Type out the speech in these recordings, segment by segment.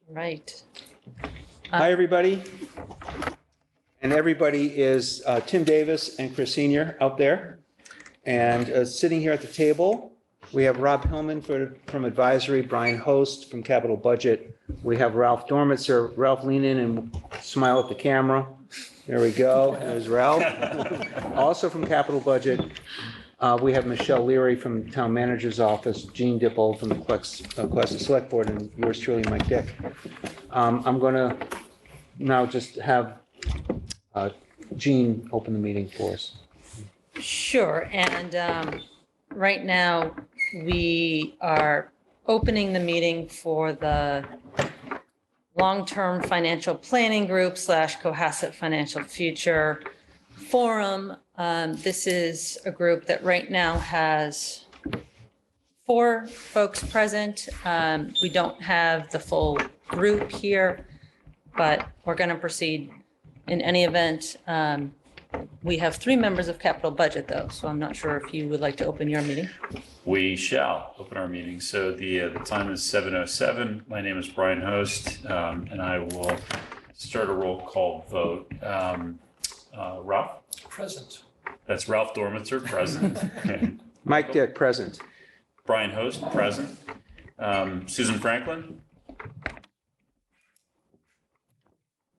Right. Hi, everybody. And everybody is Tim Davis and Chris Senior out there. And sitting here at the table, we have Rob Hillman from Advisory, Brian Host from Capital Budget. We have Ralph Dormitzer. Ralph, lean in and smile at the camera. There we go. There's Ralph. Also from Capital Budget, we have Michelle Leary from Town Manager's Office, Gene Dipple from the Questa Select Board, and yours truly, Mike Dick. I'm going to now just have Gene open the meeting for us. Sure. And right now, we are opening the meeting for the long-term financial planning group / Cohasset Financial Future Forum. This is a group that right now has 4 folks present. We don't have the full group here, but we're going to proceed in any event. We have 3 members of Capital Budget, though, so I'm not sure if you would like to open your meeting. We shall open our meeting. So the time is 7:07. My name is Brian Host, and I will start a roll call vote. Ralph? Present. That's Ralph Dormitzer, present. Mike Dick, present. Brian Host, present. Susan Franklin?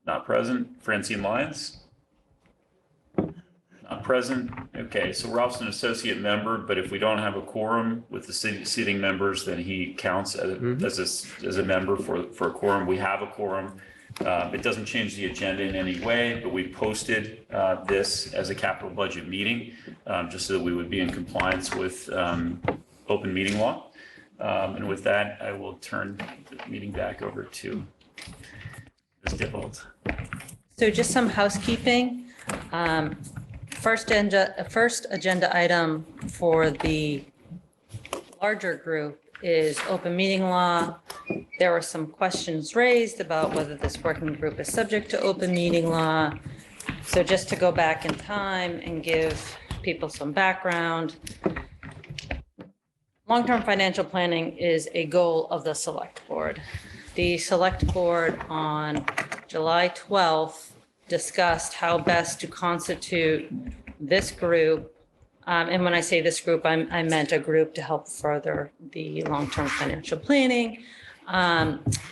Not present. Francine Lyons? Not present. Okay, so Ralph's an associate member, but if we don't have a quorum with the seating members, then he counts as a member for a quorum. We have a quorum. It doesn't change the agenda in any way, but we posted this as a capital budget meeting, just so that we would be in compliance with open meeting law. And with that, I will turn the meeting back over to Ms. Dippold. So just some housekeeping. First agenda item for the larger group is open meeting law. There were some questions raised about whether this working group is subject to open meeting law. So just to go back in time and give people some background, long-term financial planning is a goal of the select board. The select board on July 12th discussed how best to constitute this group. And when I say this group, I meant a group to help further the long-term financial planning.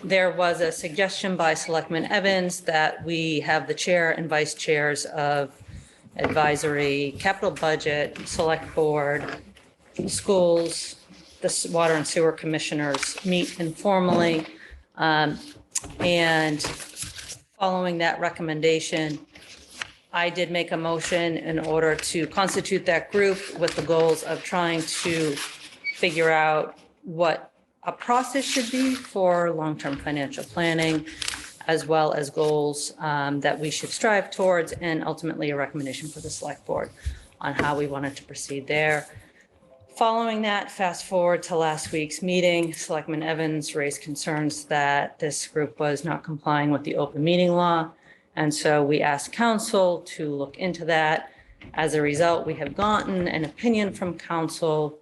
There was a suggestion by Selectman Evans that we have the chair and vice chairs of advisory, capital budget, select board, schools, the water and sewer commissioners meet informally. And following that recommendation, I did make a motion in order to constitute that group with the goals of trying to figure out what a process should be for long-term financial planning, as well as goals that we should strive towards, and ultimately a recommendation for the select board on how we wanted to proceed there. Following that, fast forward to last week's meeting, Selectman Evans raised concerns that this group was not complying with the open meeting law. And so we asked council to look into that. As a result, we have gotten an opinion from council,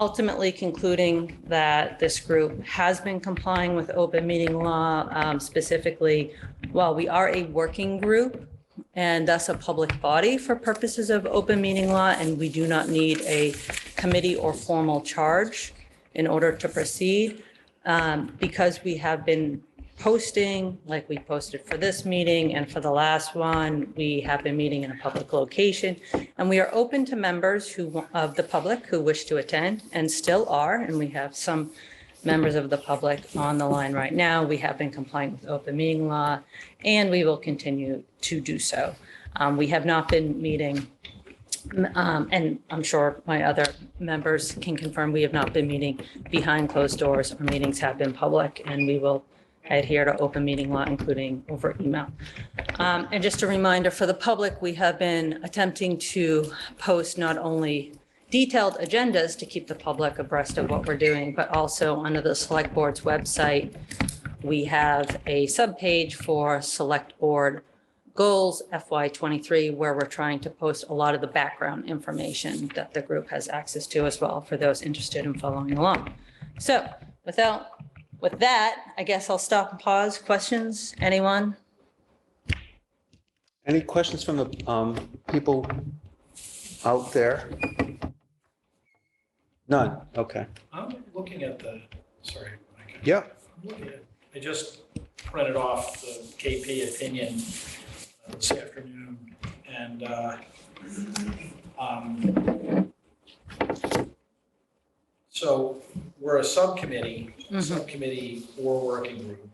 ultimately concluding that this group has been complying with open meeting law. Specifically, while we are a working group and thus a public body for purposes of open meeting law, and we do not need a committee or formal charge in order to proceed, because we have been posting, like we posted for this meeting and for the last one, we have been meeting in a public location, and we are open to members of the public who wish to attend, and still are, and we have some members of the public on the line right now. We have been complying with open meeting law, and we will continue to do so. We have not been meeting, and I'm sure my other members can confirm, we have not been meeting behind closed doors. Our meetings have been public, and we will adhere to open meeting law, including over email. And just a reminder for the public, we have been attempting to post not only detailed agendas to keep the public abreast of what we're doing, but also under the select board's website, we have a subpage for select board goals FY23, where we're trying to post a lot of the background information that the group has access to as well for those interested in following along. So without With that, I guess I'll stop and pause. Questions? Anyone? Any questions from the people out there? None, okay. I'm looking at sorry. Mike. Yeah. I'm looking at- I just printed off the KP opinion this afternoon, and so we're a subcommittee, or working group.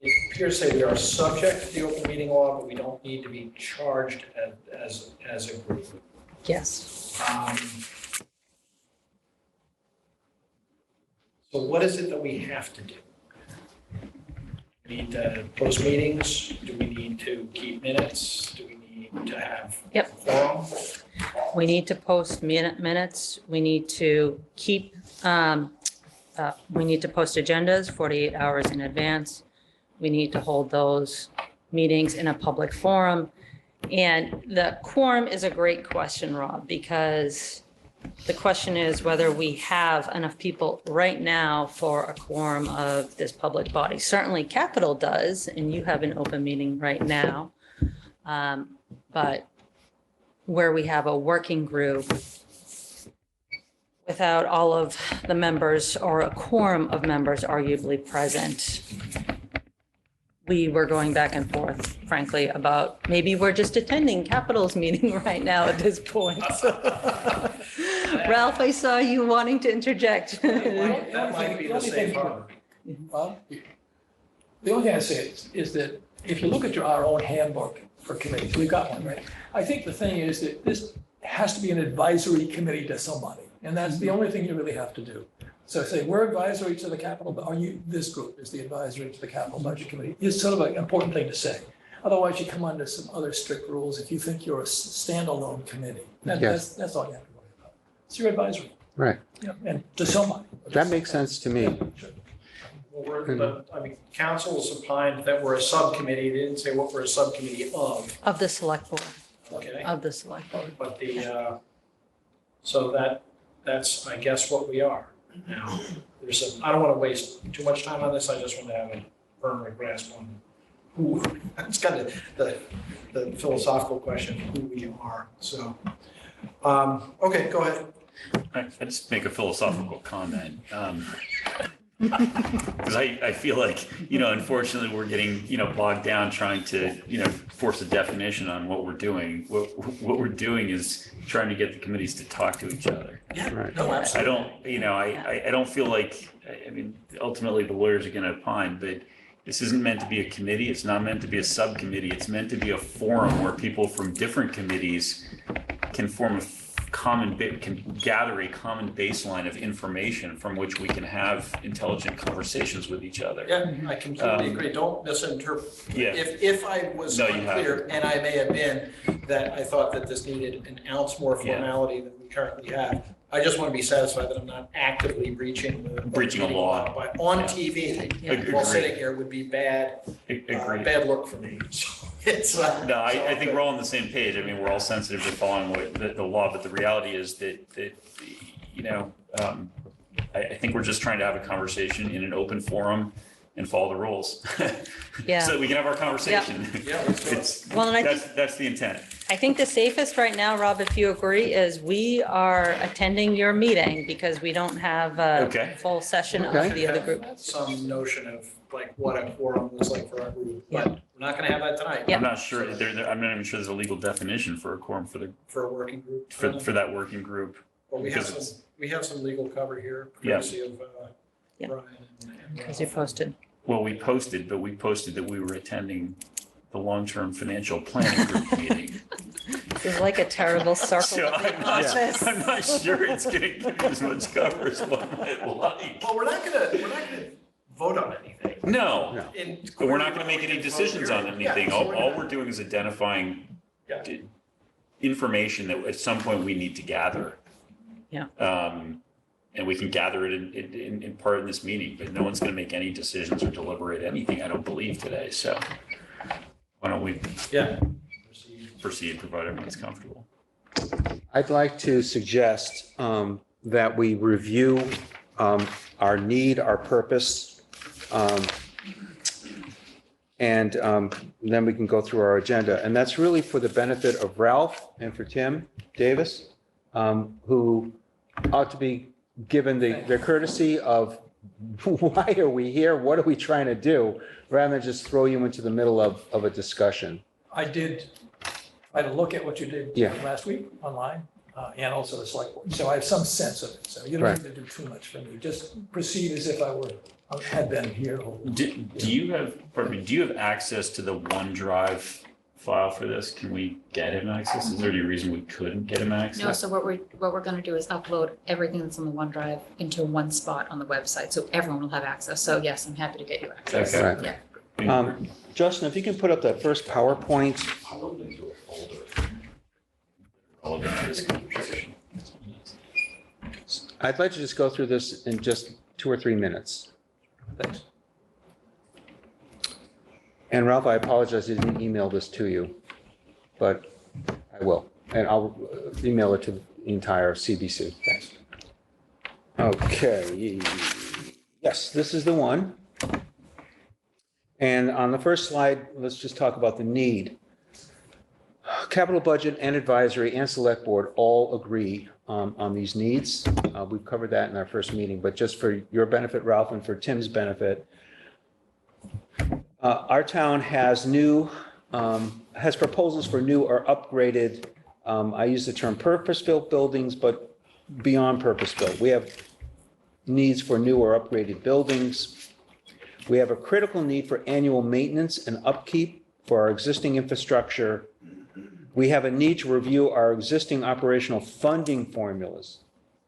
It appears to say we are subject to the open meeting law, but we don't need to be charged as a group. Yes. So what is it that we have to do? We need to post meetings? Do we need to keep minutes? Do we need to have Yep. a quorum? We need to post minutes. We need to keep, we need to post agendas 48 hours in advance. We need to hold those meetings in a public forum. And the quorum is a great question, Rob, because the question is whether we have enough people right now for a quorum of this public body. Certainly Capitol does, and you have an open meeting right now. But where we have a working group without all of the members or a quorum of members arguably present, we were going back and forth, frankly, about maybe we're just attending Capitol's meeting right now at this point. So, Ralph, I saw you wanting to interject. That might be the safe harbor. The only thing I say is that if you look at our own handbook for committees, we've got one, right? I think the thing is that this has to be an advisory committee to somebody, and that's the only thing you really have to do. So say, we're advisory to the capital, but are you, this group is the advisory to the capital budget committee, is sort of an important thing to say. Otherwise, you come under some other strict rules if you think you're a standalone committee. Yes. That's all you have to worry about. It's your advisory, Right, and to somebody. that makes sense to me. Well, council was opined that we're a subcommittee. They didn't say what we're a subcommittee of, Of the select board, okay? of the select board. But so that's, I guess, what we are. Now, I don't want to waste too much time on this. I just want to have a firmer grasp on who, it's kind of the philosophical question, who we are. So, okay, go ahead. I just make a philosophical comment. Because I feel like, unfortunately, we're getting, bogged down trying to, force a definition on what we're doing. What we're doing is trying to get the committees to talk to each other. Yeah, Right. no, I absolutely. don't, I don't feel like, ultimately the lawyers are going to opine, but this isn't meant to be a committee. It's not meant to be a subcommittee. It's meant to be a forum where people from different committees can form a can gather a common baseline of information from which we can have intelligent conversations with each other. Yeah, I completely agree. Don't misinterpret. Yeah. If I was No, you unclear, and I may have been, that I thought that this needed an ounce more formality than we currently have. I just want to be satisfied that I'm not actively breaching Breaching a law. But on TV, Yeah. while sitting here, would be bad look for me. So it's No, I think we're all on the same page. We're all sensitive to following the law, but the reality is that I think we're just trying to have a conversation in an open forum and follow the rules. Yeah. So that we can have our conversation. Yeah, let's go. Well, and I think That's the intent. I think the safest right now, Rob, if you agree, is we are attending your meeting because we don't have a Okay. full session Okay. of the other group. Some notion of like what a quorum looks like for our group, but we're not going to have that tonight. Yeah. I'm not sure, I'm not even sure there's a legal definition for a quorum for For a working group. for that working group. Well, because we have some legal cover here, Yeah. courtesy of Yeah. Brian. Because you posted. Well, we posted that we were attending the long-term financial planning group meeting. It's like a terrible circle So of the office. I'm not sure it's going to give as much cover as one might like. Well, we're not gonna vote on anything. No, No. but we're not going to make any decisions on anything. All we're doing is identifying Yeah. information that at some point we need to gather. Yeah. And we can gather it in part in this meeting, but no one's going to make any decisions or deliberate anything, I don't believe today. So why don't we Yeah. proceed, provided everyone's comfortable? I'd like to suggest that we review our need, our purpose, and then we can go through our agenda. And that's really for the benefit of Ralph and for Tim Davis, who ought to be given the courtesy of why are we here? What are we trying to do? Rather than just throw you into the middle of a discussion. I did try to look at what you did Yeah. last week online, and also the select board. So I have some sense of it. So you don't Right. need to do too much for me. Just proceed as if I had been here. Do you have, pardon me, do you have access to the OneDrive file for this? Can we get him access? Is there any reason we couldn't get him access? No, so what we're gonna do is upload everything that's on the OneDrive into one spot on the website, so everyone will have access. So yes, I'm happy to get you access. Okay. Right. Yeah. Justin, if you can put up that first PowerPoint. Relevant to this conversation. I'd like to just go through this in just 2 or 3 minutes. Thanks. And Ralph, I apologize, I didn't email this to you, but I will. And I'll email it to the entire CBC. Thanks. Okay. Yes, this is the one. And on the first slide, let's just talk about the need. Capital budget and advisory and select board all agree on these needs. We've covered that in our first meeting, but just for your benefit, Ralph, and for Tim's benefit, our town has has proposals for new or upgraded, I use the term purpose-built buildings, but beyond purpose-built. We have needs for new or upgraded buildings. We have a critical need for annual maintenance and upkeep for our existing infrastructure. We have a need to review our existing operational funding formulas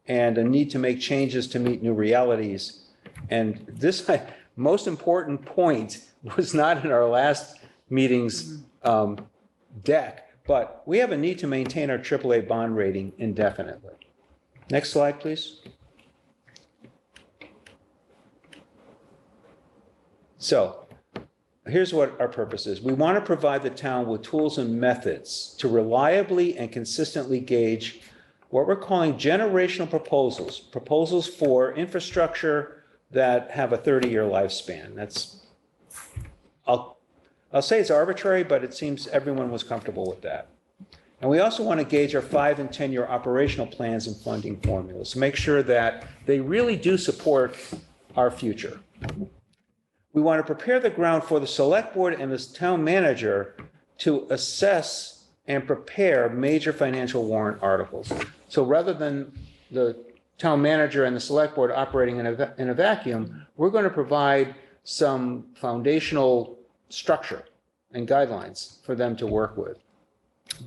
and a need to make changes to meet new realities. And this most important point was not in our last meeting's deck, but we have a need to maintain our AAA bond rating indefinitely. Next slide, please. So here's what our purpose is. We want to provide the town with tools and methods to reliably and consistently gauge what we're calling generational proposals for infrastructure that have a 30-year lifespan. That's, I'll say it's arbitrary, but it seems everyone was comfortable with that. And we also want to gauge our 5- and 10-year operational plans and funding formulas to make sure that they really do support our future. We want to prepare the ground for the select board and the town manager to assess and prepare major financial warrant articles. So rather than the town manager and the select board operating in a vacuum, we're going to provide some foundational structure and guidelines for them to work with.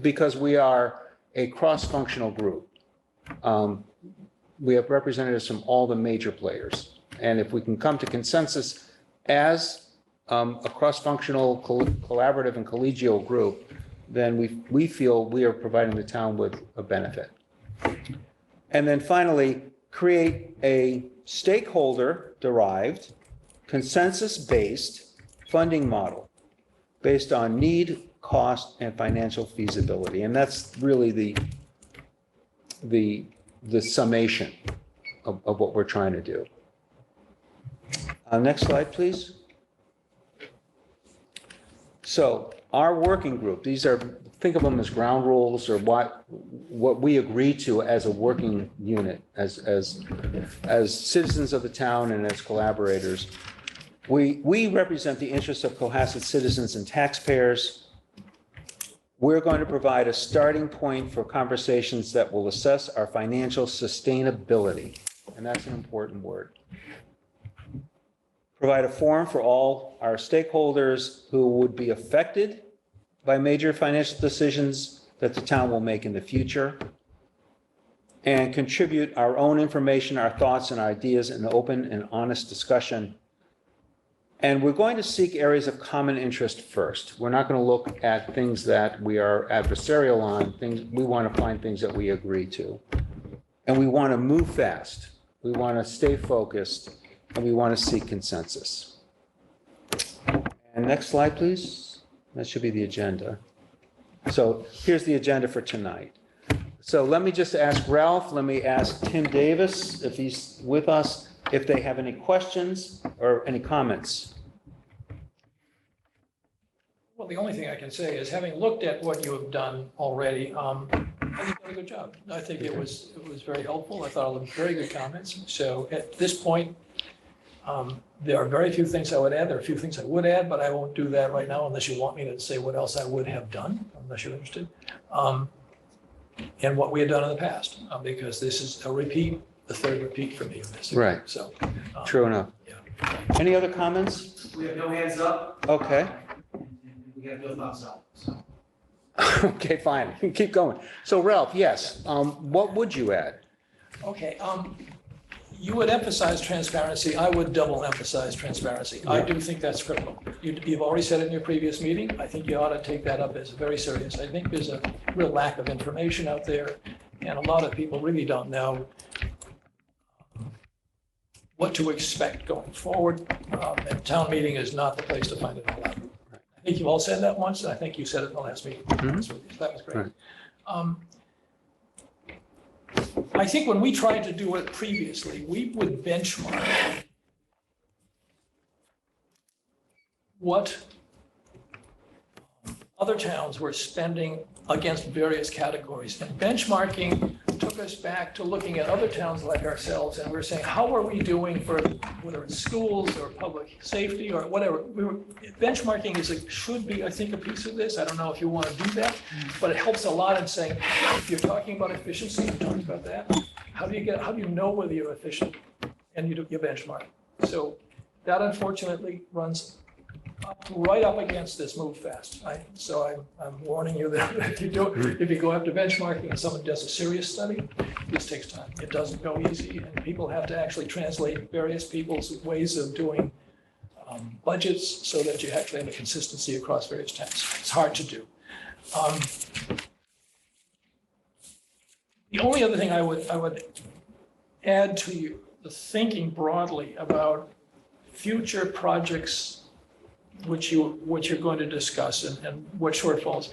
Because we are a cross-functional group. We have representatives from all the major players. And if we can come to consensus as a cross-functional, collaborative and collegial group, then we feel we are providing the town with a benefit. And then finally, create a stakeholder-derived, consensus-based funding model based on need, cost, and financial feasibility. And that's really the summation of what we're trying to do. Next slide, please. So our working group, these are, think of them as ground rules or what we agree to as a working unit, as citizens of the town and as collaborators. We represent the interests of Cohasset citizens and taxpayers. We're going to provide a starting point for conversations that will assess our financial sustainability, and that's an important word. Provide a forum for all our stakeholders who would be affected by major financial decisions that the town will make in the future, and contribute our own information, our thoughts and ideas in an open and honest discussion. And we're going to seek areas of common interest first. We're not going to look at things that we are adversarial on. We want to find things that we agree to. And we want to move fast. We want to stay focused, and we want to seek consensus. And next slide, please. That should be the agenda. So here's the agenda for tonight. So let me just ask Ralph, let me ask Tim Davis, if he's with us, if they have any questions or any comments. Well, the only thing I can say is, having looked at what you have done already, I think you did a good job. I think it was very helpful. I thought it was very good comments. So at this point, there are very few things I would add. There are a few things I would add, but I won't do that right now unless you want me to say what else I would have done, unless you're interested. And what we had done in the past, because this is a repeat, the third repeat for me of this. Right. So. True enough. Yeah. Any other comments? We have no hands up. Okay. We have no thumbs up, so. Okay, fine. Keep going. So Ralph, yes, what would you add? Okay, you would emphasize transparency. I would double emphasize transparency. I do think that's critical. You've already said it in your previous meeting. I think you ought to take that up as very serious. I think there's a real lack of information out there, and a lot of people really don't know what to expect going forward. And town meeting is not the place to find it all out. I think you all said that once, and I think you said it in the last meeting. That was great. Right. I think when we tried to do it previously, we would benchmark what other towns were spending against various categories. And benchmarking took us back to looking at other towns like ourselves, and we were saying, how are we doing for whether it's schools or public safety or whatever? Benchmarking should be, I think, a piece of this. I don't know if you want to do that, but it helps a lot in saying, if you're talking about efficiency, you're talking about that. How do you know whether you're efficient? And you benchmark. So that unfortunately runs right up against this move fast. So I'm warning you that if you go after benchmarking and someone does a serious study, this takes time. It doesn't go easy, and people have to actually translate various people's ways of doing budgets so that you actually have a consistency across various towns. It's hard to do. The only other thing I would add to you, the thinking broadly about future projects which you're going to discuss and what shortfalls.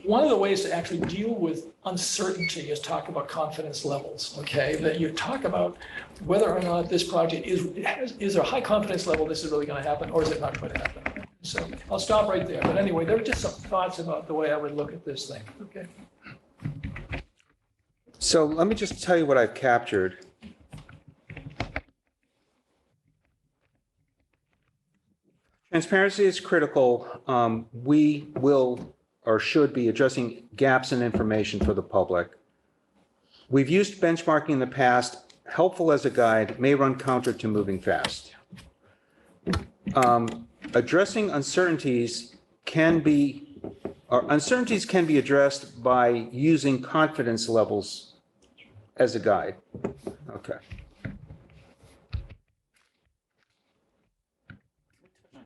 One of the ways to actually deal with uncertainty is talk about confidence levels, okay? That you talk about whether or not this project is there a high confidence level this is really going to happen, or is it not going to happen? So I'll stop right there. But anyway, there are just some thoughts about the way I would look at this thing, okay? So let me just tell you what I've captured. Transparency is critical. We will or should be addressing gaps in information for the public. We've used benchmarking in the past, helpful as a guide, may run counter to moving fast. Addressing uncertainties can be addressed by using confidence levels as a guide. Okay.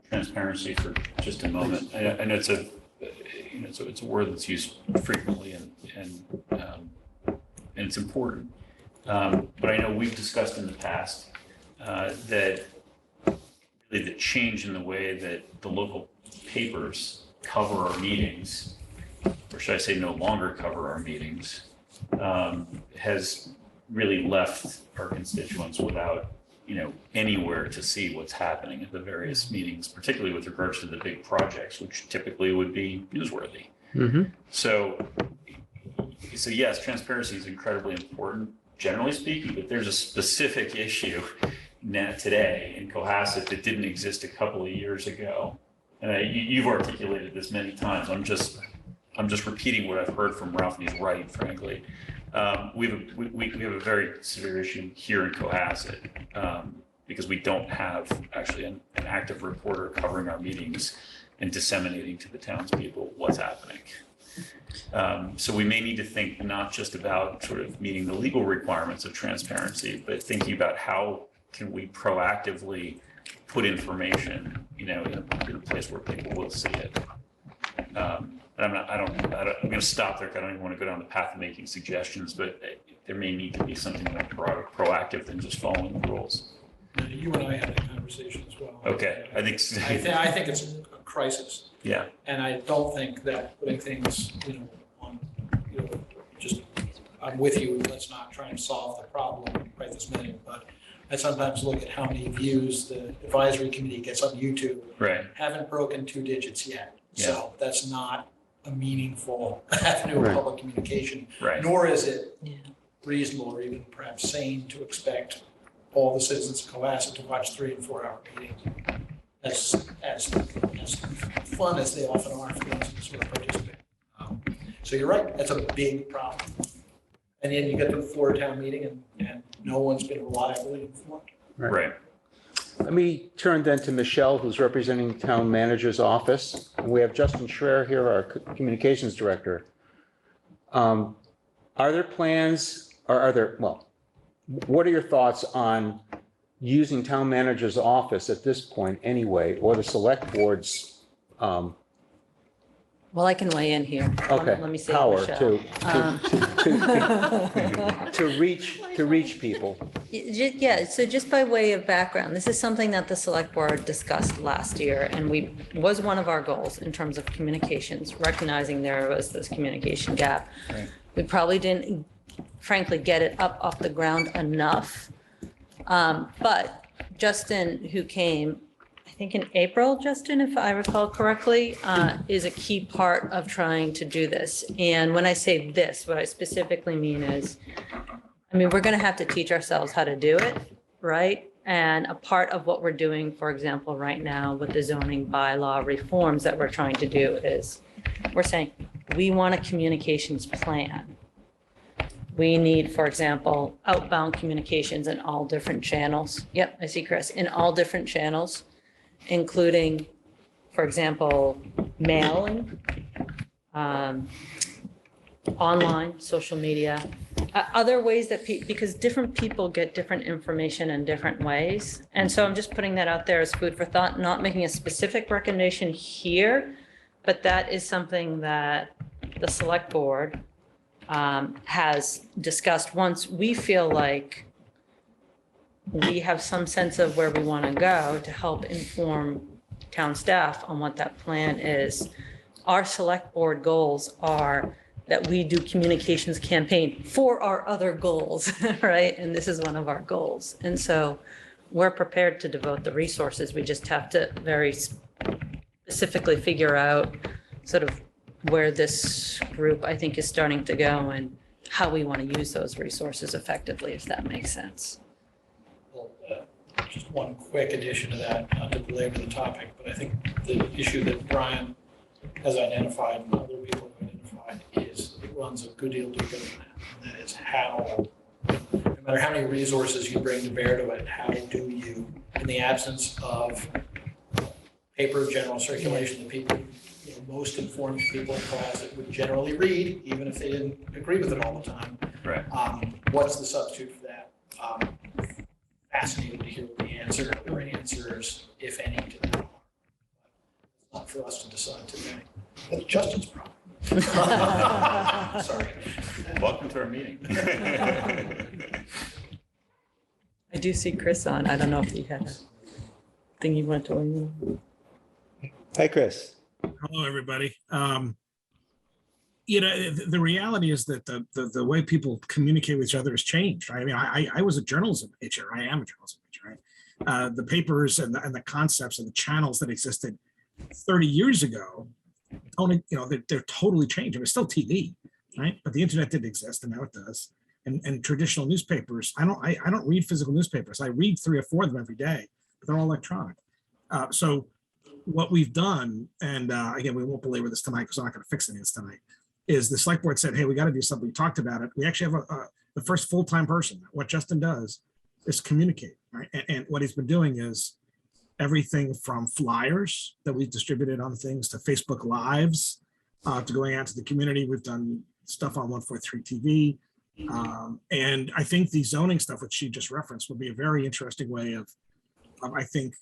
Transparency for just a moment. I know it's a word that's used frequently and it's important. But I know we've discussed in the past that really the change in the way that the local papers cover our meetings, or should I say no longer cover our meetings, has really left our constituents without anywhere to see what's happening at the various meetings, particularly with regards to the big projects, which typically would be newsworthy. Mm-hmm. So yes, transparency is incredibly important, generally speaking, but there's a specific issue today in Cohasset that didn't exist a couple of years ago. And you've articulated this many times. I'm just repeating what I've heard from Ralph, and he's right, frankly. We have a very severe issue here in Cohasset because we don't have actually an active reporter covering our meetings and disseminating to the townspeople what's happening. So we may need to think not just about sort of meeting the legal requirements of transparency, but thinking about how can we proactively put information, in a place where people will see it. I'm going to stop there. I don't even want to go down the path of making suggestions, but there may need to be something more proactive than just following the rules. You and I had that conversation as well. Okay, I think it's a crisis. Yeah. And I don't think that putting things, on, I'm with you, let's not try and solve the problem right this minute, but I sometimes look at how many views the advisory committee gets on YouTube. Right. Haven't broken 2 digits yet. Yeah. So that's not a meaningful avenue of Right. public communication, Right. nor is it Yeah. reasonable or even perhaps sane to expect all the citizens of Cohasset to watch 3 and 4 hour meetings. As fun as they often are for those who sort of participate. So you're right, that's a big problem. And then you get to the floor of town meeting and no one's been reliably informed. Right. Let me turn then to Michelle, who's representing Town Manager's Office. And we have Justin Schreier here, our Communications Director. Are there plans, or are there, well, what are your thoughts on using Town Manager's Office at this point anyway, or the Select Board's, Well, I can weigh in here. okay, Let me say, power Michelle. to reach people? Yeah, so just by way of background, this is something that the select board discussed last year, and was one of our goals in terms of communications, recognizing there was this communication gap. Right. We probably didn't, frankly, get it up off the ground enough. But Justin, who came, I think in April, Justin, if I recall correctly, is a key part of trying to do this. And when I say this, what I specifically mean is, I mean, we're going to have to teach ourselves how to do it, right? And a part of what we're doing, for example, right now with the zoning bylaw reforms that we're trying to do is we're saying, we want a communications plan. We need, for example, outbound communications in all different channels. Yep, I see Chris, in all different channels, including, for example, mailing, online, social media, other ways that because different people get different information in different ways. And so I'm just putting that out there as food for thought, not making a specific recommendation here, but that is something that the select board has discussed. Once we feel like we have some sense of where we want to go to help inform town staff on what that plan is. Our select board goals are that we do communications campaign for our other goals, right? And this is one of our goals. And so we're prepared to devote the resources. We just have to very specifically figure out sort of where this group, I think, is starting to go and how we want to use those resources effectively, if that makes sense. Well, just one quick addition to that, not to belabor the topic, but I think the issue that Brian has identified and other people have identified is it runs a good deal deeper than that. And that is how, no matter how many resources you bring to bear to it, how do you, in the absence of paper general circulation that people, most informed people in class that would generally read, even if they didn't agree with it all the time. Right. What's the substitute for that? Fascinated to hear what the answer or answers, if any, to that are. It's not for us to decide today. That's Justin's problem. Sorry. Welcome to our meeting. I do see Chris on. I don't know if he had a thing you want to. Hi, Chris. Hello, everybody. The reality is that the way people communicate with each other has changed. Right? I mean, I was a journalism major. I am a journalism major. Right? The papers and the concepts and the channels that existed 30 years ago, they're totally changed. It was still TV, right? But the internet didn't exist, and now it does. And traditional newspapers, I don't read physical newspapers. I read 3 or 4 of them every day, but they're all electronic. So what we've done, and again, we won't belabor this tonight because I'm not going to fix any of this tonight, is the select board said, hey, we got to do something. We talked about it. We actually have the first full-time person. What Justin does is communicate, right? And what he's been doing is everything from flyers that we've distributed on things to Facebook Lives, to going out to the community. We've done stuff on 143 TV. And I think the zoning stuff, which she just referenced, will be a very interesting way of I think,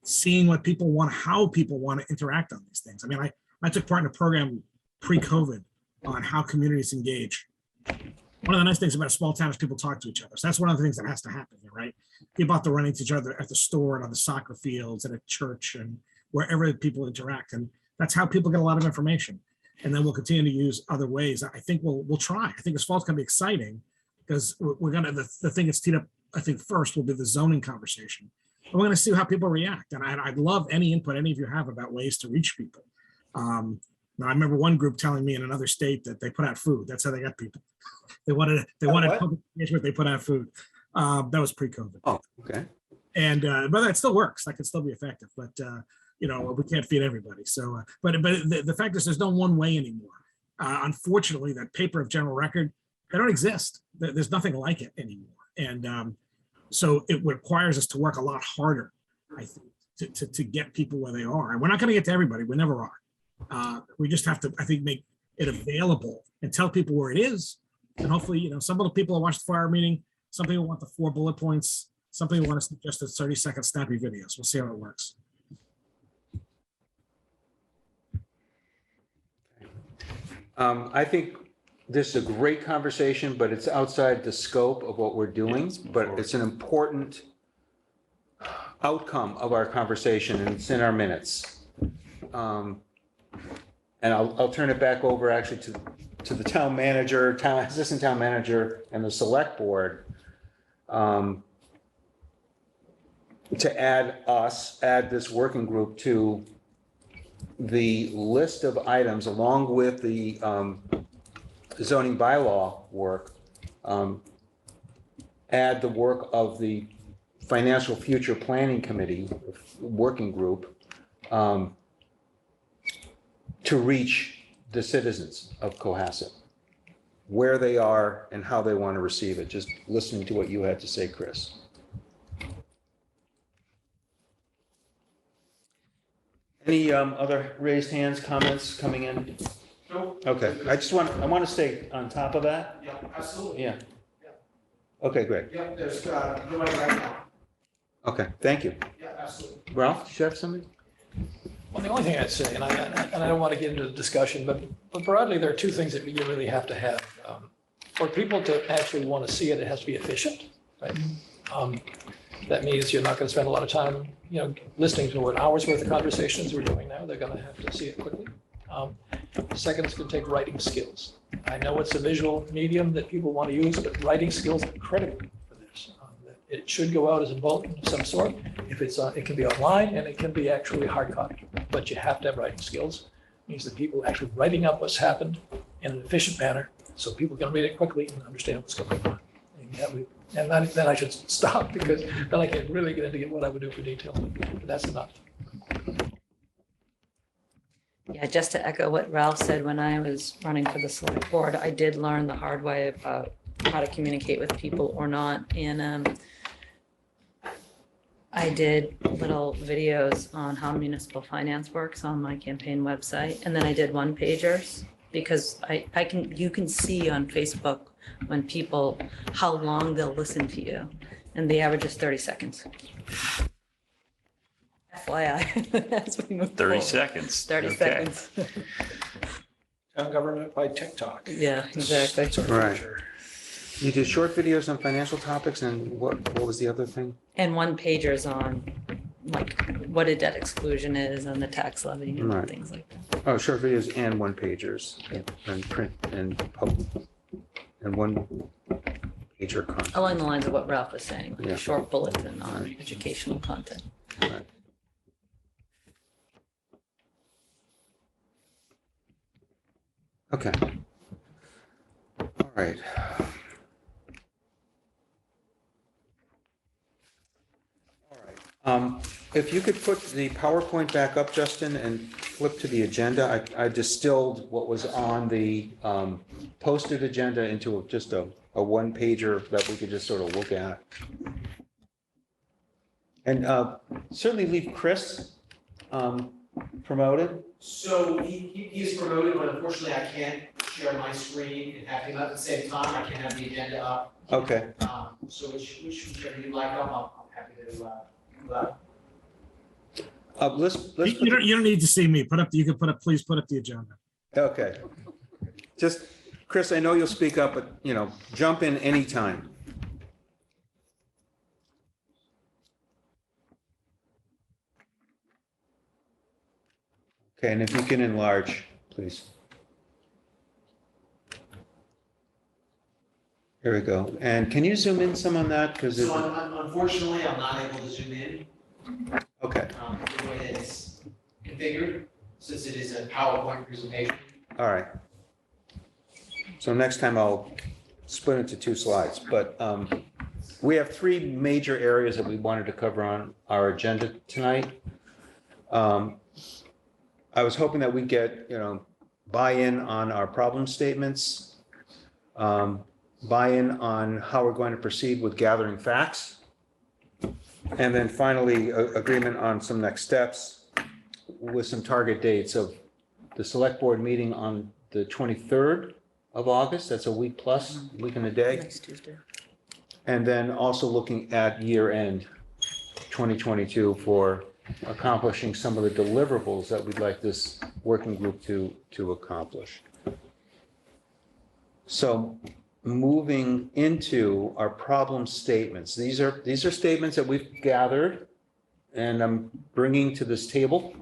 seeing what people want, how people want to interact on these things. I mean, I took part in a program pre-COVID on how communities engage. One of the nice things about a small town is people talk to each other. So that's one of the things that has to happen here, right? People have to run into each other at the store and on the soccer fields and at church and wherever people interact. And that's how people get a lot of information. And then we'll continue to use other ways. I think we'll try. I think this fall's gonna be exciting because we're gonna, the thing that's teed up, I think first will be the zoning conversation. And we're gonna see how people react. And I'd love any input any of you have about ways to reach people. Now, I remember one group telling me in another state that they put out food. That's how they got people. They wanted what? public engagement, they put out food. That was pre-COVID. Oh, okay. And but that still works. That can still be effective. But you know, we can't feed everybody. So, but the fact is, there's no one way anymore. Unfortunately, that paper of general record, they don't exist. There's nothing like it anymore. And so it requires us to work a lot harder, I think, to get people where they are. And we're not going to get to everybody. We never are. We just have to, I think, make it available and tell people where it is. And hopefully, you know, some of the people that watch the 4-hour meeting, some people want the 4 bullet points. Some people want us to just a 30-second snappy videos. We'll see how it works. I think this is a great conversation, but it's outside the scope of what we're doing. let's move But forward. it's an important outcome of our conversation, and it's in our minutes. And I'll turn it back over actually to the town manager, assistant town manager, and the select board to add this working group to the list of items along with the zoning bylaw work, add the work of the financial future planning committee working group to reach the citizens of Cohasset, where they are and how they want to receive it, just listening to what you had to say, Chris. Any other raised hands, comments coming in? Nope. Okay, I want to stay on top of that. Yeah, absolutely. Yeah. Okay, great. Yep, there's, nobody right now. Okay, thank you. Yeah, absolutely. Ralph, did you have something? Well, the only thing I'd say, and I don't want to get into the discussion, but broadly, there are two things that you really have to have. For people to actually want to see it, it has to be efficient, right? That means you're not going to spend a lot of time, you know, listening to an hour's worth of conversations we're doing now. They're going to have to see it quickly. Second, it's going to take writing skills. I know it's a visual medium that people want to use, but writing skills are critical for this. It should go out as a bulletin of some sort. If it's it can be online and it can be actually hard copy, but you have to have writing skills. It means that people actually writing up what's happened in an efficient manner, so people can read it quickly and understand what's going on. And then I should stop, because then I can really get into what I would do for detail. But that's enough. Yeah, just to echo what Ralph said, when I was running for the select board, I did learn the hard way about how to communicate with people or not. And I did little videos on how municipal finance works on my campaign website. And then I did one pagers, because you can see on Facebook when people, how long they'll listen to you. And the average is 30 seconds. FYI, as we move 30 forward. seconds. 30 Okay. seconds. Town government by TikTok. Yeah, exactly. That's our Right. future. You did short videos on financial topics, and what was the other thing? And one pagers on like what a debt exclusion is and the tax levy and Right. things like that. Oh, short videos and one pagers and print and public and one pager content. Along the lines of what Ralph was saying, Yeah. short bulletin on Right. educational content. Right. Okay. All right. All right. If you could put the PowerPoint back up, Justin, and flip to the agenda. I distilled what was on the posted agenda into just a one pager that we could just sort of look at. And certainly leave Chris promoted. So he is promoted, but unfortunately I can't share my screen and have him up at the same time. I can't have the agenda up. Okay. So whichever you like up, I'm happy to, do that. Let's You don't need to see me. You can please put up the agenda. okay. Just, Chris, I know you'll speak up, but, you know, jump in anytime. Okay, and if you can enlarge, please. Here we go. And can you zoom in some on that? Because So unfortunately, I'm not able to zoom in, okay, the way that it's configured, since it is a PowerPoint presentation. all right. So next time I'll split into 2 slides, but we have 3 major areas that we wanted to cover on our agenda tonight. I was hoping that we'd get, buy-in on our problem statements, buy-in on how we're going to proceed with gathering facts, and then finally, agreement on some next steps with some target dates of the select board meeting on the 23rd of August. That's a week plus, week and a day. Next Tuesday. And then also looking at year end 2022 for accomplishing some of the deliverables that we'd like this working group to accomplish. So moving into our problem statements. These are statements that we've gathered and I'm bringing to this table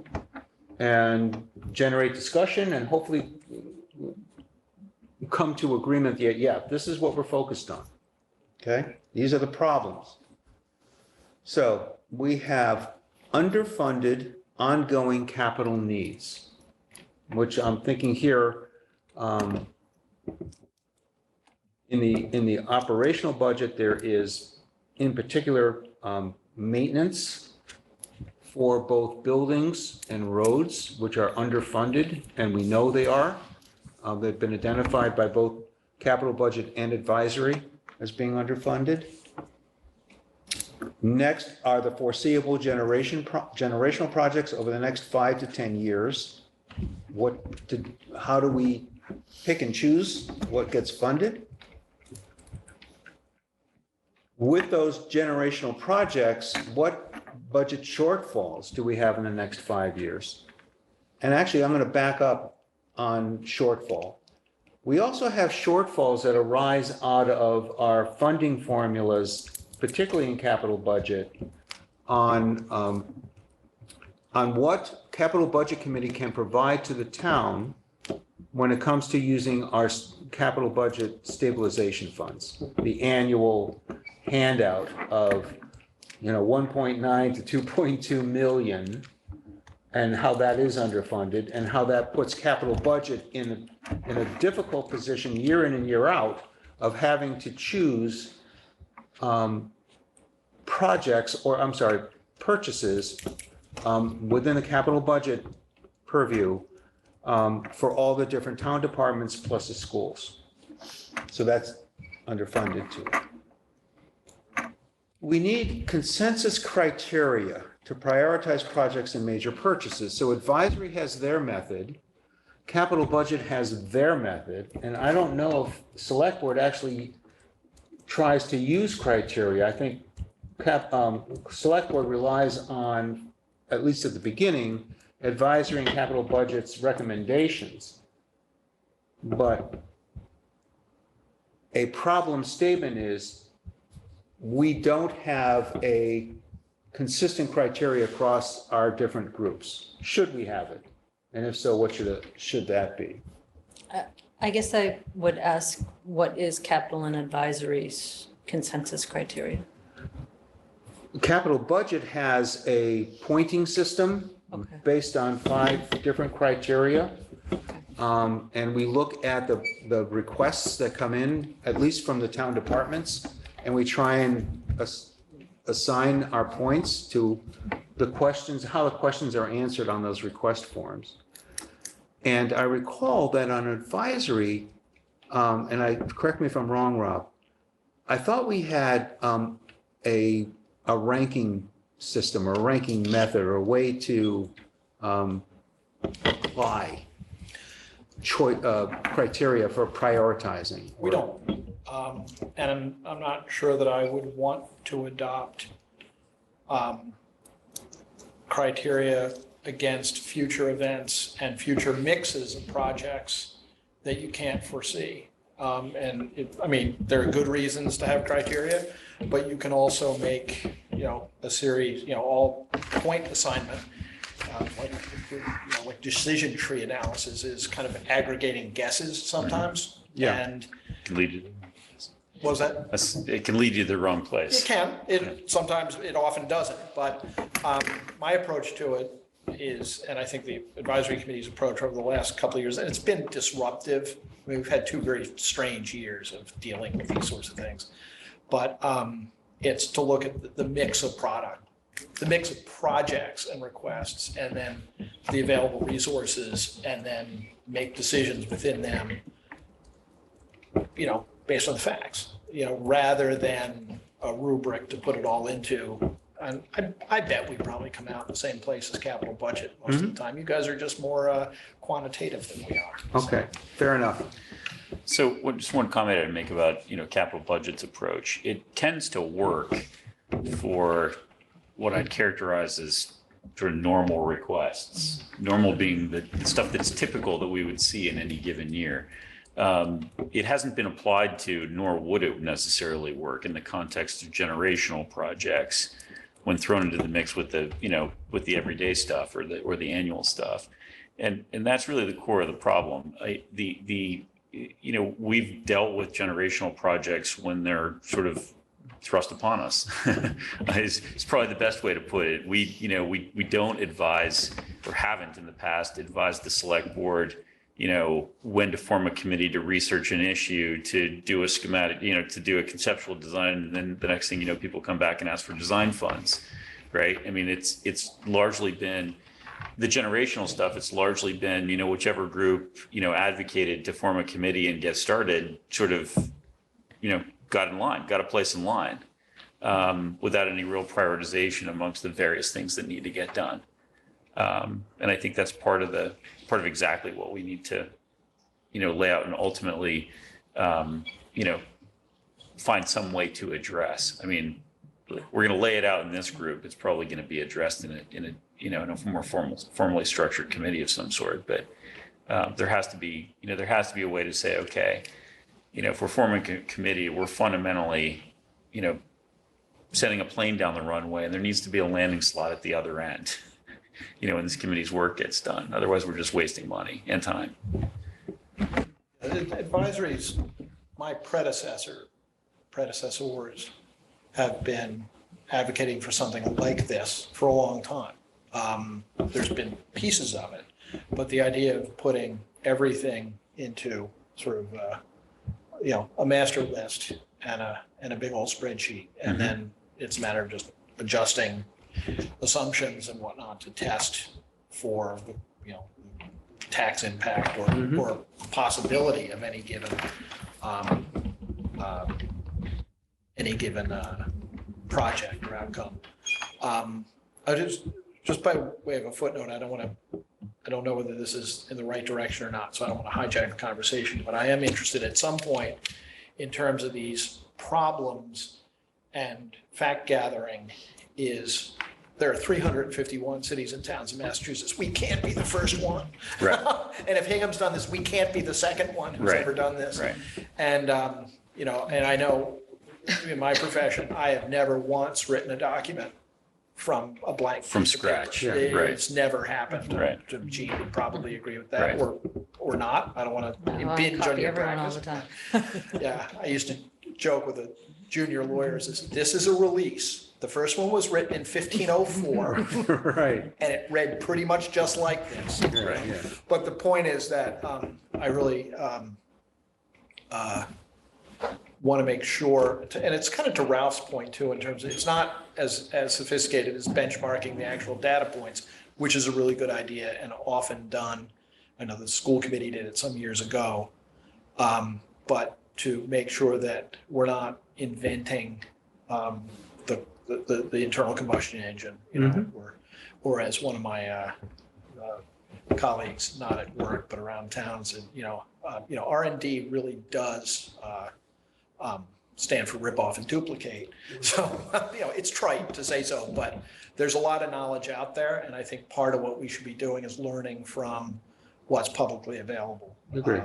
and generate discussion and hopefully come to agreement that, yeah, this is what we're focused on. Okay, these are the problems. So we have underfunded ongoing capital needs, which I'm thinking here in the operational budget, there is in particular maintenance for both buildings and roads, which are underfunded, and we know they are. They've been identified by both capital budget and advisory as being underfunded. Next are the foreseeable generational projects over the next 5 to 10 years. How do we pick and choose what gets funded? With those generational projects, what budget shortfalls do we have in the next 5 years? And actually, I'm going to back up on shortfall. We also have shortfalls that arise out of our funding formulas, particularly in capital budget, on what capital budget committee can provide to the town when it comes to using our capital budget stabilization funds, the annual handout of 1.9 to 2.2 million, and how that is underfunded and how that puts capital budget in a difficult position year in and year out of having to choose purchases within the capital budget purview for all the different town departments plus the schools. So that's underfunded too. We need consensus criteria to prioritize projects and major purchases. So advisory has their method, capital budget has their method, and I don't know if select board actually tries to use criteria. I think select board relies on, at least at the beginning, advisory and capital budget's recommendations. But a problem statement is we don't have a consistent criteria across our different groups. Should we have it? And if so, what should that be? I guess I would ask, what is capital and advisory's consensus criteria? Capital budget has a pointing system based on 5 different criteria. And we look at the requests that come in, at least from the town departments, and we try and assign our points to the questions, how the questions are answered on those request forms. And I recall that on advisory, and correct me if I'm wrong, Rob, I thought we had a ranking system or a ranking method or a way to apply criteria for prioritizing. We don't. And I'm not sure that I would want to adopt criteria against future events and future mixes of projects that you can't foresee. There are good reasons to have criteria, but you can also make, a series, all point assignment, like decision tree analysis is kind of aggregating guesses sometimes. Yeah. And What was that? It can lead you to the wrong It place. can, sometimes it often doesn't, but my approach to it is, and I think the advisory committee's approach over the last couple of years, and it's been disruptive. I mean, we've had 2 very strange years of dealing with these sorts of things. But it's to look at the mix of product, the mix of projects and requests, and then the available resources, and then make decisions within them, based on the facts, rather than a rubric to put it all into. And I bet we probably come out in the same place as capital budget most of the time. You guys are just more quantitative than we are. Okay, fair enough. So just one comment I'd make about, capital budget's approach. It tends to work for what I'd characterize as sort of normal requests. Normal being the stuff that's typical that we would see in any given year. It hasn't been applied to, nor would it necessarily work in the context of generational projects when thrown into the mix with the, with the everyday stuff or the annual stuff. And that's really the core of the problem. We've dealt with generational projects when they're sort of thrust upon us. It's probably the best way to put it. We don't advise, or haven't in the past advised the select board, when to form a committee to research an issue, to do a schematic, to do a conceptual design, and then the next thing people come back and ask for design funds, right? I mean, it's largely been the generational stuff. It's largely been, whichever group, advocated to form a committee and get started, sort of, got in line, got a place in line, without any real prioritization amongst the various things that need to get done. And I think that's part of exactly what we need to, lay out and ultimately, find some way to address. I mean, we're going to lay it out in this group. It's probably going to be addressed in a more formally structured committee of some sort. But there has to be a way to say, okay, if we're forming a committee, we're fundamentally, sending a plane down the runway, and there needs to be a landing slot at the other end. When this committee's work gets done. Otherwise, we're just wasting money and time. Advisories, my predecessors have been advocating for something like this for a long time. There's been pieces of it, but the idea of putting everything into sort of, a master list and a big old spreadsheet, and then it's a matter of just adjusting assumptions and whatnot to test for the tax impact or possibility of any given project or outcome. I just by way of a footnote, I don't know whether this is in the right direction or not, so I don't want to hijack the conversation, but I am interested at some point in terms of these problems and fact gathering is there are 351 cities and towns in Massachusetts. We can't be the first one. Right. And if Hingham's done this, we can't be the second one who's Right. ever done this. Right. And, and I know in my profession, I have never once written a document from a blank From piece of scratch. paper. Yeah. Right. It's never happened. Right. Gene would probably agree with that, Right. or not. I don't want to Well, I impinge on copy your everyone all practice. the time. Yeah, I used to joke with the junior lawyers, this is a release. The first one was written in 1504, Right. and it read pretty much just like this. Right. Yeah. But the point is that I really want to make sure, and it's kind of to Ralph's point too, in terms of it's not as sophisticated as benchmarking the actual data points, which is a really good idea and often done. I know the school committee did it some years ago, but to make sure that we're not inventing the internal combustion engine, or as one of my colleagues, not at work but around town, said, R&D really does stand for rip off and duplicate. So it's trite to say so, but there's a lot of knowledge out there, and I think part of what we should be doing is learning from what's publicly available. Agree.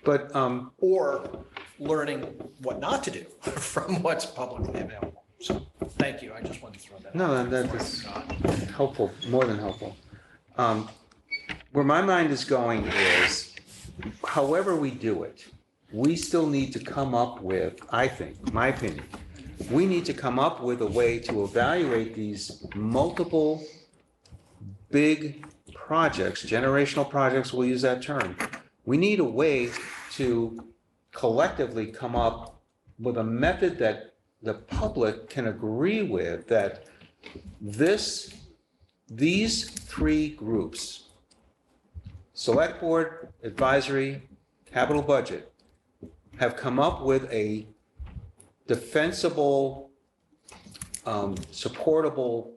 But Or learning what not to do from what's publicly available. So, thank you. I just wanted to throw that out. no, that is helpful, more than helpful. Where my mind is going is, however we do it, we still need to come up with, I think, my opinion, we need to come up with a way to evaluate these multiple big projects, generational projects, we'll use that term. We need a way to collectively come up with a method that the public can agree with, that these three groups, select board, advisory, capital budget, have come up with a defensible, supportable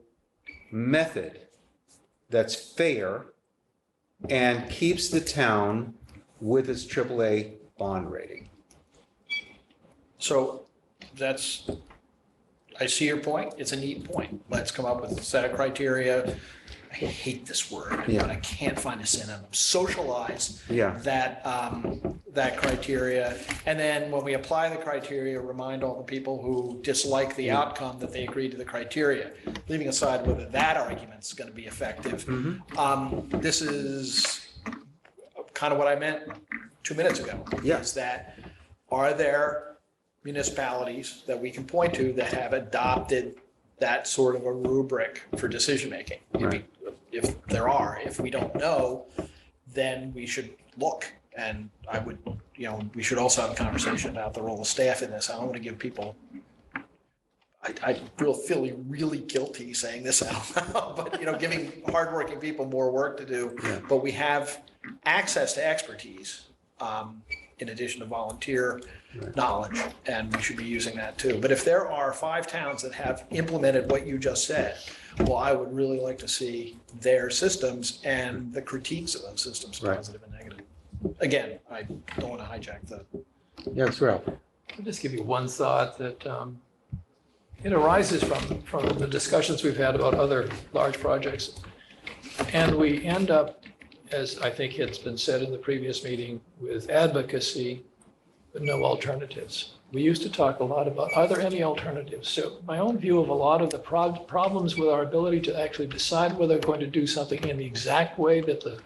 method that's fair and keeps the town with its AAA bond rating. So that's, I see your point. It's a neat point. Let's come up with a set of criteria. I hate this word, Yeah. but I can't find a synonym. Socialize Yeah. that criteria. And then when we apply the criteria, remind all the people who dislike the outcome that they agreed to the criteria, leaving aside whether that argument's going to be effective. This is kind of what I meant 2 minutes ago. Yeah. Is that, are there municipalities that we can point to that have adopted that sort of a rubric for decision-making? Right. If there are, if we don't know, then we should look. And I would, we should also have a conversation about the role of staff in this. I don't want to give people, I feel really guilty saying this out loud, but, giving hardworking people more work to do. Yeah. But we have access to expertise in addition to volunteer knowledge, and we should be using that too. But if there are 5 towns that have implemented what you just said, well, I would really like to see their systems and the critiques of those systems, Right. positive and negative. Again, I don't want to hijack the. Yeah, it's Ralph. I'll just give you one thought that it arises from the discussions we've had about other large projects. And we end up, as I think it's been said in the previous meeting, with advocacy, but no alternatives. We used to talk a lot about, are there any alternatives? So my own view of a lot of the problems with our ability to actually decide whether we're going to do something in the exact way that the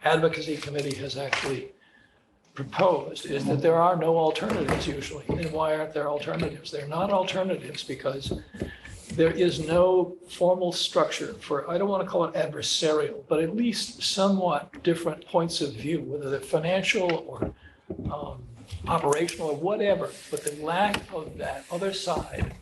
advocacy committee has actually proposed is that there are no alternatives usually. And why aren't there alternatives? They're not alternatives because there is no formal structure for, I don't want to call it adversarial, but at least somewhat different points of view, whether they're financial or operational or whatever. But the lack of that other side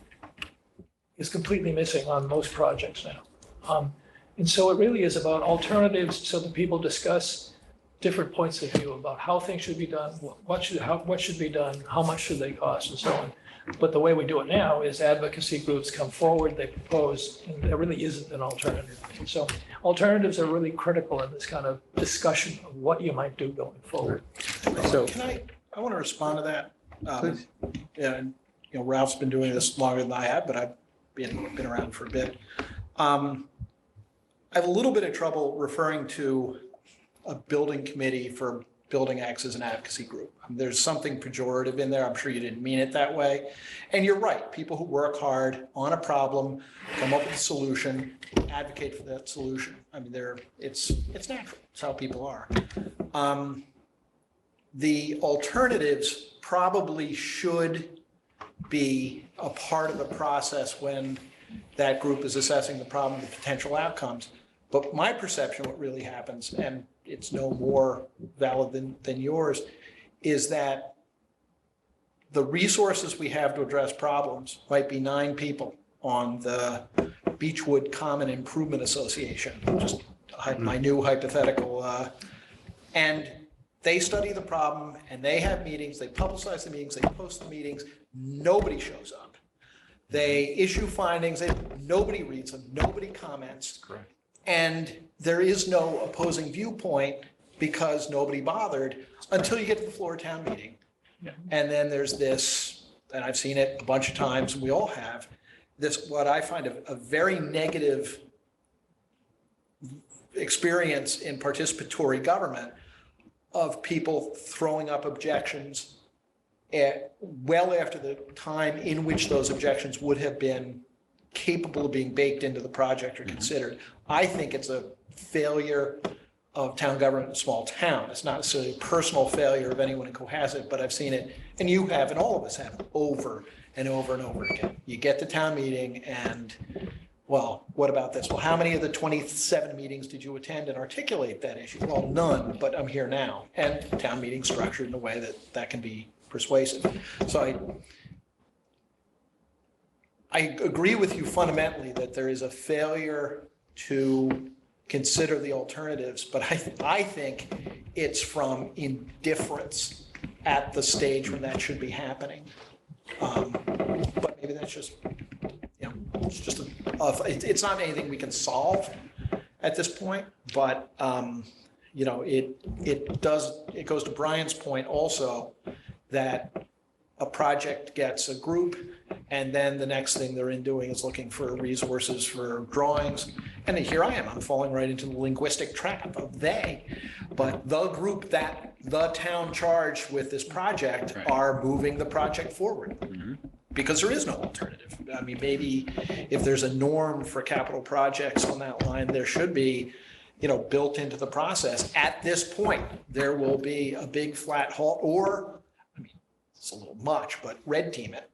is completely missing on most projects now. And so it really is about alternatives so that people discuss different points of view about how things should be done, what should be done, how much should they cost, and so on. But the way we do it now is advocacy groups come forward, they propose, and there really isn't an alternative. And so alternatives are really critical in this kind of discussion of what you might do going forward. So, Can I want to respond to that. Please. Yeah, and, Ralph's been doing this longer than I have, but I've been around for a bit. I have a little bit of trouble referring to a building committee for Building X as an advocacy group. There's something pejorative in there. I'm sure you didn't mean it that way. And you're right. People who work hard on a problem, come up with a solution, advocate for that solution. I mean, it's natural. It's how people are. The alternatives probably should be a part of the process when that group is assessing the problem, the potential outcomes. But my perception, what really happens, and it's no more valid than yours, is that the resources we have to address problems might be 9 people on the Beechwood Common Improvement Association, just my new hypothetical. And they study the problem and they have meetings, they publicize the meetings, they post the meetings, nobody shows up. They issue findings, nobody reads them, nobody comments. Correct. And there is no opposing viewpoint because nobody bothered until you get to the floor town meeting. Yeah. And then there's this, and I've seen it a bunch of times, and we all have, this, what I find a very negative experience in participatory government of people throwing up objections well after the time in which those objections would have been capable of being baked into the project or considered. I think it's a failure of town government in a small town. It's not necessarily a personal failure of anyone in Cohasset, but I've seen it, and you have, and all of us have, over and over and over again. You get to town meeting and, well, what about this? Well, how many of the 27 meetings did you attend and articulate that issue? Well, none, but I'm here now. And town meeting structured in a way that can be persuasive. So I agree with you fundamentally that there is a failure to consider the alternatives, but I think it's from indifference at the stage when that should be happening. But maybe that's just, it's just it's not anything we can solve at this point, but it goes to Brian's point also that a project gets a group, and then the next thing they're doing is looking for resources for drawings. And here I am, I'm falling right into the linguistic trap of they. But the group that the town charged with this project are moving the project forward. Because there is no alternative. I mean, maybe if there's a norm for capital projects on that line, there should be, built into the process. At this point, there will be a big flat halt, or, it's a little much, but red team it,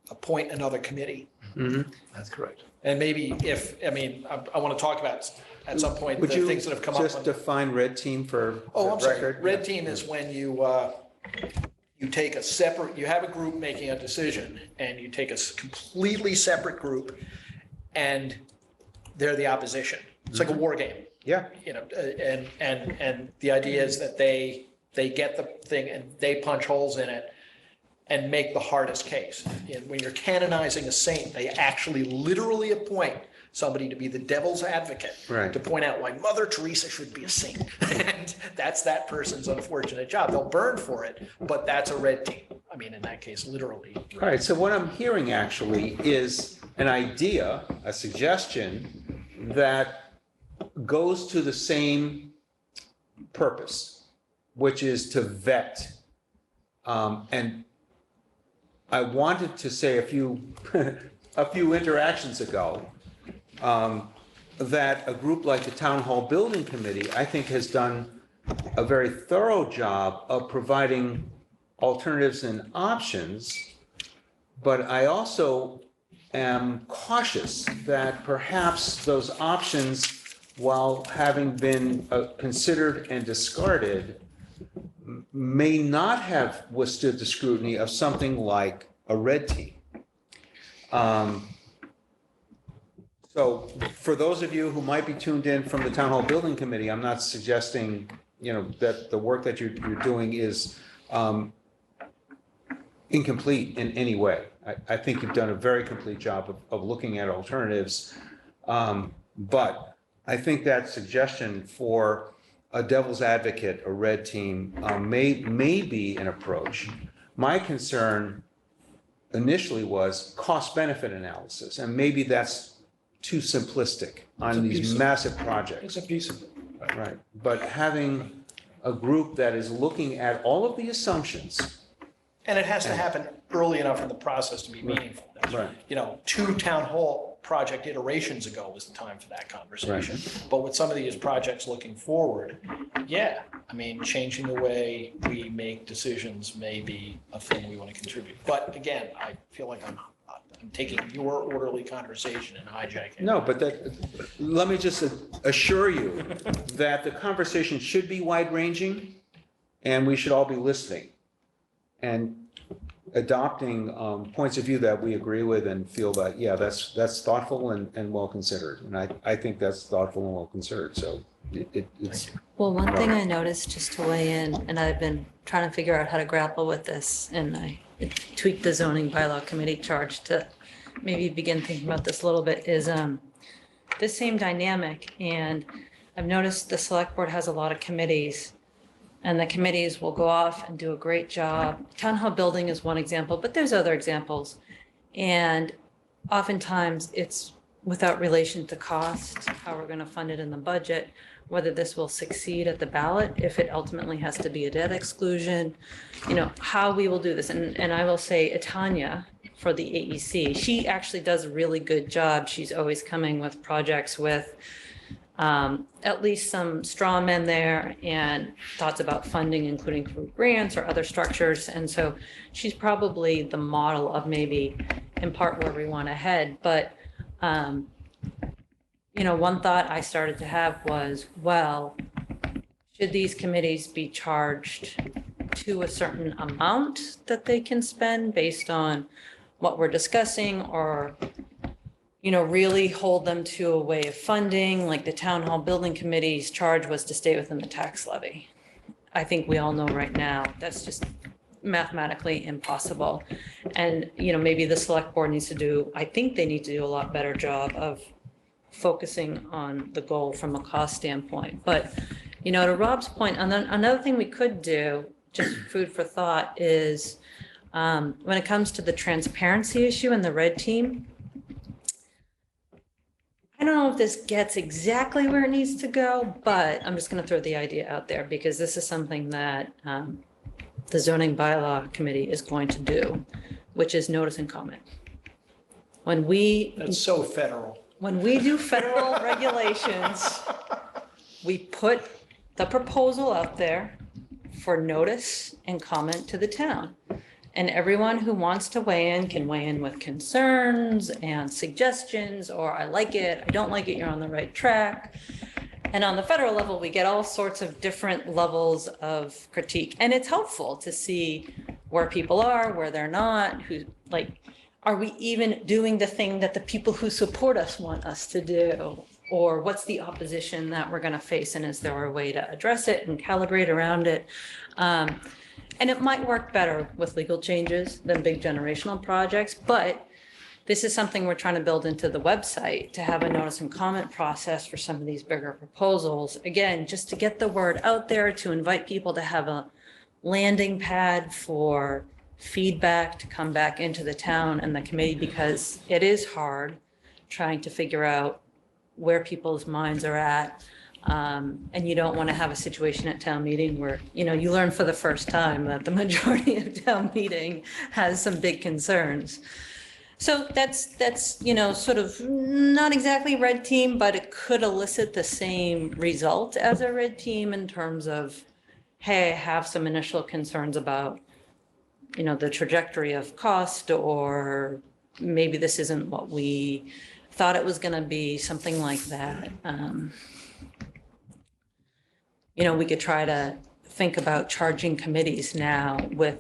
appoint another committee. That's correct. And maybe I want to talk about at some point the Would you things that have come up. just define red team for I'm sorry. record? Red team is when you take a separate, you have a group making a decision, and you take a completely separate group, and they're the opposition. It's like a war game. Yeah. And the idea is that they get the thing and they punch holes in it and make the hardest case. And when you're canonizing a saint, they actually literally appoint somebody to be the devil's advocate, Right. to point out why Mother Teresa should be a saint. And that's that person's unfortunate job. They'll burn for it, but that's a red team. In that case, literally. All right, so what I'm hearing actually is an idea, a suggestion that goes to the same purpose, which is to vet. And I wanted to say a few interactions ago that a group like the Town Hall Building Committee, I think, has done a very thorough job of providing alternatives and options. But I also am cautious that perhaps those options, while having been considered and discarded, may not have withstood the scrutiny of something like a red team. So for those of you who might be tuned in from the Town Hall Building Committee, I'm not suggesting, that the work that you're doing is incomplete in any way. I think you've done a very complete job of looking at alternatives. But I think that suggestion for a devil's advocate, a red team, may be an approach. My concern initially was cost-benefit analysis, and maybe that's too simplistic on these massive projects. It's a piece of it. Right, but having a group that is looking at all of the assumptions. And it has to happen early enough in the process to be meaningful. Right. 2 town hall project iterations ago was the time for that conversation. But with some of these projects looking forward, changing the way we make decisions may be a thing we want to contribute. But again, I feel like I'm taking your orderly conversation and hijacking. No, but let me just assure you that the conversation should be wide-ranging, and we should all be listening and adopting points of view that we agree with and feel that, that's thoughtful and well-considered. And I think that's thoughtful and well-considered, so it's. Well, one thing I noticed, just to weigh in, and I've been trying to figure out how to grapple with this, and I tweaked the zoning bylaw committee charge to maybe begin thinking about this a little bit, is this same dynamic. And I've noticed the select board has a lot of committees, and the committees will go off and do a great job. Town hall building is one example, but there's other examples. And oftentimes it's without relation to cost, how we're going to fund it in the budget, whether this will succeed at the ballot, if it ultimately has to be a debt exclusion, how we will do this. And I will say Tanya for the AEC, she actually does a really good job. She's always coming with projects with at least some straw men there and thoughts about funding, including through grants or other structures. And so she's probably the model of maybe in part where we want to head. But, one thought I started to have was, well, should these committees be charged to a certain amount that they can spend based on what we're discussing, or really hold them to a way of funding, like the town hall building committee's charge was to stay within the tax levy. I think we all know right now, that's just mathematically impossible. And, maybe the select board needs to do, I think they need to do a lot better job of focusing on the goal from a cost standpoint. But, to Rob's point, another thing we could do, just food for thought, is when it comes to the transparency issue and the red team, I don't know if this gets exactly where it needs to go, but I'm just going to throw the idea out there because this is something that the zoning bylaw committee is going to do, which is notice and comment. That's so federal. When we do federal regulations, we put the proposal out there for notice and comment to the town. And everyone who wants to weigh in can weigh in with concerns and suggestions, or I like it, I don't like it, you're on the right track. And on the federal level, we get all sorts of different levels of critique. And it's helpful to see where people are, where they're not, are we even doing the thing that the people who support us want us to do? Or what's the opposition that we're going to face? And is there a way to address it and calibrate around it? And it might work better with legal changes than big generational projects, but this is something we're trying to build into the website, to have a notice and comment process for some of these bigger proposals. Again, just to get the word out there, to invite people to have a landing pad for feedback to come back into the town and the committee, because it is hard trying to figure out where people's minds are at. And you don't want to have a situation at town meeting where, you learn for the first time that the majority of town meeting has some big concerns. So that's, sort of not exactly red team, but it could elicit the same result as a red team in terms of, hey, I have some initial concerns about, the trajectory of cost, or maybe this isn't what we thought it was going to be, something like that. We could try to think about charging committees now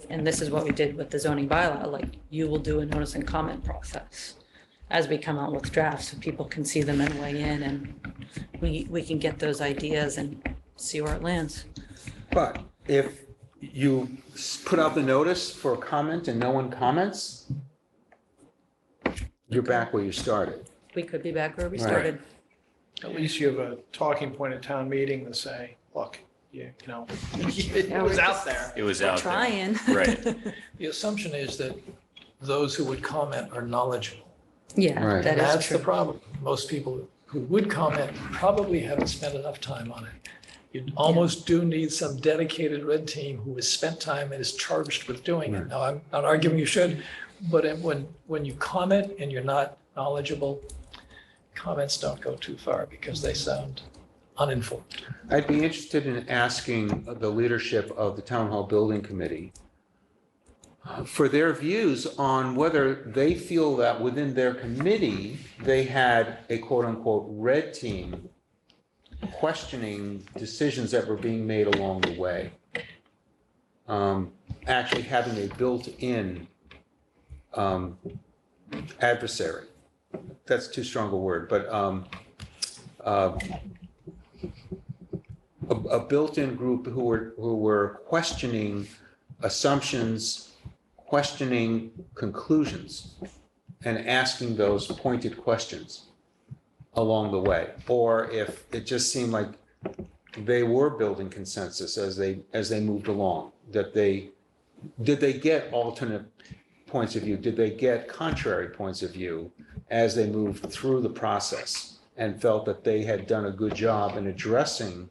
and this is what we did with the zoning bylaw, like you will do a notice and comment process as we come out with drafts so people can see them and weigh in, and we can get those ideas and see where it lands. But if you put out the notice for a comment and no one comments, you're back where you started. We could be back where we Right. started. At least you have a talking point at town meeting to say, look, it was out there. It was out there. Trying. Right. The assumption is that those who would comment are knowledgeable. Yeah, Right. that is That's the true. problem. Most people who would comment probably haven't spent enough time on it. You almost do need some dedicated red team who has spent time and is charged with doing it. Right. Now, I'm not arguing you should, but when you comment and you're not knowledgeable, comments don't go too far because they sound uninformed. I'd be interested in asking the leadership of the Town Hall Building Committee for their views on whether they feel that within their committee, they had a quote unquote red team questioning decisions that were being made along the way. Actually having a built-in adversary. That's too strong a word, but a built-in group who were questioning assumptions, questioning conclusions, and asking those pointed questions along the way. Or if it just seemed like they were building consensus as they moved along, did they get alternate points of view? Did they get contrary points of view as they moved through the process and felt that they had done a good job in addressing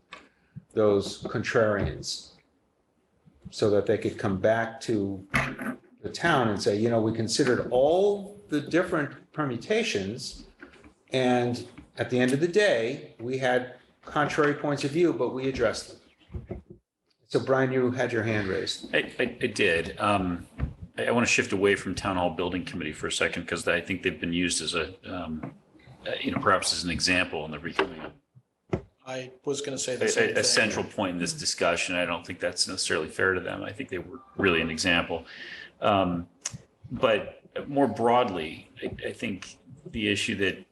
those contrarians so that they could come back to the town and say, we considered all the different permutations, and at the end of the day, we had contrary points of view, but we addressed them. So Brian, you had your hand raised. I did. I want to shift away from Town Hall Building Committee for a second because I think they've been used as perhaps as an example, and they're becoming I was going to say the same thing. a central point in this discussion. I don't think that's necessarily fair to them. I think they were really an example. But more broadly, I think the issue that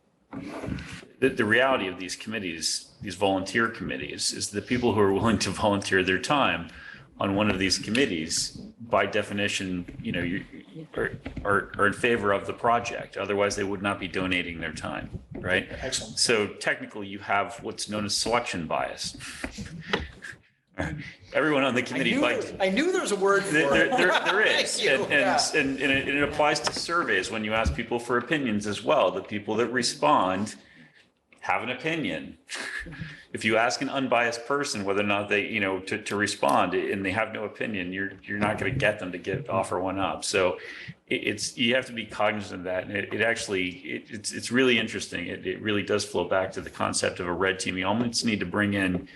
the reality of these committees, these volunteer committees, is the people who are willing to volunteer their time on one of these committees, by definition, you are in favor of the project. Otherwise, they would not be donating their time, right? Excellent. So technically, you have what's known as selection bias. Everyone on the committee, I knew there was a word for it. there is, Thank you. and it applies to surveys when you ask people for opinions as well. The people that respond have an opinion. If you ask an unbiased person whether or not they, to respond and they have no opinion, you're not going to get them to offer one up. So you have to be cognizant of that. And it's really interesting. It really does flow back to the concept of a red team. You almost need to bring in,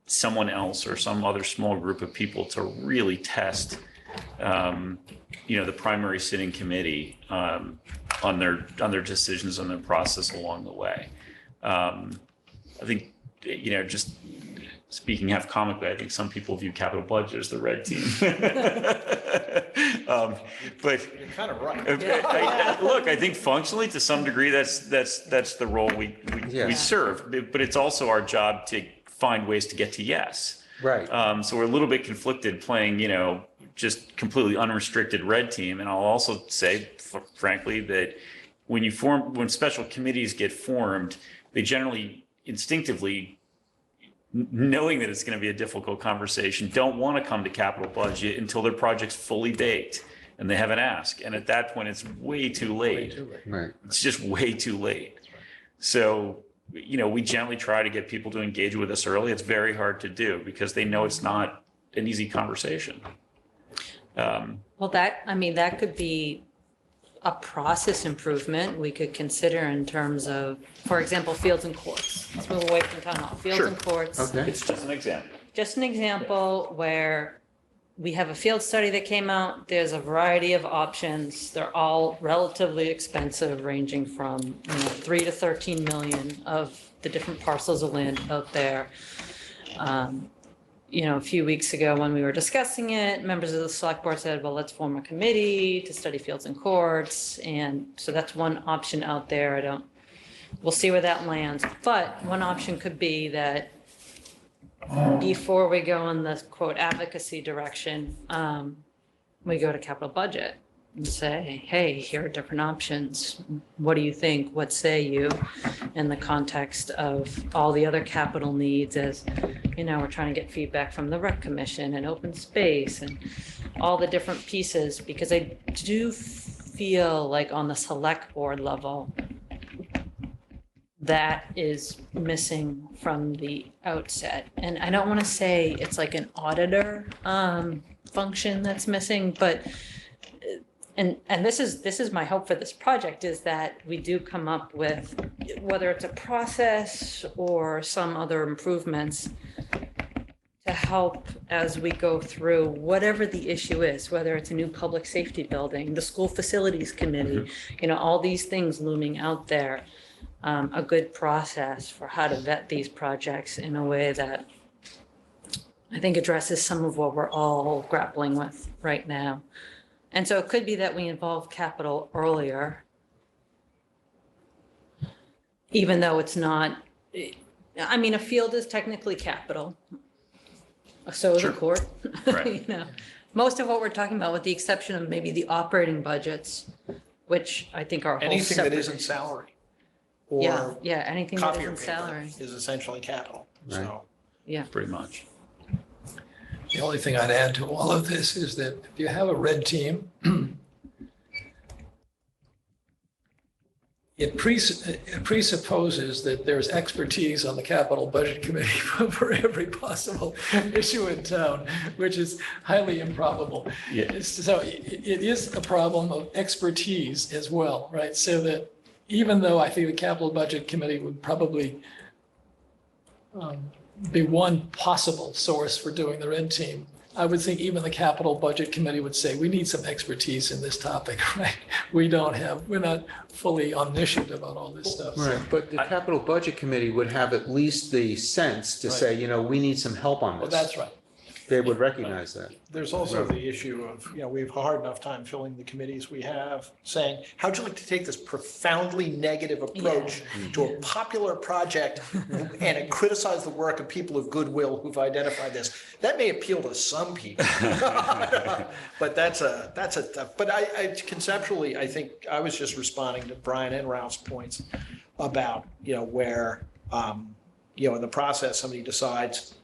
someone else or some other small group of people to really test, the primary sitting committee on their decisions, on their process along the way. I think, just speaking half comically, I think some people view capital budget as the red team. But You're kind of right. look, I think functionally, to some degree, that's the role we serve. But it's also our job to find ways to get to yes. Right. So we're a little bit conflicted playing, just completely unrestricted red team. And I'll also say, frankly, that when special committees get formed, they generally instinctively, knowing that it's going to be a difficult conversation, don't want to come to capital budget until their project's fully baked and they have an ask. And at that point, it's way too late. Right. It's just way too late. So, we gently try to get people to engage with us early. It's very hard to do because they know it's not an easy conversation. Well, that could be a process improvement we could consider in terms of, for example, fields and courts. Let's move away from town hall. Fields and courts. Okay. It's just an example. Just an example where we have a field study that came out. There's a variety of options. They're all relatively expensive, ranging from 3 to 13 million of the different parcels of land out there. A few weeks ago when we were discussing it, members of the select board said, well, let's form a committee to study fields and courts. And so that's one option out there. We'll see where that lands. But one option could be that before we go in the quote advocacy direction, we go to capital budget and say, hey, here are different options. What do you think? What say you? In the context of all the other capital needs, as we're trying to get feedback from the rec commission and open space and all the different pieces, because I do feel like on the select board level, that is missing from the outset. And I don't want to say it's like an auditor function that's missing, but and this is my hope for this project, is that we do come up with, whether it's a process or some other improvements to help as we go through whatever the issue is, whether it's a new public safety building, the school facilities committee, all these things looming out there. A good process for how to vet these projects in a way that I think addresses some of what we're all grappling with right now. And so it could be that we involve capital earlier, even though it's not, a field is technically capital. So is a court. Right. Most of what we're talking about, with the exception of maybe the operating budgets, which I think are a whole Anything that separate- isn't salary Yeah, or anything that copier isn't paper salary. is essentially capital. Right. So Yeah. Pretty much. The only thing I'd add to all of this is that if you have a red team, it presupposes that there's expertise on the capital budget committee for every possible issue in town, which is highly improbable. Yeah. So it is a problem of expertise as well, right? So that, even though I think the capital budget committee would probably be one possible source for doing the red team, I would think even the capital budget committee would say, we need some expertise in this topic, right? We're not fully omniscient about all this stuff. So- Right, but the capital budget committee would have at least the sense to say, we need some help on Well, this. that's right. They would recognize that. There's also the issue of, we have a hard enough time filling the committees we have, saying, how'd you like to take this profoundly negative approach to a popular project and criticize the work of people of goodwill who've identified this? That may appeal to some people. But that's a tough, but I conceptually, I think I was just responding to Brian and Ralph's points about, where, in the process, somebody decides,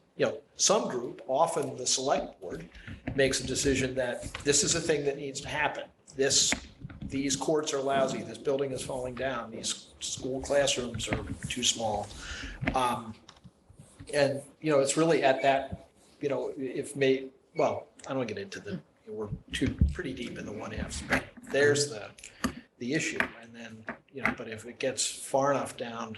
some group, often the select board, makes a decision that this is a thing that needs to happen. These courts are lousy, this building is falling down, these school classrooms are too small. And, it's really at that, I don't want to get into we're pretty deep in the what ifs, but there's the issue. And then, but if it gets far enough down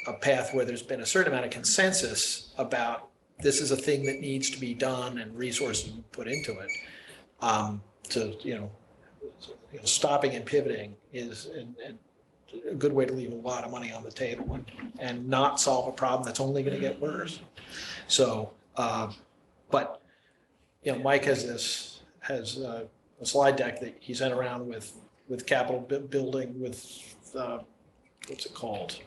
a path where there's been a certain amount of consensus about this is a thing that needs to be done and resources put into it. Stopping and pivoting is a good way to leave a lot of money on the table and not solve a problem that's only going to get worse. So, but Mike has a slide deck that he sent around with capital building with what's it called?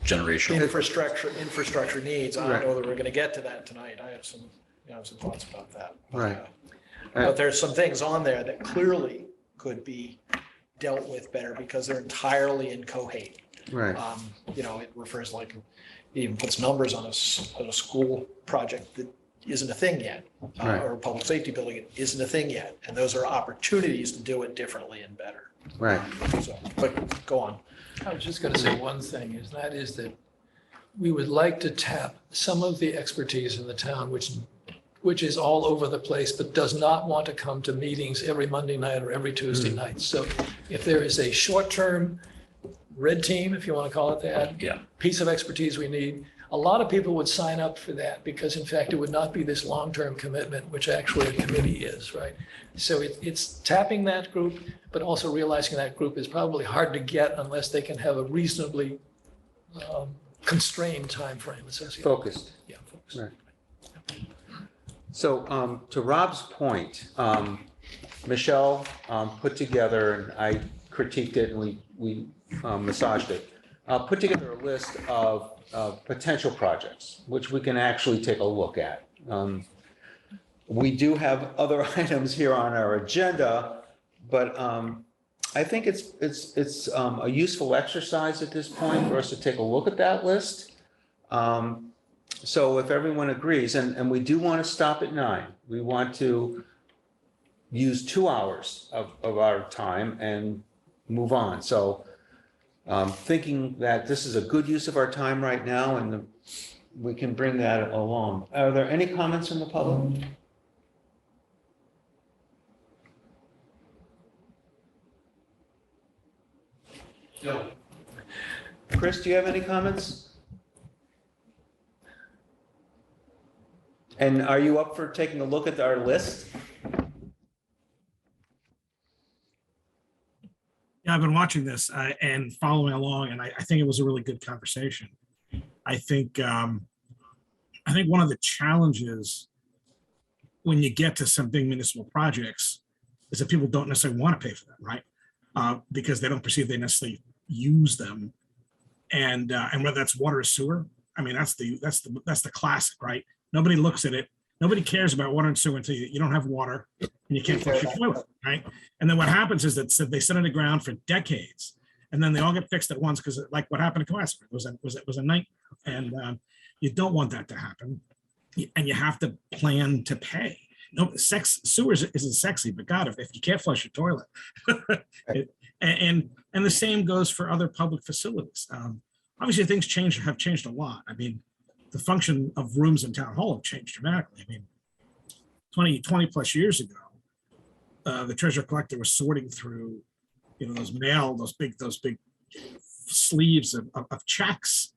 Generational. Infrastructure needs. I don't know that we're going to get to that tonight. I have some thoughts about that. Right. But there's some things on there that clearly could be dealt with better because they're entirely inchoate. Right. It refers it even puts numbers on a school project that isn't a thing yet, Right. or a public safety building isn't a thing yet. And those are opportunities to do it differently and better. Right. So, but go on. I was just going to say one thing, is that we would like to tap some of the expertise in the town, which is all over the place, but does not want to come to meetings every Monday night or every Tuesday night. So if there is a short-term red team, if you want to call it that, piece of expertise we need, a lot of people would sign up for that because in fact, it would not be this long-term commitment, which actually a committee is, right? So it's tapping that group, but also realizing that group is probably hard to get unless they can have a reasonably constrained timeframe associated. Focused. Yeah, focused. Right. So to Rob's point, Michelle put together, and I critiqued it and we massaged it, put together a list of potential projects, which we can actually take a look at. We do have other items here on our agenda, but I think it's a useful exercise at this point for us to take a look at that list. So if everyone agrees, and we do want to stop at 9, we want to use 2 hours of our time and move on. So thinking that this is a good use of our time right now and we can bring that along. Are there any comments from the public? No. Chris, do you have any comments? And are you up for taking a look at our list? Yeah, I've been watching this and following along, and I think it was a really good conversation. I think one of the challenges when you get to some big municipal projects is that people don't necessarily want to pay for them, right? Because they don't perceive they necessarily use them, and whether that's water or sewer, I mean that's the classic, right? Nobody looks at it. Nobody cares about water and sewer until you don't have water and you can't flush your toilet, right? And then what happens is that they sit on the ground for decades, and then they all get fixed at once because, like what happened to Cohasset, was a nightmare, and you don't want that to happen, and you have to plan to pay. No, sewers isn't sexy, but God, if you can't flush your toilet, and the same goes for other public facilities. Obviously, things have changed a lot. I mean, the function of rooms in town hall have changed dramatically. I mean, 20 plus years ago, the treasurer collector was sorting through, those big sleeves of checks.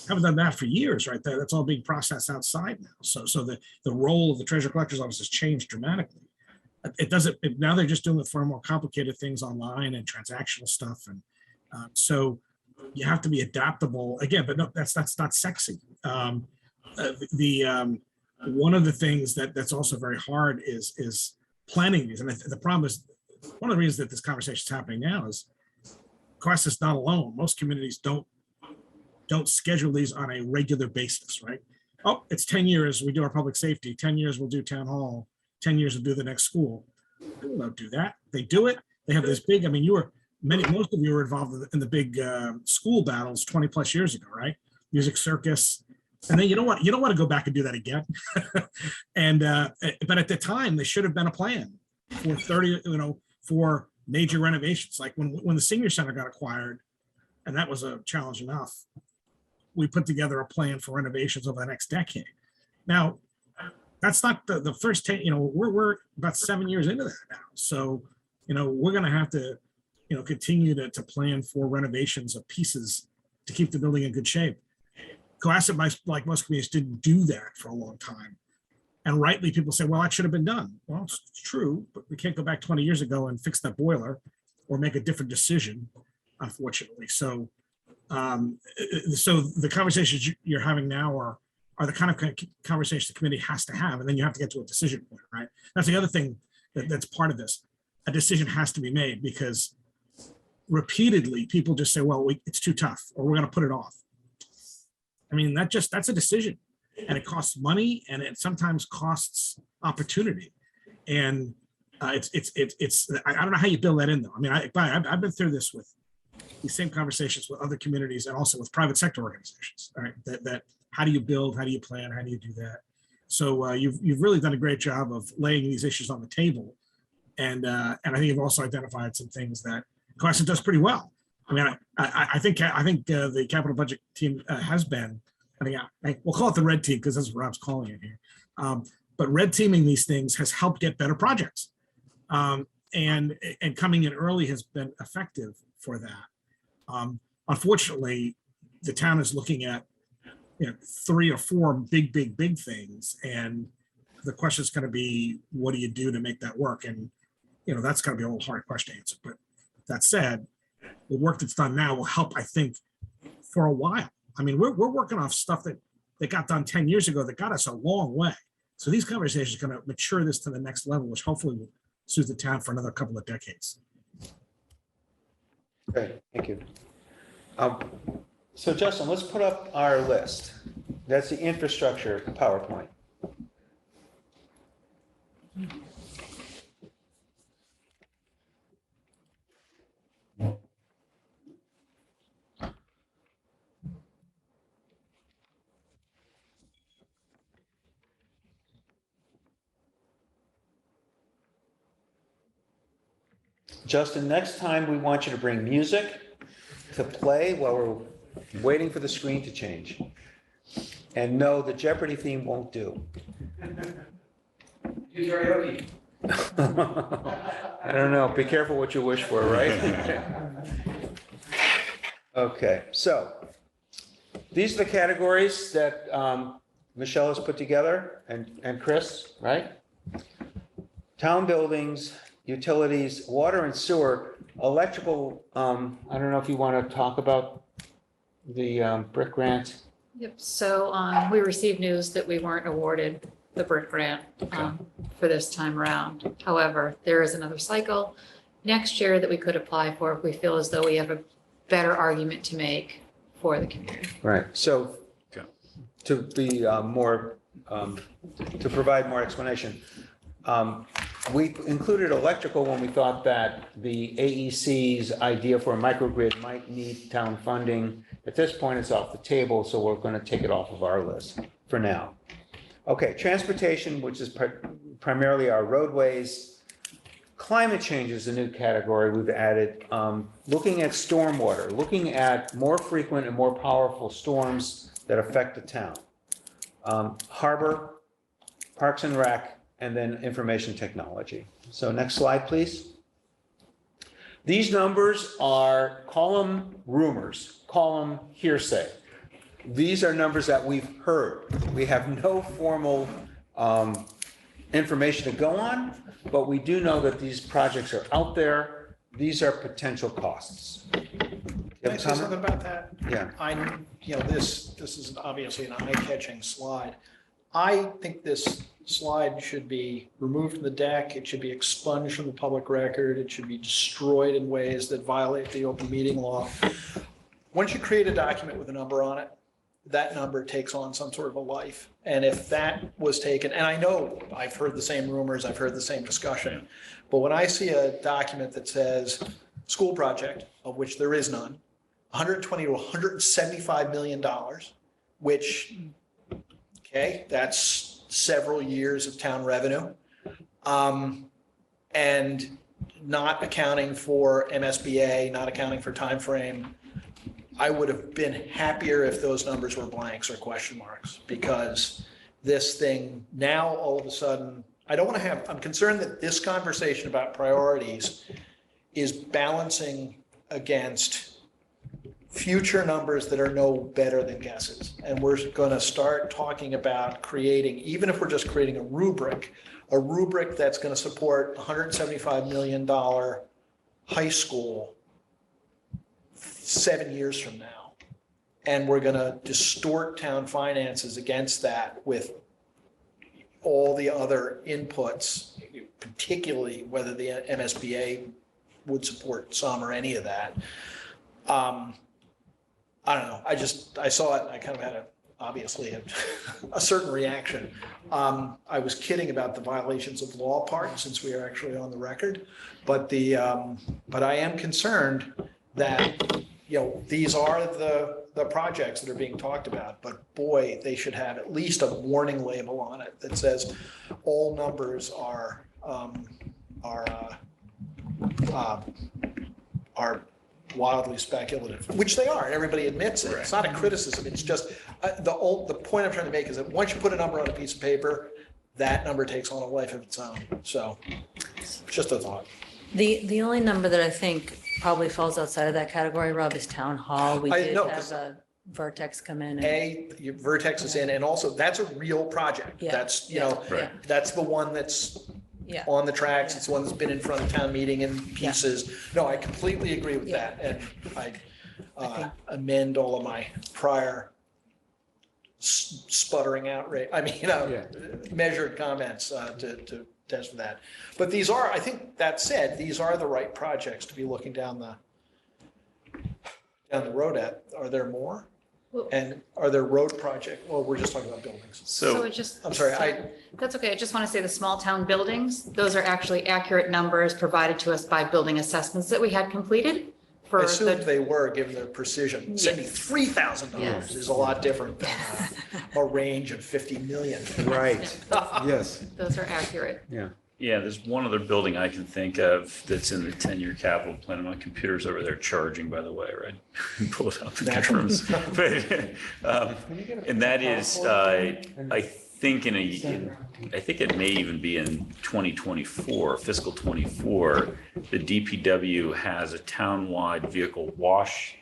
Haven't done that for years, right? That's all being processed outside now. So the role of the treasurer collector's office has changed dramatically. Now they're just doing far more complicated things online and transactional stuff. And so you have to be adaptable again, but no, that's not sexy. One of the things that's also very hard is planning these. And the problem is, one of the reasons that this conversation is happening now is Quest is not alone. Most communities don't schedule these on a regular basis, right? Oh, it's 10 years, we do our public safety, 10 years we'll do town hall, 10 years we'll do the next school. People don't do that. They do it. They have this big, most of you were involved in the big school battles 20 plus years ago, right? Music Circus. And then you don't want to go back and do that again. And but at the time, there should have been a plan for 30, for major renovations. Like when the senior center got acquired, and that was a challenge enough, we put together a plan for renovations over the next decade. Now, that's not the first 10, we're about 7 years into that now. So, we're going to have to, continue to plan for renovations of pieces to keep the building in good shape. Cohasset, like most communities, didn't do that for a long time. And rightly, people say, well, that should have been done. Well, it's true, but we can't go back 20 years ago and fix that boiler or make a different decision, unfortunately. So, so the conversations you're having now are the kind of conversations the committee has to have, and then you have to get to a decision point, right? That's the other thing that's part of this. A decision has to be made because repeatedly people just say, well, it's too tough, or we're going to put it off. That's a decision, and it costs money, and it sometimes costs opportunity. And I don't know how you build that in though. I've been through this with these same conversations with other communities and also with private sector organizations, right? That how do you build, how do you plan, how do you do that? So you've really done a great job of laying these issues on the table. And I think you've also identified some things that Cohasset does pretty well. I think the capital budget team has been, we'll call it the red team because that's what Rob's calling it here. But red teaming these things has helped get better projects. And coming in early has been effective for that. Unfortunately, the town is looking at 3 or 4 big things, and the question is going to be, what do you do to make that work? And that's going to be a little hard question to answer. But that said, the work that's done now will help, I think, for a while. We're working off stuff that got done 10 years ago that got us a long way. So these conversations are going to mature this to the next level, which hopefully will suit the town for another couple of decades. Great, thank you. So Justin, let's put up our list. That's the infrastructure PowerPoint. Justin, next time we want you to bring music to play while we're waiting for the screen to change. And no, the Jeopardy theme won't do. I don't know. Be careful what you wish for, right? Okay, so these are the categories that Michelle has put together and Chris, right? Town buildings, utilities, water and sewer, electrical. I don't know if you want to talk about the brick grant. Yep, so we received news that we weren't awarded the brick grant for this time around. However, there is another cycle next year that we could apply for if we feel as though we have a better argument to make for the community. Right, so to be more, to provide more explanation, we included electrical when we thought that the AEC's idea for a microgrid might need town funding. At this point, it's off the table, so we're going to take it off of our list for now. Okay, transportation, which is primarily our roadways. Climate change is a new category we've added. Looking at stormwater, looking at more frequent and more powerful storms that affect the town. Harbor, Parks and Rec, and then information technology. So next slide, please. These numbers are column rumors, column hearsay. These are numbers that we've heard. We have no formal information to go on, but we do know that these projects are out there. These are potential costs. Can I say something about that? Yeah. This is obviously an eye-catching slide. I think this slide should be removed from the deck. It should be expunged from the public record. It should be destroyed in ways that violate the open meeting law. Once you create a document with a number on it, that number takes on some sort of a life. And if that was taken, and I know I've heard the same rumors, I've heard the same discussion, but when I see a document that says school project, of which there is none, 120 to 175 million dollars, which, okay, that's several years of town revenue, and not accounting for MSBA, not accounting for time frame. I would have been happier if those numbers were blanks or question marks, because this thing now all of a sudden, I'm concerned that this conversation about priorities is balancing against future numbers that are no better than guesses. And we're going to start talking about creating, even if we're just creating a rubric that's going to support $175 million high school 7 years from now. And we're going to distort town finances against that with all the other inputs, particularly whether the MSBA would support some or any of that. I don't know. I saw it. I kind of had obviously a certain reaction. I was kidding about the violations of law part, since we are actually on the record, but I am concerned that, these are the projects that are being talked about, but boy, they should have at least a warning label on it that says all numbers are wildly speculative, which they are, and everybody admits it. It's not a criticism. It's just the point I'm trying to make is that once you put a number on a piece of paper, that number takes on a life of its own. So, just a thought. The only number that I think probably falls outside of that category, Rob, is town hall. We did know, have a Vertex come in. And, Your Vertex is in, and also that's a real project. Yeah. That's, Right. that's the one that's yeah. on the tracks. It's the one that's been in front of town meeting in pieces. No, I completely agree with Yeah. that. And I amend all of my prior sputtering outrage, measured comments to test for that. But these are, I think that said, these are the right projects to be looking down the road at. Are there more? Well- And are there road projects? Well, we're just talking about buildings. So So, it just. I'm sorry, That's okay. I just want to say the small town buildings, those are actually accurate numbers provided to us by building assessments that we had completed I for assumed the, they were, given their precision. Yes. $73,000 Yes. is a lot different than a range of 50 million. Right, yes, those are accurate. yeah. yeah, there's one other building I can think of that's in the 10-year capital plan. My computer's over there charging, by the way, right? Pull it up and confirms. And that is, I think I think it may even be in 2024, fiscal 24, the DPW has a townwide vehicle wash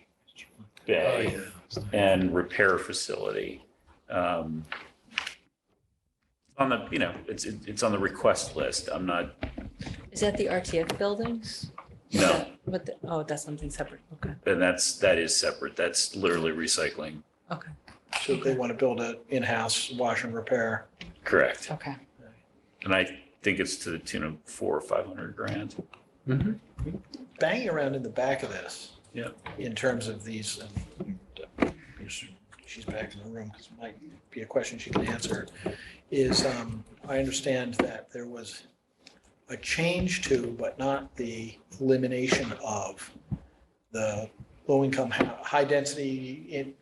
bay and repair facility. On the, it's on the request list. I'm not, Is that the RTF buildings? no, That's something separate. Okay. and that is separate. That's literally recycling. Okay. So they want to build an in-house wash and repair. Correct. Okay. And I think it's to the tune of $400,000 or $500,000. Banging around in the back of this. Yeah. In terms of these, she's back in the room because it might be a question she can answer, is I understand that there was a change to, but not the elimination of, the low-income, high-density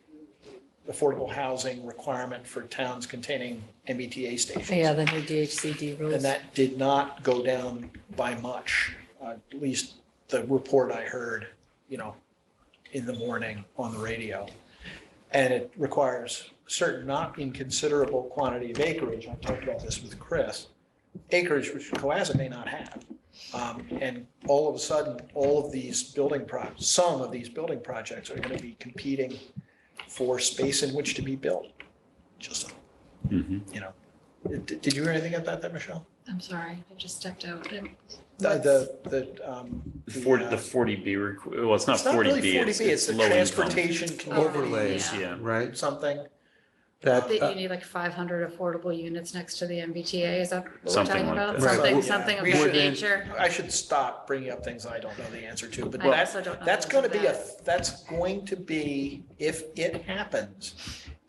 affordable housing requirement for towns containing MBTA stations. Yeah, the new DHCD rules. And that did not go down by much, at least the report I heard, in the morning on the radio. And it requires certain not inconsiderable quantity of acreage. I talked about this with Chris, acreage which Cohasset may not have. And all of a sudden, all of these some of these building projects are going to be competing for space in which to be built. Just, Mhm. you know, did you hear anything about that, Michelle? I'm sorry, I just stepped out. The 40B, well, it's not It's not really 40B, 40B, it's the low income. transportation community Overlays, Yeah. right? something. That, That you need like 500 affordable units next to the MBTA, is that what we're Something talking like about? that. Right. Something of We that should- nature? I should stop bringing up things I don't know the answer to, but I also don't know that's those gonna are be bad. that's going to be, if it happens,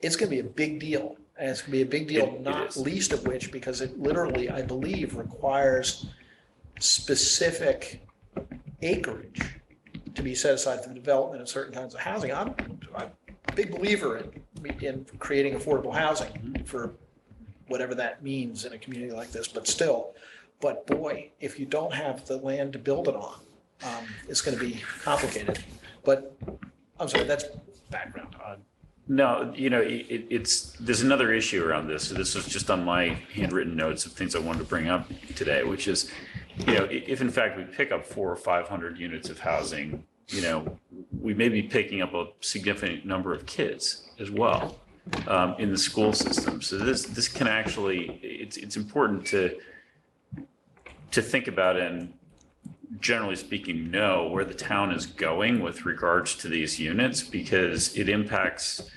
it's gonna be a big deal. And it's gonna be a big deal, It not is. least of which, because it literally, I believe, requires specific acreage to be set aside for the development of certain kinds of housing. I'm a big believer in creating affordable housing for whatever that means in a community like this, but still. But boy, if you don't have the land to build it on, it's going to be complicated. But I'm sorry, that's background on. No, there's another issue around this. So this was just on my handwritten notes of things I wanted to bring up today, which is, if in fact we pick up 400 or 500 units of housing, we may be picking up a significant number of kids as well in the school system. So this can actually, it's important to think about and generally speaking, know where the town is going with regards to these units, because it impacts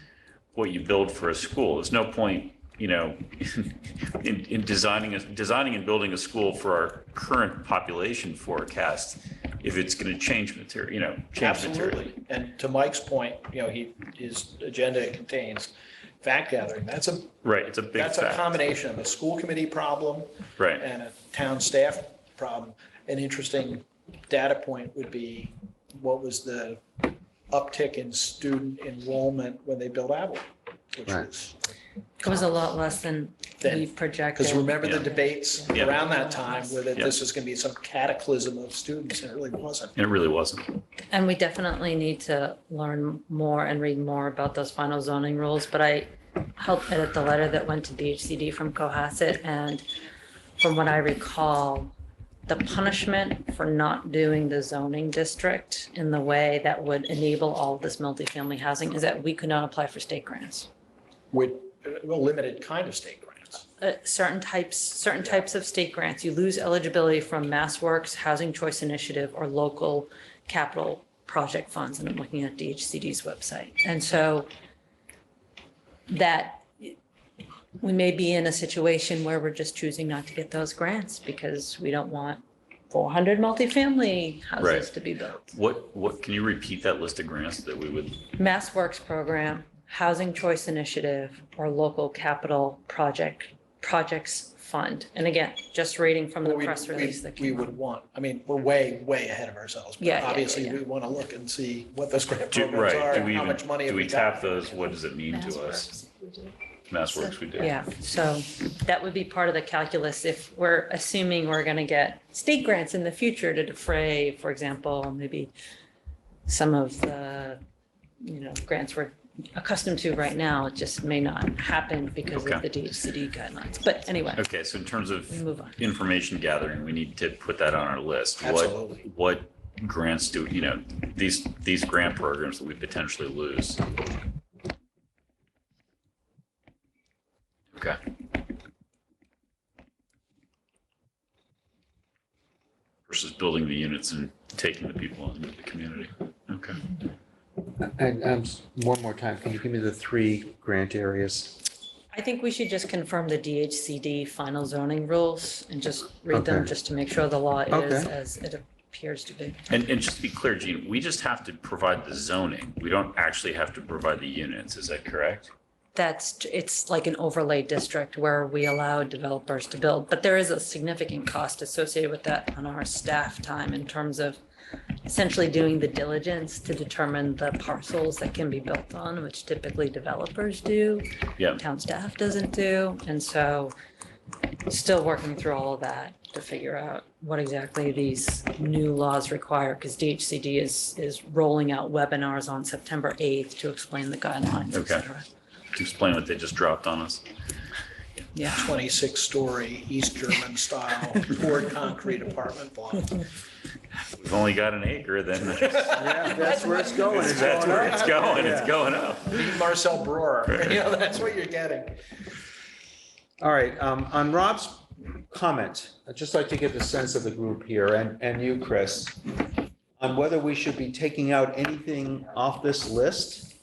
what you build for a school. There's no point, in designing and building a school for our current population forecast if it's going to change material, Absolutely. And to Mike's point, his agenda contains fact gathering. That's a big that's a fact. combination of a school committee problem Right. and a town staff problem. An interesting data point would be, what was the uptick in student enrollment when they built Avalon? Which Right. was, It was a lot less than we projected. because remember the Yeah. debates Yeah. around that time where that Yeah. this was going to be some cataclysm of students, and it really wasn't. And it really wasn't. And we definitely need to learn more and read more about those final zoning rules, but I helped edit the letter that went to DHCD from Cohasset, and from what I recall, the punishment for not doing the zoning district in the way that would enable all of this multifamily housing is that we could not apply for state grants. With a limited kind of state grants. Certain types of state grants, you lose eligibility from MassWorks, Housing Choice Initiative, or local capital project funds, and I'm looking at DHCD's website. And so that we may be in a situation where we're just choosing not to get those grants because we don't want 400 multifamily houses Right. to be built. What can you repeat that list of grants that we would? MassWorks program, Housing Choice Initiative, or local capital projects fund. And again, just reading from the Well, press release that we came out. would want, we're way ahead of ourselves. But Yeah, yeah, obviously, yeah. we want to look and see what those grant Do programs are do and we how even, much money do have we we tap got. those? What does it mean to us? MassWorks, we do. Yeah, so that would be part of the calculus if we're assuming we're going to get state grants in the future to defray, for example, maybe some of the, grants we're accustomed to right now. It just may not happen because of Okay. the DHCD guidelines. But anyway, Okay, so in terms of we move on. information gathering, we need to put that on our list. Absolutely. What grants do, these grant programs that we potentially lose? Okay. Versus building the units and taking the people into the community. Okay. and one more time, can you give me the 3 grant areas? I think we should just confirm the DHCD final zoning rules and just read them Okay. just to make sure the law is Okay. as it appears to be. And just to be clear, Gene, we just have to provide the zoning. We don't actually have to provide the units. Is that correct? It's like an overlay district where we allow developers to build, but there is a significant cost associated with that on our staff time in terms of essentially doing the diligence to determine the parcels that can be built on, which typically developers do. Yeah. Town staff doesn't do, and so still working through all of that to figure out what exactly these new laws require, because DHCD is rolling out webinars on September 8th to explain the guidelines, et Okay. cetera. To explain what they just dropped on us. Yeah. 26-story East German style poured concrete apartment block. We've only got an acre, then Yeah, that's where it's going. It's that's going where up. it's going. It's Yeah. going up. Meet Marcel Breuer, that's what you're getting. All right, on Rob's comment, I'd just like to get the sense of the group here, and you, Chris, on whether we should be taking out anything off this list.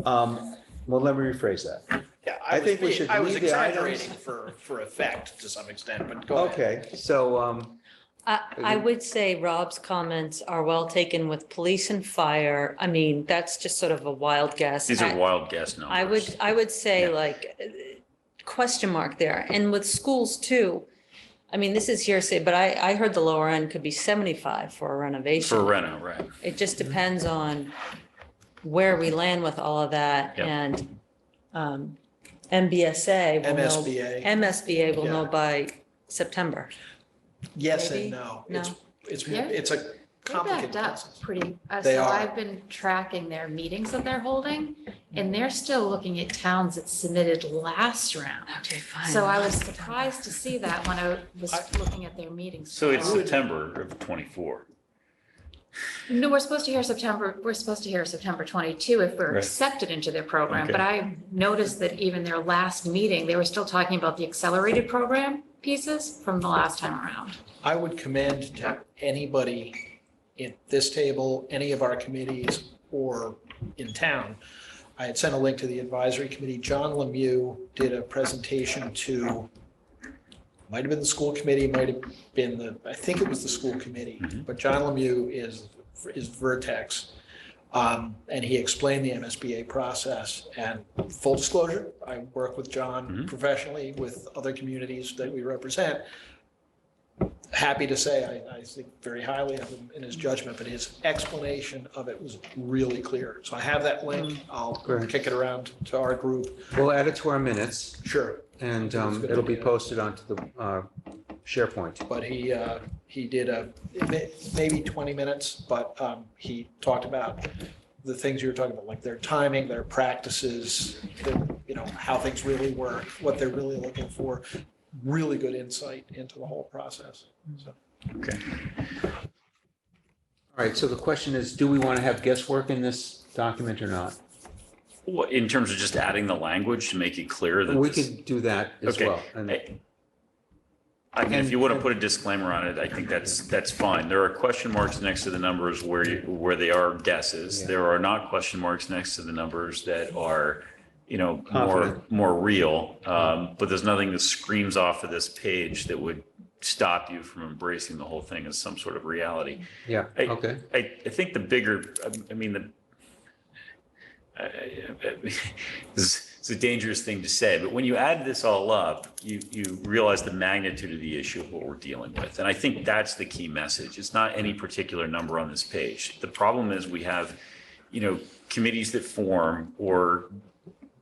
Well, let me rephrase that. Yeah, I think we should I was leave the items- exaggerating for effect to some extent, but go ahead. Okay, so, I would say Rob's comments are well taken with police and fire. I mean, that's just sort of a wild guess. These are wild guess numbers. I would say Yeah. like question mark there. And with schools too. I mean, this is hearsay, but I heard the lower end could be 75 for a renovation. For reno, right? It just depends on where we land with all of that. Yep. And MBSA will know, MSBA, MSBA will know Yeah. by September. yes Maybe? and no. No. It's Yeah. it's a They complicated backed up process. pretty, They so are. I've been tracking their meetings that they're holding, and they're still looking at towns that submitted last round. Okay, fine. So I was surprised to see that when I was looking at their meetings. So it's Oh. September of 24. No, we're supposed to hear September 22 if we're Right. accepted into their program. But Okay. I noticed that even their last meeting, they were still talking about the accelerated program pieces from the last time around. I would commend to anybody in this table, any of our committees, or in town. I had sent a link to the advisory committee. John Lemieux did a presentation to, might have been the school committee, might have been I think it was the school committee, but John Lemieux is Vertex. And he explained the MSBA process, and full disclosure, I work with John professionally with other communities that we represent. Happy to say, I think very highly of him in his judgment, but his explanation of it was really clear. So I have that link. I'll Great. kick it around to our group. we'll add it to our minutes, Sure. and That's a good it'll be idea. posted onto the SharePoint. But he did maybe 20 minutes, but he talked about the things you were talking about, like their timing, their practices, how things really work, what they're really looking for. Really good insight into the whole process. So Okay. All right, so the question is, do we want to have guesswork in this document or not? Well, in terms of just adding the language to make it clear that We this- could do that as Okay. well. And I mean, if And- you want to put a disclaimer on it, I think that's fine. There are question marks next to the numbers where they are guesses. Yeah. There are not question marks next to the numbers that are, Confident. more real. But there's nothing that screams off of this page that would stop you from embracing the whole thing as some sort of reality. Yeah, okay. I think the bigger, I mean, it's a dangerous thing to say, but when you add this all up, you realize the magnitude of the issue of what we're dealing with. And I think that's the key message. It's not any particular number on this page. The problem is we have, committees that form or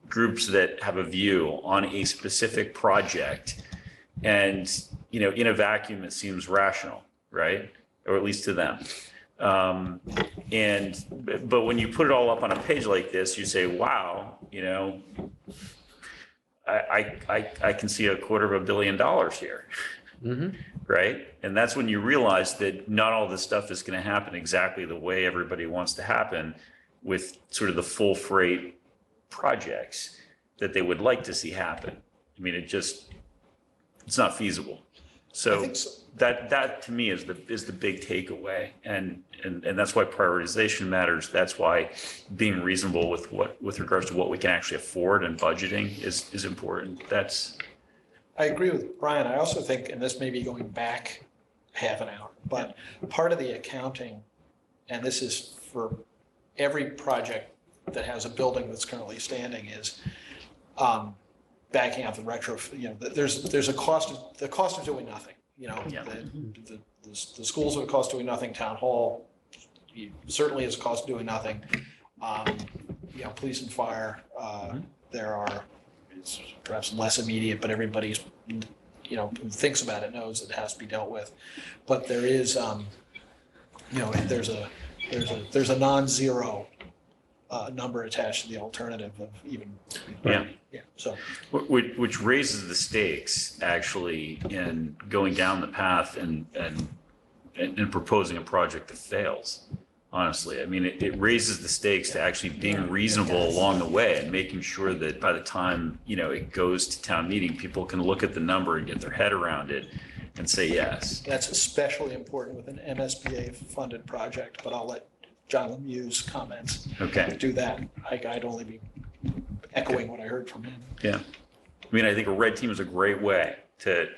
groups that have a view on a specific project. And, in a vacuum, it seems rational, right? Or at least to them. But when you put it all up on a page like this, you say, wow, I can see $250 million here. Right? And that's when you realize that not all this stuff is going to happen exactly the way everybody wants to happen with sort of the full freight projects that they would like to see happen. I mean, it's not feasible. I So think so. that to me is the big takeaway. And that's why prioritization matters. That's why being reasonable with regards to what we can actually afford and budgeting is important. I agree with Brian. I also think, and this may be going back half an hour, but part of the accounting, and this is for every project that has a building that's currently standing, is backing out the retro, there's a cost, the cost of doing nothing, Yeah. the schools are a cost doing nothing, town hall certainly is a cost of doing nothing. Police and fire, there are, it's perhaps less immediate, but everybody's, who thinks about it knows it has to be dealt with. But there is, there's a non-zero number attached to the alternative of even. Yeah. Yeah, so. Which raises the stakes actually in going down the path and proposing a project that fails. Honestly, I mean, it raises the stakes to actually being reasonable along the way and making sure that by the time, it goes to town meeting, people can look at the number and get their head around it and say yes. That's especially important with an MSBA funded project, but I'll let John Lemieux's comments Okay. do that. I'd only be echoing what I heard from him. Yeah. I mean, I think a red team is a great way to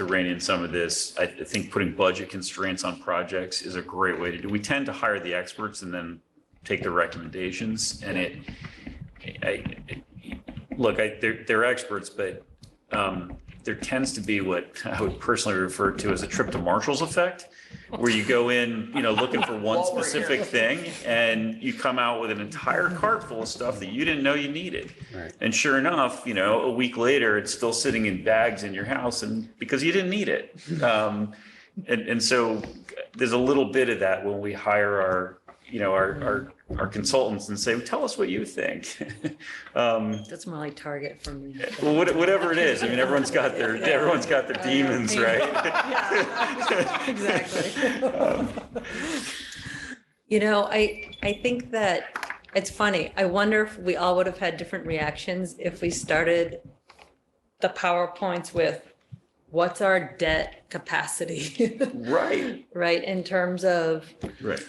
rein in some of this. I think putting budget constraints on projects is a great way to do. We tend to hire the experts and then take the recommendations, and they're experts, but there tends to be what I would personally refer to as a trip to Marshall's effect, where you go in, looking for one specific thing, and you come out with an entire cart full of stuff that you didn't know you needed. Right. And sure enough, a week later, it's still sitting in bags in your house, and because you didn't need it. And so there's a little bit of that when we hire our consultants and say, tell us what you think. That's more like Target for me. Well, whatever it is, I mean, everyone's got their demons, right? Yeah, exactly. I think that it's funny. I wonder if we all would have had different reactions if we started the PowerPoints with what's our debt capacity? Right. Right, in terms of, Right.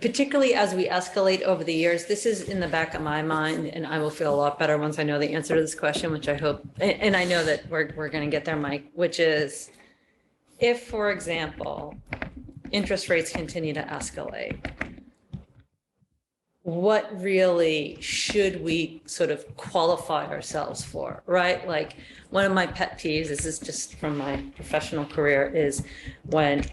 particularly as we escalate over the years, this is in the back of my mind, and I will feel a lot better once I know the answer to this question, which I hope, and I know that we're going to get there, Mike, which is if, for example, interest rates continue to escalate, what really should we sort of qualify ourselves for, right? Like one of my pet peeves, this is just from my professional career, is when,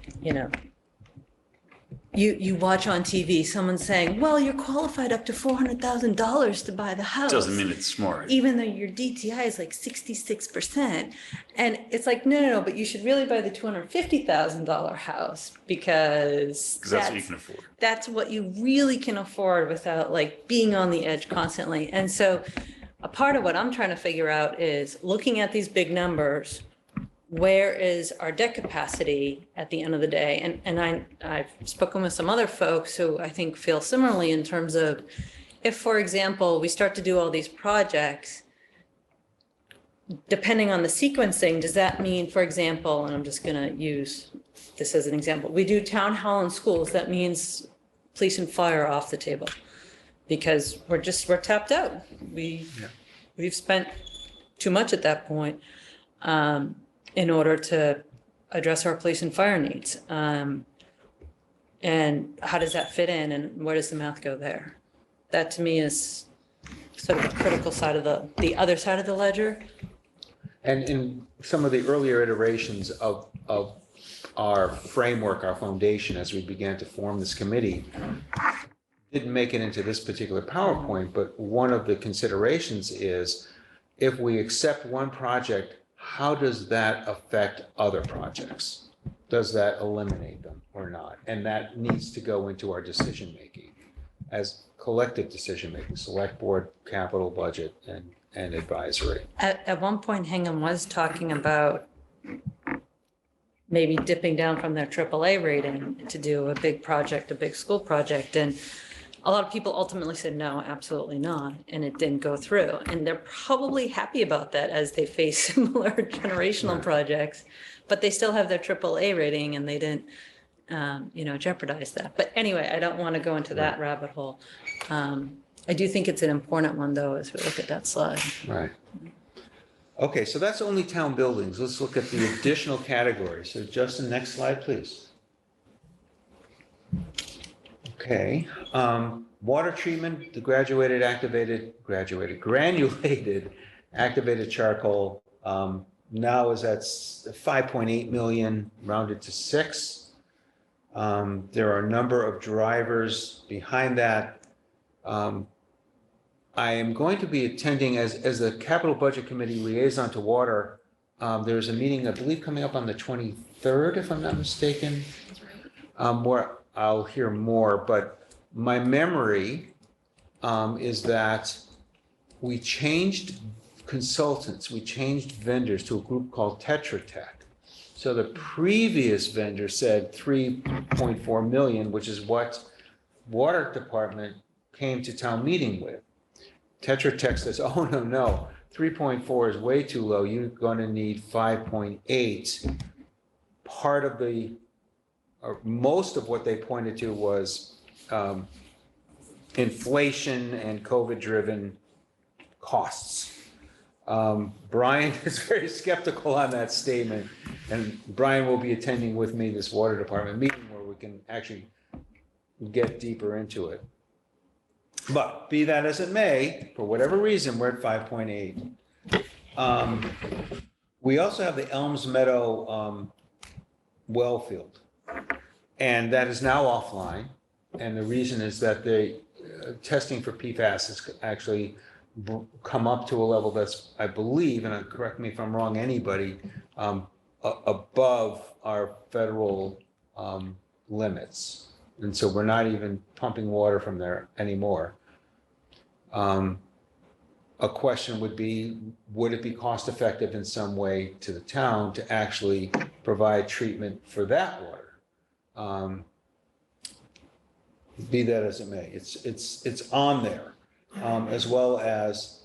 you watch on TV, someone saying, well, you're qualified up to $400,000 to buy the house. Doesn't mean it's smart. Even though your DTI is like 66%. And it's like, no, but you should really buy the $250,000 house because That's what you can afford. that's what you really can afford without like being on the edge constantly. And so a part of what I'm trying to figure out is looking at these big numbers, where is our debt capacity at the end of the day? And I've spoken with some other folks who I think feel similarly in terms of if, for example, we start to do all these projects, depending on the sequencing, does that mean, for example, and I'm just going to use this as an example, we do town hall and schools, that means police and fire off the table because we're tapped out. We've spent too much at that point. In order to address our police and fire needs. And how does that fit in and where does the math go there? That to me is sort of a critical side of the other side of the ledger. And in some of the earlier iterations of our framework, our foundation, as we began to form this committee, didn't make it into this particular PowerPoint, but one of the considerations is if we accept one project, how does that affect other projects? Does that eliminate them or not? And that needs to go into our decision-making as collective decision-making, select board, capital budget, and advisory. At one point, Hingham was talking about maybe dipping down from their AAA rating to do a big project, a big school project. And a lot of people ultimately said, no, absolutely not. And it didn't go through. And they're probably happy about that as they face similar generational projects, but they still have their AAA rating and they didn't, jeopardize that. But anyway, I don't want to go into that rabbit hole. I do think it's an important one though, as we look at that slide. Right. Okay, so that's only town buildings. Let's look at the additional categories. So Justin, next slide, please. Okay, water treatment, the granulated activated charcoal now is at 5.8 million, rounded to 6. There are a number of drivers behind that. I am going to be attending as the Capital Budget Committee liaison to water. There's a meeting, I believe, coming up on the 23rd, if I'm not mistaken. Where I'll hear more, but my memory is that we changed consultants, we changed vendors to a group called Tetra Tech. So the previous vendor said 3.4 million, which is what Water Department came to town meeting with. Tetra Tech says, oh, no, 3.4 is way too low. You're going to need 5.8. Part of or most of what they pointed to was inflation and COVID-driven costs. Brian is very skeptical on that statement, and Brian will be attending with me this Water Department meeting where we can actually get deeper into it. But be that as it may, for whatever reason, we're at 5.8. We also have the Elms Meadow well field, and that is now offline. And the reason is that the testing for PFAS has actually come up to a level that's, I believe, and correct me if I'm wrong, anybody, above our federal limits. And so we're not even pumping water from there anymore. A question would be, would it be cost effective in some way to the town to actually provide treatment for that water? Be that as it may, it's on there, as well as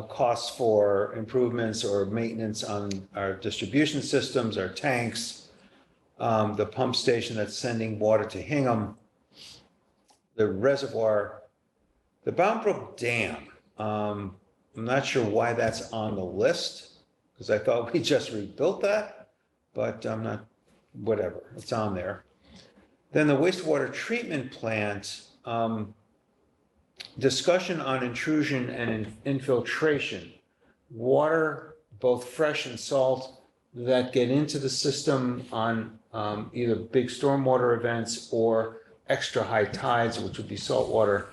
costs for improvements or maintenance on our distribution systems, our tanks, the pump station that's sending water to Hingham, the reservoir, the Bound Brook Dam. I'm not sure why that's on the list, because I thought we just rebuilt that, but I'm not, whatever, it's on there. Then the wastewater treatment plant, discussion on intrusion and infiltration. Water, both fresh and salt, that get into the system on either big stormwater events or extra high tides, which would be salt water,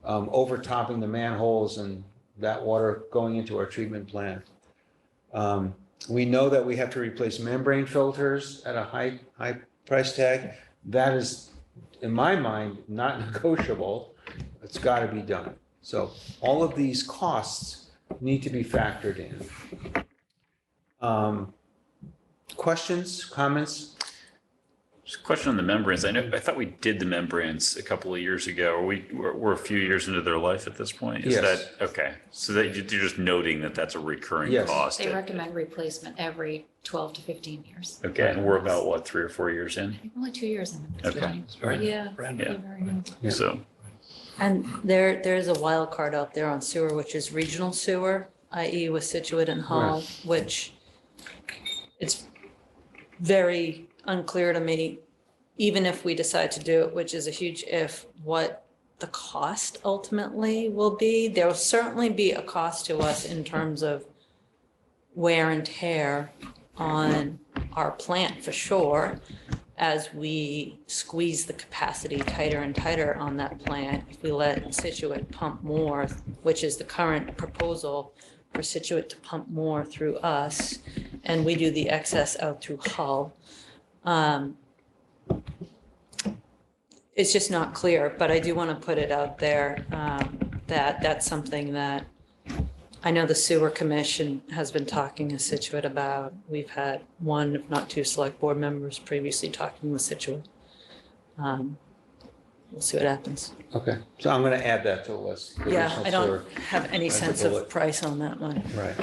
overtopping the manholes and that water going into our treatment plant. We know that we have to replace membrane filters at a high price tag. That is, in my mind, not negotiable. It's got to be done. So all of these costs need to be factored in. Questions, comments? Just a question on the membranes. I thought we did the membranes a couple of years ago. We're a few years into their life at this point. Is Yes. that okay? So that you're just noting that that's a recurring Yes. cost. They recommend replacement every 12 to 15 years. Okay, and we're about what, 3 or 4 years in? I think only 2 years in. Okay. Yeah. Brand Yeah. Very new. Yeah. So And there's a wild card out there on sewer, which is regional sewer, i.e. with Situate and Hull, which it's very unclear to me, even if we decide to do it, which is a huge if, what the cost ultimately will be. There will certainly be a cost to us in terms of wear and tear on our plant for sure, as we squeeze the capacity tighter and tighter on that plant. If we let Situate pump more, which is the current proposal for Situate to pump more through us, and we do the excess out through Hull. It's just not clear, but I do want to put it out there that that's something that I know the sewer commission has been talking to Situate about. We've had one, if not two, select board members previously talking with Situate. We'll see what happens. Okay, so I'm going to add that to the list. Yeah, Additional I don't sewer. have any As a sense of bullet. price on that one. Right.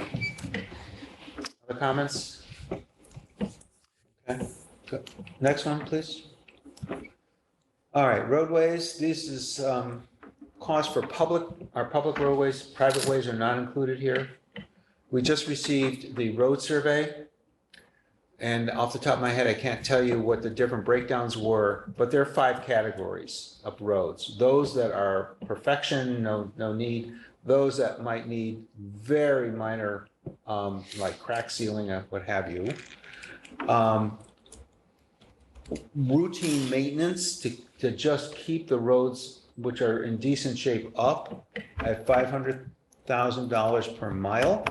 Other comments? Okay, good. Next one, please. All right, roadways, this is cost for our public roadways. Private ways are not included here. We just received the road survey, and off the top of my head, I can't tell you what the different breakdowns were, but there are 5 categories of roads. Those that are perfection, no need. Those that might need very minor, like crack sealing, what have you. Routine maintenance to just keep the roads, which are in decent shape, up at $500,000 per mile.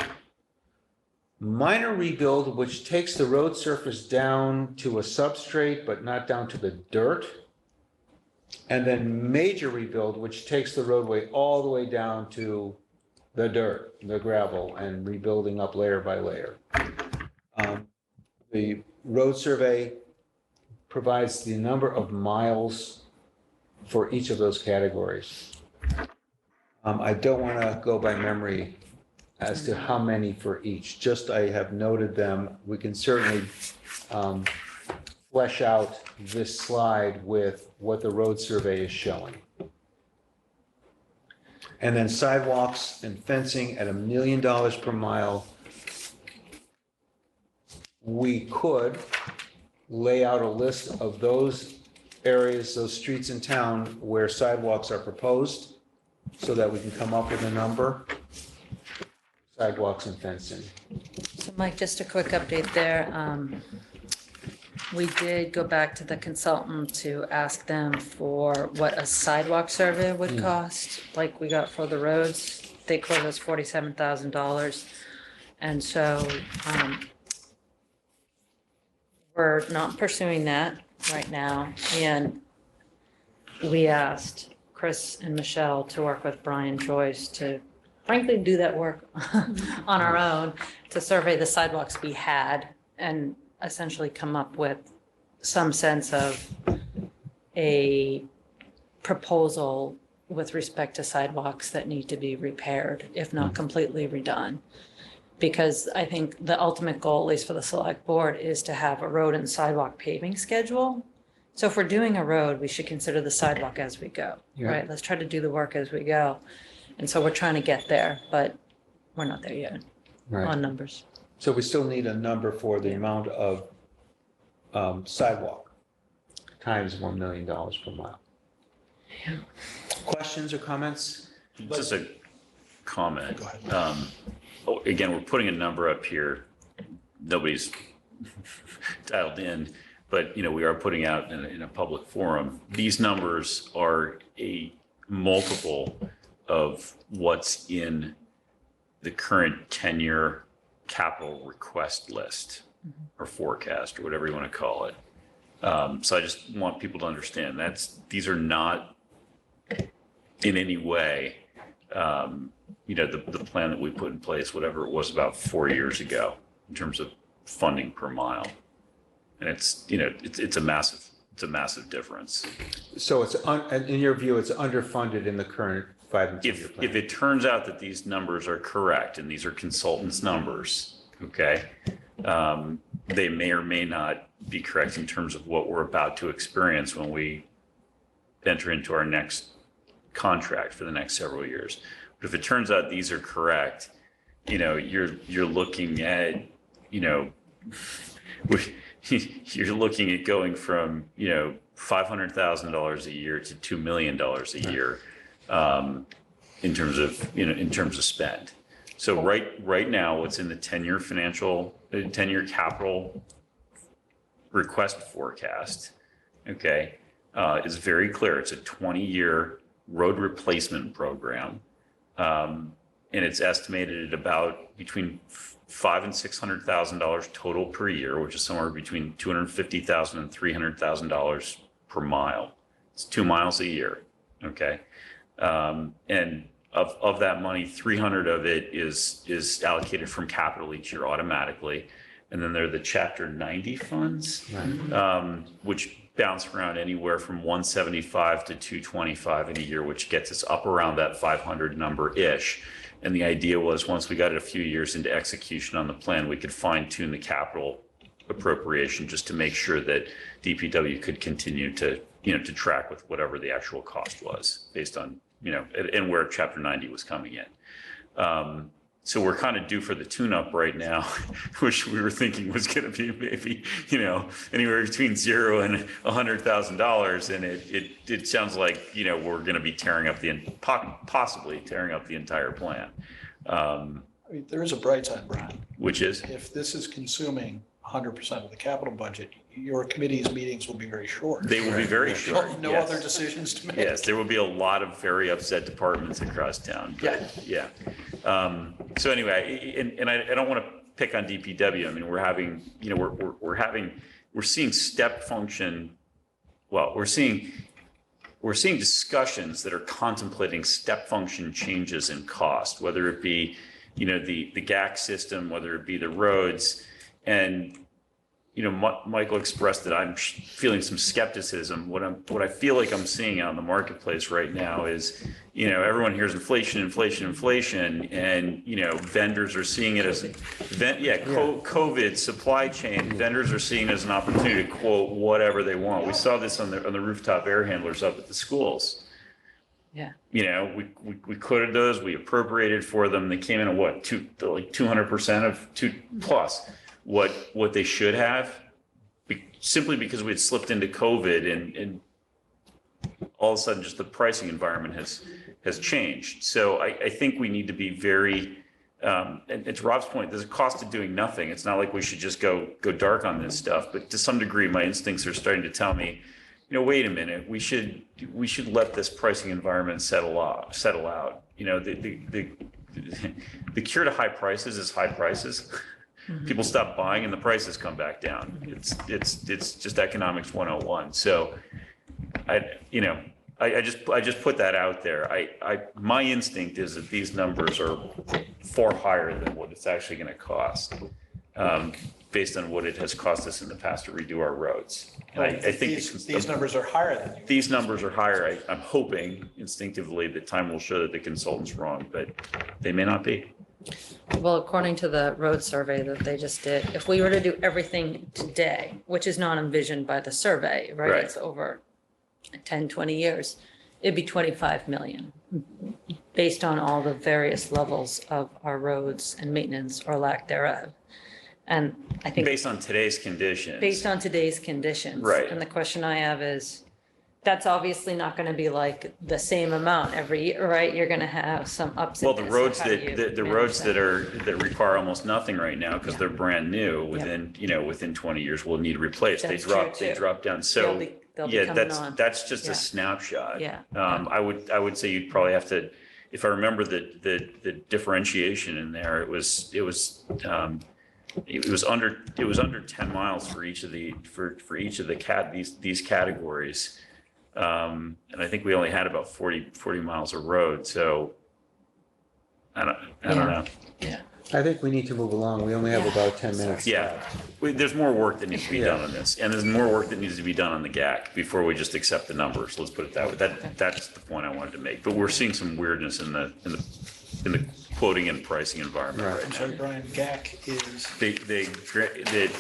Minor rebuild, which takes the road surface down to a substrate, but not down to the dirt, And then major rebuild, which takes the roadway all the way down to the dirt, the gravel, and rebuilding up layer by layer. The road survey provides the number of miles for each of those categories. I don't want to go by memory as to how many for each, just I have noted them. We can certainly flesh out this slide with what the road survey is showing. And then sidewalks and fencing at $1 million per mile. We could lay out a list of those areas, those streets in town where sidewalks are proposed so that we can come up with a number. Sidewalks and fencing. So Mike, just a quick update there. We did go back to the consultant to ask them for what a sidewalk survey would cost, like we got for the roads. They quoted us $47,000. And so we're not pursuing that right now. And we asked Chris and Michelle to work with Brian Joyce to frankly do that work on our own to survey the sidewalks we had and essentially come up with some sense of a proposal with respect to sidewalks that need to be repaired, if not completely redone. Because I think the ultimate goal, at least for the select board, is to have a road and sidewalk paving schedule. So if we're doing a road, we should consider the sidewalk as we go, right? Let's try to do the work as we go. And so we're trying to get there, but we're not there yet on numbers. So we still need a number for the amount of sidewalk times $1 million per mile. Yeah. Questions or comments? Just a comment. Again, we're putting a number up here. Nobody's dialed in, but we are putting out in a public forum. These numbers are a multiple of what's in the current 10-year capital request list or forecast or whatever you want to call it. So I just want people to understand these are not in any way, the plan that we put in place, whatever it was about 4 years ago in terms of funding per mile. And it's a massive difference. So in your view, it's underfunded in the current 5 and 10 year plan. If it turns out that these numbers are correct and these are consultants' numbers, okay, they may or may not be correct in terms of what we're about to experience when we enter into our next contract for the next several years. But if it turns out these are correct, you're looking at, you're looking at going from, $500,000 a year to $2 million a year in terms of spend. So right now, what's in the 10-year capital request forecast, okay, is very clear. It's a 20-year road replacement program, and it's estimated at about between $500,000 and $600,000 total per year, which is somewhere between $250,000 and $300,000 per mile. It's 2 miles a year, okay? And of that money, 300 of it is allocated from capital each year automatically. And then there are the Chapter 90 funds, which bounce around anywhere from 175 to 225 in a year, which gets us up around that 500 number-ish. And the idea was once we got it a few years into execution on the plan, we could fine tune the capital appropriation just to make sure that DPW could continue to track with whatever the actual cost was based on, and where Chapter 90 was coming in. So we're kind of due for the tune-up right now, which we were thinking was going to be maybe, anywhere between $0 and $100,000. And it sounds like, we're going to be possibly tearing up the entire plan. There is a bright side, Brian. Which is? If this is consuming 100% of the capital budget, your committee's meetings will be very short. They will be very short. No yes. other decisions to make. Yes, there will be a lot of very upset departments across town. Yeah. So anyway, and I don't want to pick on DPW. I mean, we're having, we're seeing step function. Well, we're we're seeing discussions that are contemplating step function changes in cost, whether it be, the GAC system, whether it be the roads. And, Michael expressed that I'm feeling some skepticism. What I feel like I'm seeing out in the marketplace right now is, everyone hears inflation, and, vendors are seeing it as, COVID, supply chain, vendors are seeing it as an opportunity to quote whatever they want. We saw this on the rooftop air handlers up at the schools. Yeah. We quoted those, we appropriated for them. They came in at what, 200% of plus what they should have, simply because we had slipped into COVID and all of a sudden just the pricing environment has changed. So I think we need to be very, and to Rob's point, there's a cost to doing nothing. It's not like we should just go dark on this stuff, but to some degree, my instincts are starting to tell me, wait a minute, we should let this pricing environment settle out. The cure to high prices is high prices. People stop buying and the prices come back down. It's just economics 101. So I just put that out there. My instinct is that these numbers are far higher than what it's actually going to cost, based on what it has cost us in the past to redo our roads. And I think these numbers are higher than you. These numbers are higher. I'm hoping instinctively that time will show that the consultant's wrong, but they may not be. Well, according to the road survey that they just did, if we were to do everything today, which is not envisioned by the survey, right? Right. It's over 10, 20 years, it'd be 25 million based on all the various levels of our roads and maintenance or lack thereof. And I think Based on today's conditions. Right. And the question I have is, that's obviously not going to be like the same amount every year, right? You're going to have some ups and Well, downs. the roads So how do you the manage roads that? that require almost nothing right now because they're brand new, within 20 years will need replaced. That's They true, too. drop down. They'll So be coming on. that's just Yeah. a snapshot. Yeah. I would say you'd probably have to, if I remember the differentiation in there, it was under 10 miles for each of these categories. And I think we only had about 40 miles of road. So I don't know. Yeah. I think we need to move along. We only have about 10 minutes. Yeah, there's more work that needs to be done on this, and there's more work that needs to be done on the GAC before we just accept the numbers. Let's put it that way. That's the point I wanted to make. But we're seeing some weirdness in the quoting and pricing environment Right. right So now. Brian, GAC is,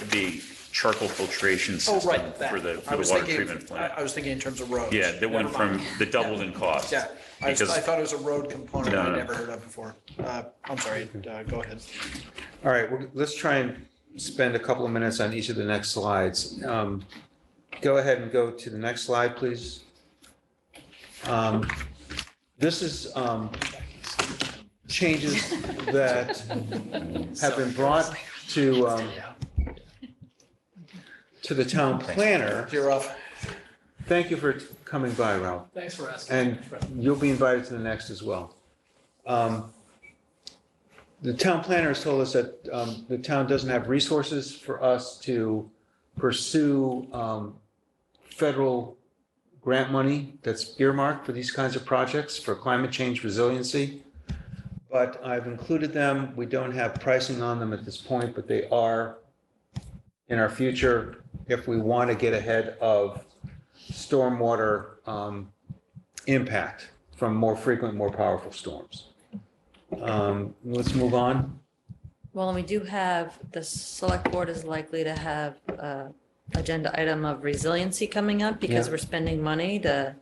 The charcoal filtration oh, system right, that. for the I was water thinking- treatment plant. I was thinking in terms of roads. Yeah, that went Never mind. that doubled in cost. Yeah, I Because- thought it was a road component No, I'd no. never heard of before. I'm sorry, go ahead. All right, let's try and spend a couple of minutes on each of the next slides. Go ahead and go to the next slide, please. This is changes that have been brought to the town planner. You're off. Thank you for coming by, Ralph. Thanks for asking. And you'll be invited to the next as well. The town planner has told us that the town doesn't have resources for us to pursue federal grant money that's earmarked for these kinds of projects for climate change resiliency. But I've included them. We don't have pricing on them at this point, but they are in our future if we want to get ahead of stormwater impact from more frequent, more powerful storms. Let's move on. Well, and we do have, the select board is likely to have a agenda item of resiliency coming up because Yeah. we're spending money to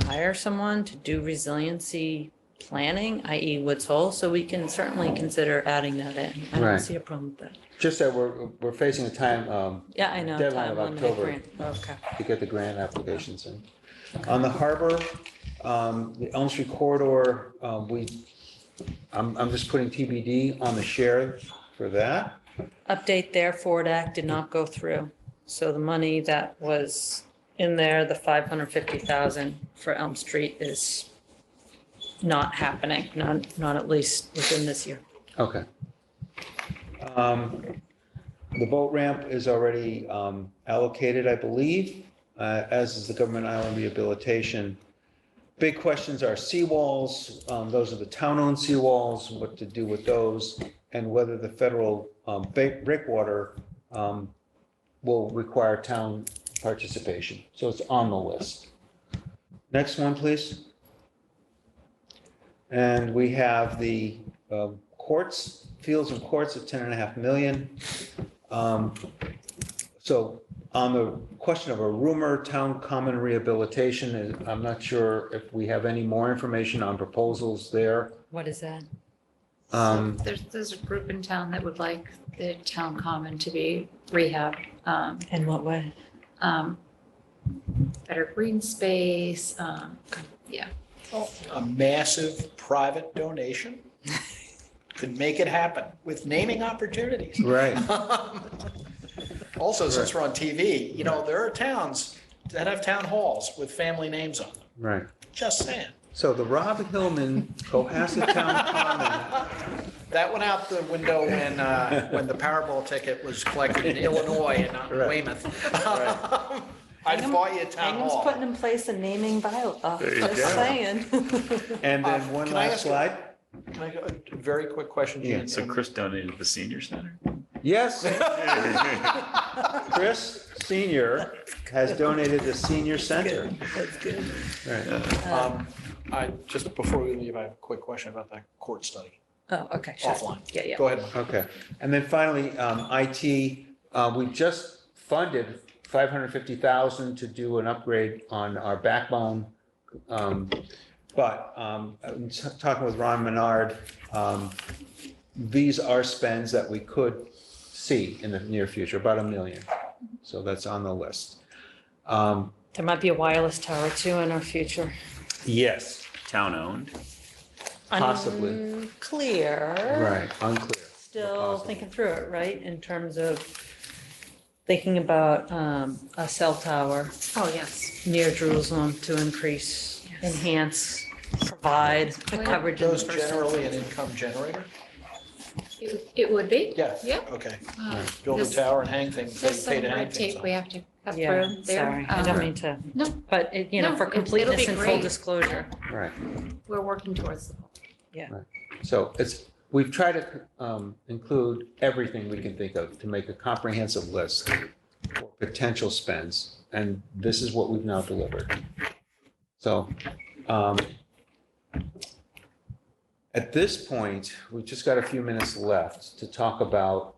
hire someone to do resiliency planning, i.e. Woods Hole, so we can certainly consider adding that in. I don't Right. see a problem with that. Just that we're facing a time Yeah, I know. Deadline time of limited October. grant. Okay. to get the grant applications in. On the harbor, the Elm Street corridor, I'm just putting TBD on the share for that. Update there, Ford Act did not go through. So the money that was in there, the 550,000 for Elm Street is not happening, not at least within this year. Okay. The boat ramp is already allocated, I believe, as is the government island rehabilitation. big questions are seawalls. Those are the town-owned seawalls, what to do with those, and whether the federal breakwater will require town participation. So it's on the list. Next one, please. And we have the courts, fields and courts at 10.5 million. So on the question of a rumor town common rehabilitation, I'm not sure if we have any more information on proposals there. What is that? So there's a group in town that would like the town common to be rehab. In what way? Better green space, yeah. A massive private donation could make it happen with naming opportunities. Right. Also, since we're on TV, you know, there are towns that have town halls with family names on them. Right. Just saying. So the Rob Hillman Cohasset Town Common. That went out the window when the Powerball ticket was collected in Illinois and not Right. Weymouth. I'd buy you a town Hingham's hall. putting in place a naming bylaw, There you just go. saying. And then one Can I last ask slide. Can I go, a very quick question, Yeah. Gene? So Chris donated to the senior center? Yes. Chris Senior has donated the senior center. That's good. Right. I, just before we leave, I have a quick question about that court study. Oh, okay, sure. Offline. Yeah, yeah. Go ahead. Mike. Okay. And then finally, IT, we just funded 550,000 to do an upgrade on our backbone. But I'm talking with Ron Menard, these are spends that we could see in the near future, about $1 million. So that's on the list. There might be a wireless tower too in our future. Yes, Town owned? Possibly. Unclear. right, unclear. Still Possible. thinking through it, right? In terms of thinking about a cell tower Oh, yes. near Jerusalem to increase, Yes. enhance, provide Oh, yeah. coverage in the Those first generally an instance. income generator? It would be. Yeah. Yeah. Okay. Uh, Build a there's- tower and hang things, There's pay some to hang red things tape on. we have to cut Yeah, through there. sorry, I don't mean to, No, but it, you know, No, for it'll completeness be and full great. disclosure. Right. we're working towards it. So we've tried to include everything we can think of to make a comprehensive list for potential spends. And this is what we've now delivered. So at this point, we've just got a few minutes left to talk about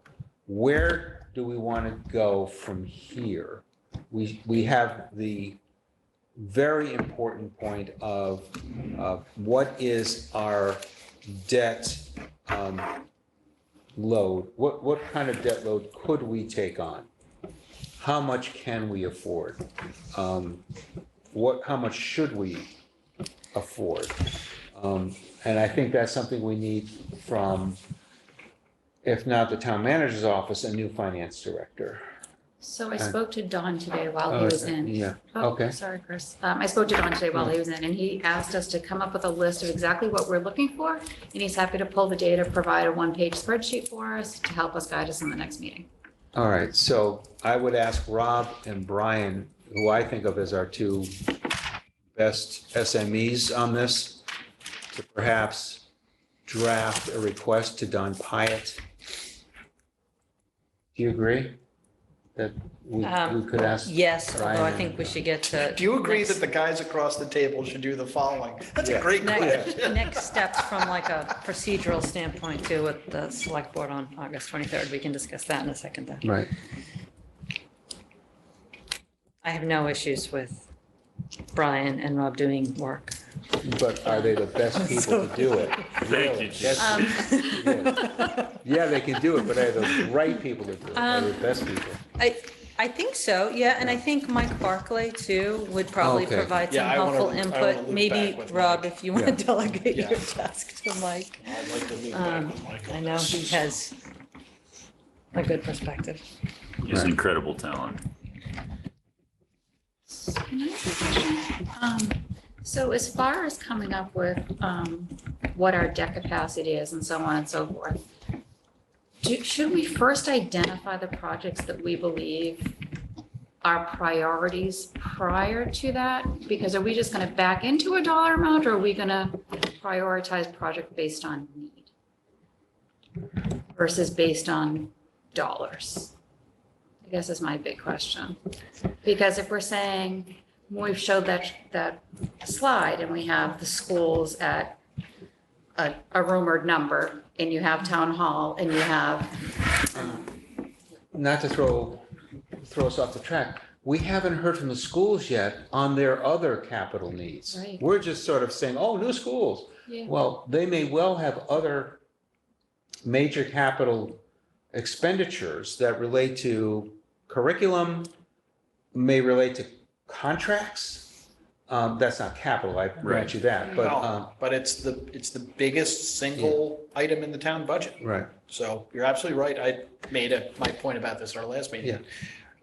where do we want to go from here? We have the very important point of what is our debt load? What kind of debt load could we take on? How much can we afford? How much should we afford? And I think that's something we need from, if not the town manager's office, a new finance director. So I spoke to Don today while he was in. Yeah, Oh, okay. sorry, Chris. I spoke to Don today while he was in, and he asked us to come up with a list of exactly what we're looking for. And he's happy to pull the data, provide a one-page spreadsheet for us to help us guide us in the next meeting. All right, so I would ask Rob and Brian, who I think of as our two best SMEs on this, to perhaps draft a request to Don Pyatt. Do you agree that we could ask? Yes, although I Brian think we should get to. Do you agree next- that the guys across the table should do the following? That's Yeah. a great Next, question. next steps from like a procedural standpoint too with the select board on August 23rd. We can discuss that in a second then. Right, I have no issues with Brian and Rob doing work. but are they the best people to do it? Thank Really? you, Chief. That's- Yeah, they can do it, but are they the right people to do it? Are they the best people? I think so, yeah, and I think Mike Barclay too would probably Okay. provide some Yeah, I wanna- helpful I wanna input. loop Maybe back with Rob, Mike. if you want Yeah. to delegate Yeah. your task to Mike. I'd like to loop back with Mike on I know this. he has a good perspective. He's an incredible talent. So as far as coming up with what our debt capacity is and so on and so forth, should we first identify the projects that we believe our priorities prior to that? Because are we just gonna back into a dollar amount, or are we gonna prioritize project based on need versus based on dollars? I guess is my big question. Because if we're saying, we've showed that slide and we have the schools at a rumored number, and you have town hall, and you have, Not to throw us off the track, we haven't heard from the schools yet on their other capital needs. Right. We're just sort of saying, oh, new schools. yeah, Well, they may well have other major capital expenditures that relate to curriculum, may relate to contracts. That's not capital, I grant you that, but, No, but it's the biggest single item in the town budget. right, So you're absolutely right. I made my point about this at our last meeting. Yeah.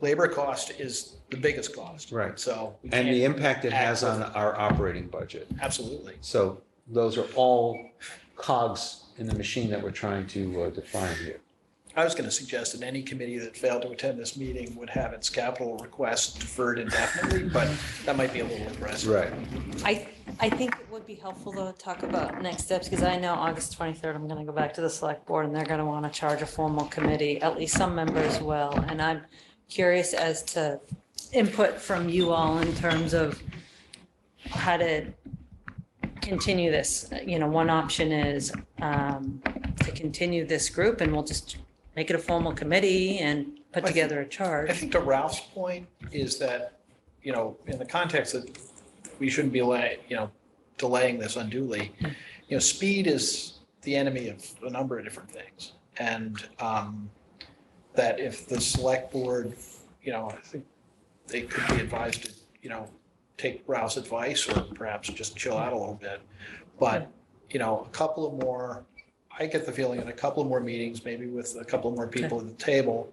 Labor cost is the biggest cost. right. So. we And the can't impact it has act on with- our operating budget. Absolutely. So those are all cogs in the machine that we're trying to define here. I was going to suggest that any committee that failed to attend this meeting would have its capital request deferred indefinitely, but that might be a little aggressive. Right. I think it would be helpful to talk about next steps, because I know August 23rd, I'm going to go back to the select board and they're going to want to charge a formal committee, at least some members will. And I'm curious as to input from you all in terms of how to continue this. You know, one option is to continue this group, and we'll just make it a formal committee and put together a I charge. think to Ralph's point is that, you know, in the context that we shouldn't be delaying this unduly, you know, speed is the enemy of a number of different things. And that if the select board, you know, I think they could be advised to, you know, take Ralph's advice or perhaps just chill out a little bit. But, you know, a couple of more, I get the feeling in a couple of more meetings, maybe with a couple of more people at the table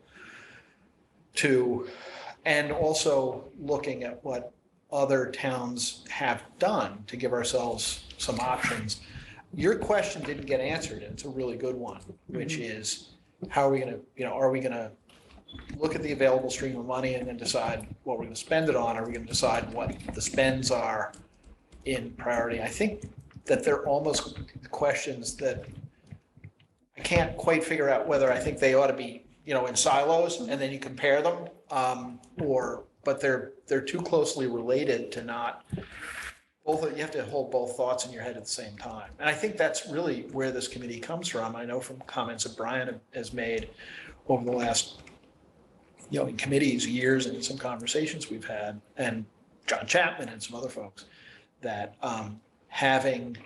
and also looking at what other towns have done to give ourselves some options. Your question didn't get answered, and it's a really good one, which is how are we gonna, you know, are we gonna look at the available stream of money and then decide what we're gonna spend it on? Are we gonna decide what the spends are in priority? I think that they're almost questions that I can't quite figure out whether I think they ought to be, you know, in silos and then you compare them, but they're too closely related to not, you have to hold both thoughts in your head at the same time. And I think that's really where this committee comes from. I know from comments that Brian has made over the last, you know, in committees, years, and some conversations we've had, and John Chapman and some other folks, that having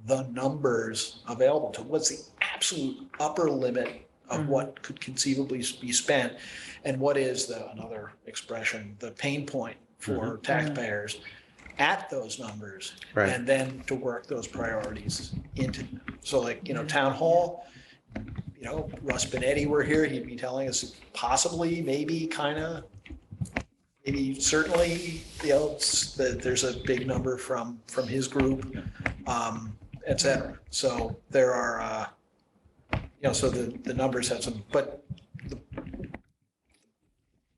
the numbers available to what's the absolute upper limit of what could conceivably be spent, and what is another expression, the pain point for taxpayers at those numbers, Right. and then to work those priorities into them. So like, you know, town hall, you know, Russ Benetti were here, he'd be telling us possibly, maybe, kind of, maybe certainly, you know, that there's a big number from his group, et cetera. So there are, you know, so the numbers have some, but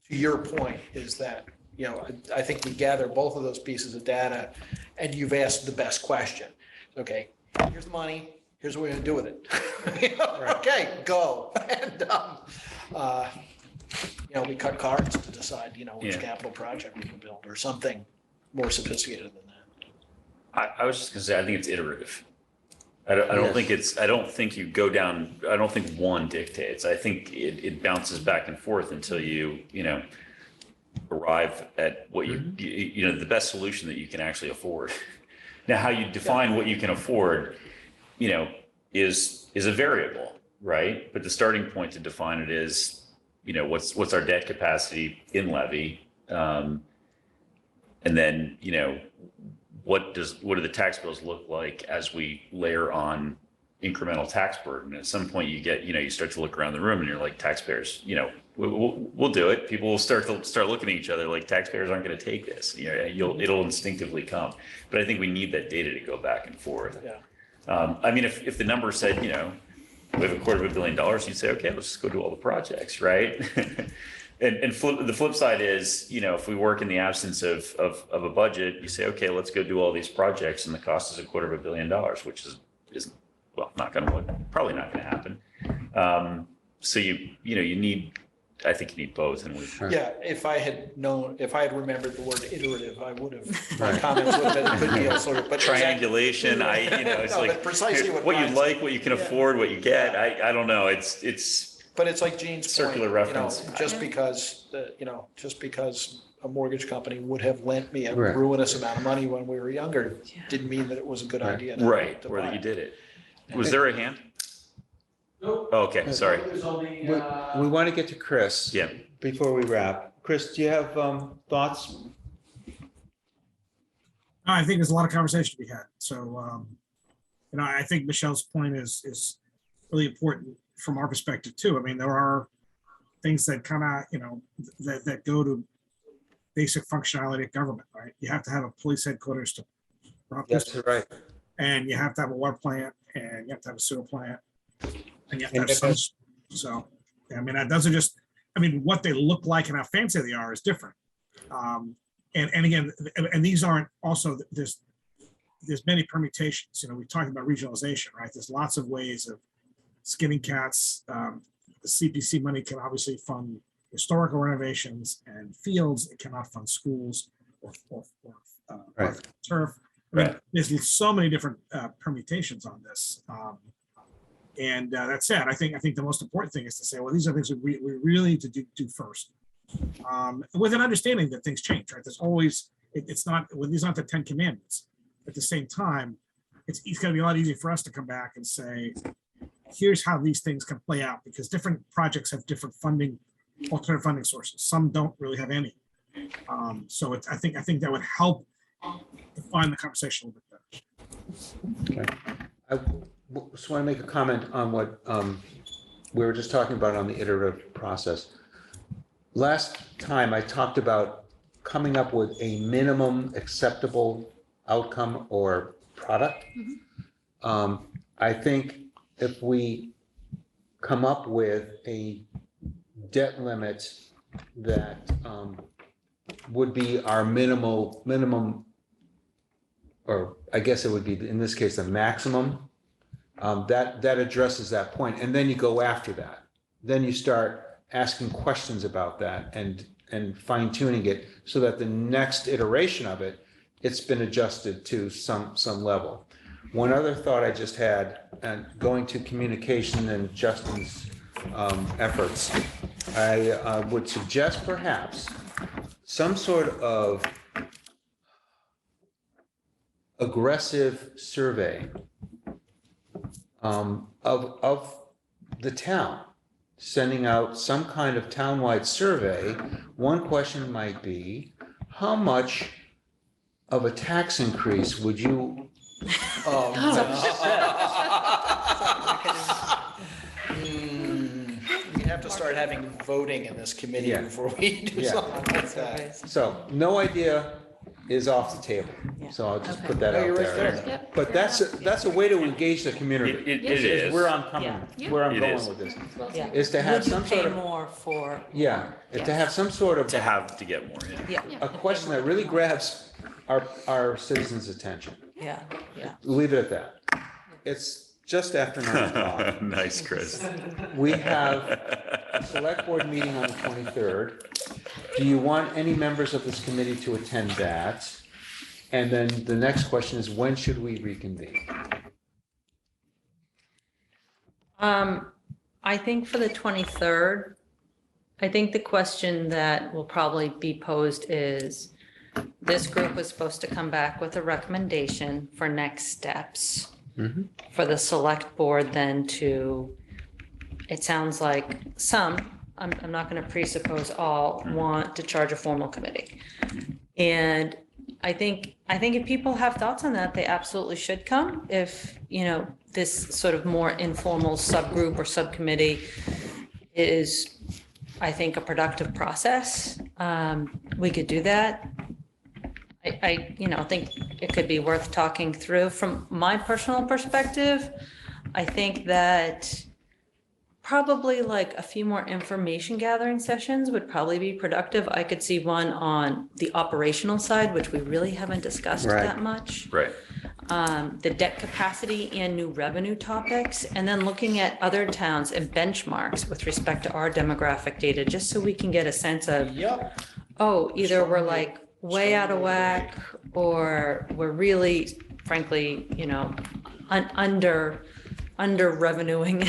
to your point is that, you know, I think we gather both of those pieces of data, and you've asked the best question. Okay, here's the money, here's what we're gonna do with it. You know, okay, go. And, you know, we cut cards to decide, you know, which capital project we can build or something more sophisticated than that. I was just gonna say, I think it's iterative. I don't think you go down, I don't think one dictates. I think it bounces back and forth until you know, arrive at what you know, the best solution that you can actually afford. Now, how you define what you can afford, you know, is a variable, right? But the starting point to define it is, you know, what's our debt capacity in levy? And then, you know, what do the tax bills look like as we layer on incremental tax burden? At some point you start to look around the room and you're like, taxpayers, you know, we'll do it. People will start looking at each other like taxpayers aren't going to take this. You know, it'll instinctively come. But I think we need that data to go back and forth. Yeah. I mean, if the number said, you know, we have $250 million, you'd say, okay, let's just go do all the projects, right? And the flip side is, if we work in the absence of a budget, you say, okay, let's go do all these projects and the cost is $250 million, which is probably not going to happen. So you need, I think you need both. And Yeah, if I had remembered the word iterative, I would have, my comments would have been a good deal, sort of, but. triangulation, it's No, like, but precisely what what you Brian's- like, what you can afford, what you get. I don't know. It's But it's like Gene's point, Circular reference. just because a mortgage company would have lent me a Right. ruinous amount of money when we were younger, didn't mean that it was a good Right. idea. right, to or that buy you it. did it. Was there a hand? Nope. Oh, okay, sorry. There's only, We want to get to Chris. Yeah. Before we wrap. Chris, do you have thoughts? I think there's a lot of conversation to be had. So, I think Michelle's point is really important from our perspective too. I mean, there are things that kind of, that go to basic functionality of government, right? You have to have a police headquarters to run this, That's right. and you have to have a water plant, and you have to have a sewer plant, and you have to have And some. So, I mean, that doesn't just, what they look like and how fancy they are is different. And again, and these aren't also, there's many permutations. We talked about regionalization, right? There's lots of ways of skinning cats. The CPC money can obviously fund historical renovations and fields. It cannot fund schools or Right. turf. Right. There's so many different permutations on this. And that said, I think the most important thing is to say, well, these are things we really need to do first. With an understanding that things change, right? There's always, these aren't the 10 commandments. At the same time, it's going to be a lot easier for us to come back and say, here's how these things can play out, because different projects have different alternative funding sources. Some don't really have any. So I think that would help define the conversation a little bit better. Okay. I just want to make a comment on what we were just talking about on the iterative process. Last time I talked about coming up with a minimum acceptable outcome or product. I think if we come up with a debt limit that would be our minimum, or I guess it would be, in this case, the maximum, that addresses that point. And then you go after that. Then you start asking questions about that and fine tuning it so that the next iteration of it, it's been adjusted to some level. One other thought I just had, and going to communication and Justin's efforts, I would suggest perhaps some sort of aggressive survey of the town, sending out some kind of townwide survey. One question might be, how much of a tax increase would you? We have to start having voting in this committee Yeah. before we do Yeah. something like that. So no idea is off the table. So I'll just put that No, out you're right there. there. Yep. But that's a way to engage the community. It Is is. where I'm coming, Yeah. where I'm It going is. with this, Yeah. is to have Would you some sort pay of, more for? yeah, to have some sort of to have to get more. Yeah. Yeah, a question that really grabs our citizens' attention. yeah. Leave it at that. It's just after 9:00. Nice, Chris. We have a select board meeting on the 23rd. Do you want any members of this committee to attend that? And then the next question is, when should we reconvene? I think for the 23rd, I think the question that will probably be posed is, this group was supposed to come back with a recommendation for next steps Mhm. for the select board then to, it sounds like some, I'm not going to presuppose all, want to charge a formal committee. And I think if people have thoughts on that, they absolutely should come. If, this sort of more informal subgroup or subcommittee is, I think, a productive process, we could do that. I think it could be worth talking through. From my personal perspective, I think that probably like a few more information gathering sessions would probably be productive. I could see one on the operational side, which we really haven't discussed Right. that much. Right. The debt capacity and new revenue topics, and then looking at other towns and benchmarks with respect to our demographic data, just so we can get a sense of, Yep. oh, either we're Strongly- like way out of whack, or we're really, frankly, you know, under revenuing.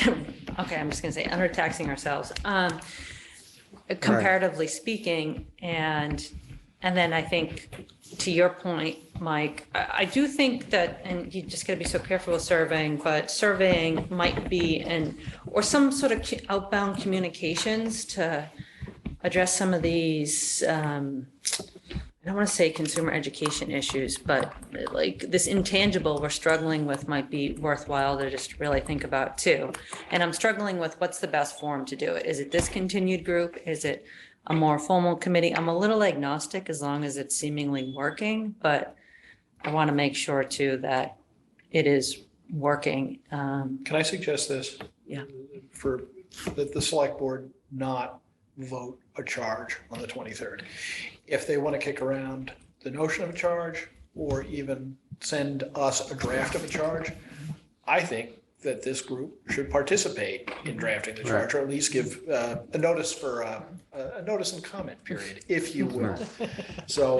Okay, I'm just gonna say under taxing ourselves, comparatively speaking. And then I think, to your point, Mike, I do think that, and you just gotta be so careful with surveying, but surveying might be or some sort of outbound communications to address some of these, I don't want to say consumer education issues, but like this intangible we're struggling with might be worthwhile to just really think about too. And I'm struggling with what's the best forum to do it. Is it this continued group? Is it a more formal committee? I'm a little agnostic as long as it's seemingly working, but I want to make sure too that it is working. Can I suggest this? Yeah. For the select board not vote a charge on the 23rd. If they want to kick around the notion of a charge or even send us a draft of a charge, I think that this group should participate in drafting the charge, or at least give a notice for a notice and comment period, if you will. So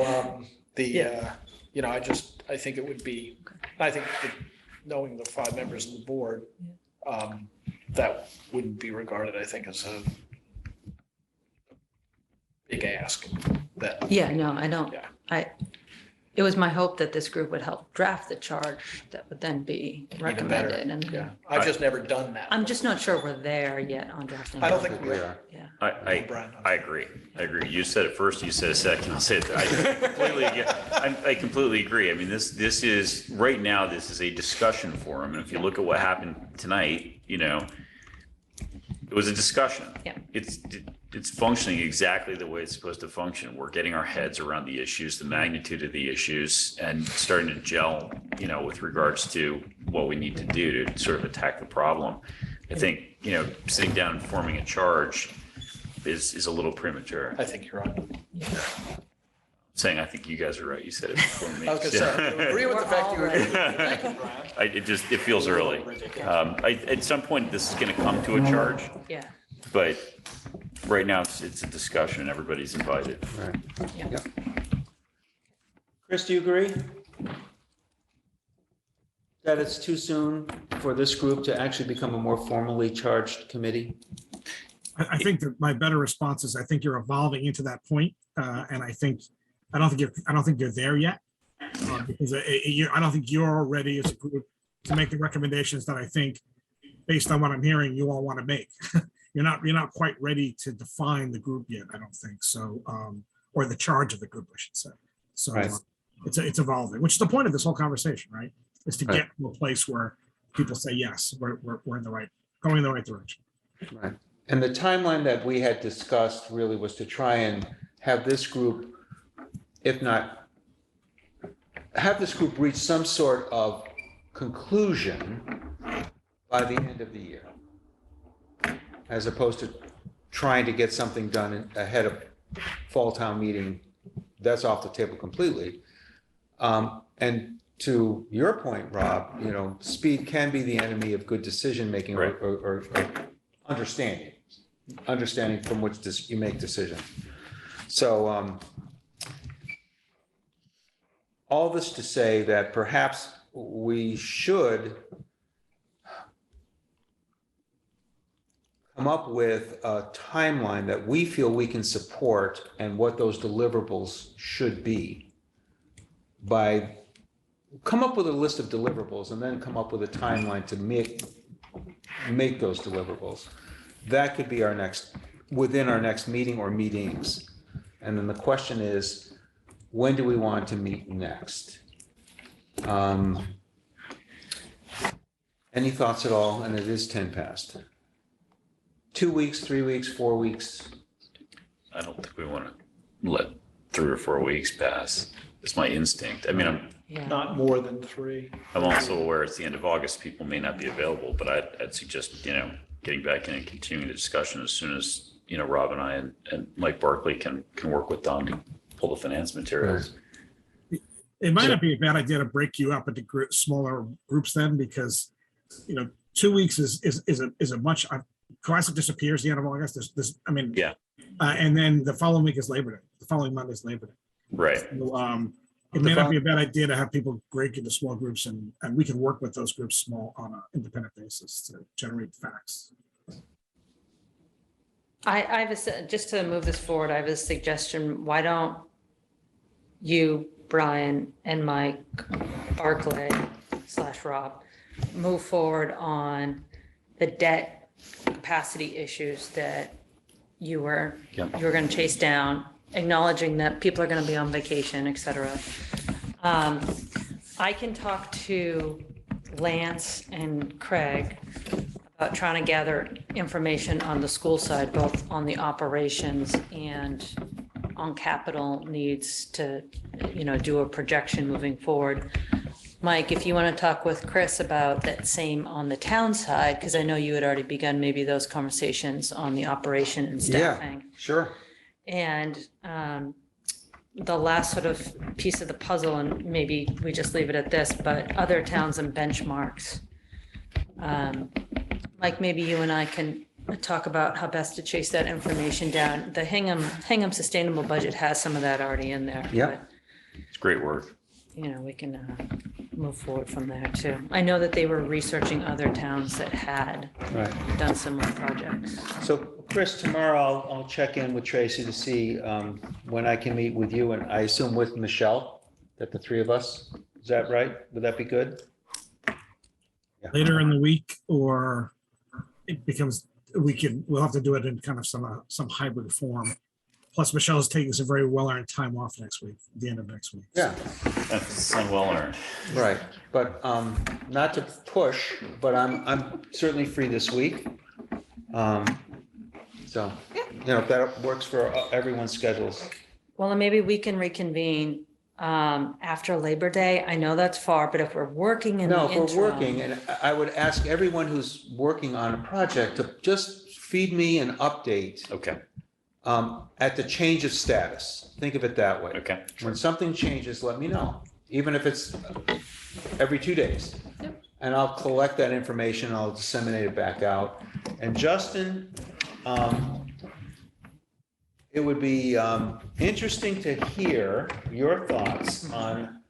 you know, I think it would be, I think that knowing the 5 members of the board, that wouldn't be regarded, I think, as a big ask. That, Yeah, no, I don't. Yeah. It was my hope that this group would help draft the charge that would then be better. recommended. And yeah, I've just never done that. I'm just not sure we're there yet on drafting. I don't think we are. Yeah. I agree. You said it first, you said it second, I'll say it. I completely agree. I mean, this is, right now, this is a discussion forum. And if you look at what happened tonight, you know, it was a discussion. Yeah. It's functioning exactly the way it's supposed to function. We're getting our heads around the issues, the magnitude of the issues, and starting to gel, you know, with regards to what we need to do to sort of attack the problem. I think, you know, sitting down and forming a charge is a little premature. I think you're right. Saying I think you guys are right. You said it before me. I was gonna say, I agree with the fact you agree. Thank you, Brian. It feels early. At some point, this is going to come to a charge, Yeah. but right now it's a discussion and everybody's invited. Right. Yeah. Yep. Chris, do you agree that it's too soon for this group to actually become a more formally charged committee? I think that my better response is I think you're evolving into that point, and I don't think you're there yet, because I don't think you're ready as a group to make the recommendations that I think, based on what I'm hearing, you all want to make. You're not quite ready to define the group yet, I don't think so, or the charge of the group, I should say. So Right. It's evolving, which is the point of this whole conversation, right? Is to Right. get to a place where people say, yes, we're going in the right direction. Right. And the timeline that we had discussed really was to try and have this group, if not, have this group reach some sort of conclusion by the end of the year, as opposed to trying to get something done ahead of fall town meeting. That's off the table completely. And to your point, Rob, you know, speed can be the enemy of good decision-making, Right. or understanding from which you make decisions. So all this to say that perhaps we should come up with a timeline that we feel we can support and what those deliverables should be. Come up with a list of deliverables and then come up with a timeline to make those deliverables. That could be within our next meeting or meetings. And then the question is, when do we want to meet next? Any thoughts at all? And it is 10 past. 2 weeks, 3 weeks, 4 weeks? I don't think we want to let 3 or 4 weeks pass. It's my instinct. I mean, Yeah. Not more than 3. I'm also aware it's the end of August. People may not be available, but I'd suggest, you know, getting back in and continuing the discussion as soon as, Rob and I and Mike Barkley can work with Don to pull the finance materials. It might not be a bad idea to break you up into smaller groups then, because, 2 weeks is a much, Classic disappears the end of August. Yeah. And then the following week is Labor Day. The following Monday is Labor Day. Right. So, it may not be a bad idea to have people break into small groups, and we can work with those groups small on an independent basis to generate facts. I have just to move this forward, I have a suggestion. Why don't you, Brian, and Mike Barclay / Rob move forward on the debt capacity issues that you were going to chase down, acknowledging that people are going to be on vacation, et cetera. I can talk to Lance and Craig about trying to gather information on the school side, both on the operations and on capital needs to, do a projection moving forward. Mike, if you want to talk with Chris about that same on the town side, because I know you had already begun maybe those conversations on the operation and staffing. Yeah, sure. And the last sort of piece of the puzzle, and maybe we just leave it at this, but other towns and benchmarks. Mike, maybe you and I can talk about how best to chase that information down. The Hingham Sustainable Budget has some of that already in there. Yeah. It's great work. We can move forward from there too. I know that they were researching other towns that had done similar projects. So Chris, tomorrow I'll check in with Tracy to see when I can meet with you, and I assume with Michelle, that the three of us, is that right? Would that be good? Yeah. Later in the week, or it becomes, we'll have to do it in kind of some hybrid form. Plus, Michelle's taking some very well-earned time off next week, at the end of next week. Yeah, That's well earned. right. But not to push, but I'm certainly free this week. So, if that works for everyone's schedules. Well, and maybe we can reconvene after Labor Day. I know that's far, but if we're working in the No, interim. if we're working, and I would ask everyone who's working on a project to just feed me an update Okay. at the change of status. Think of it that way. Okay. When something changes, let me know, even if it's every 2 days. Yep. And I'll collect that information, I'll disseminate it back out. And Justin, it would be interesting to hear your thoughts on,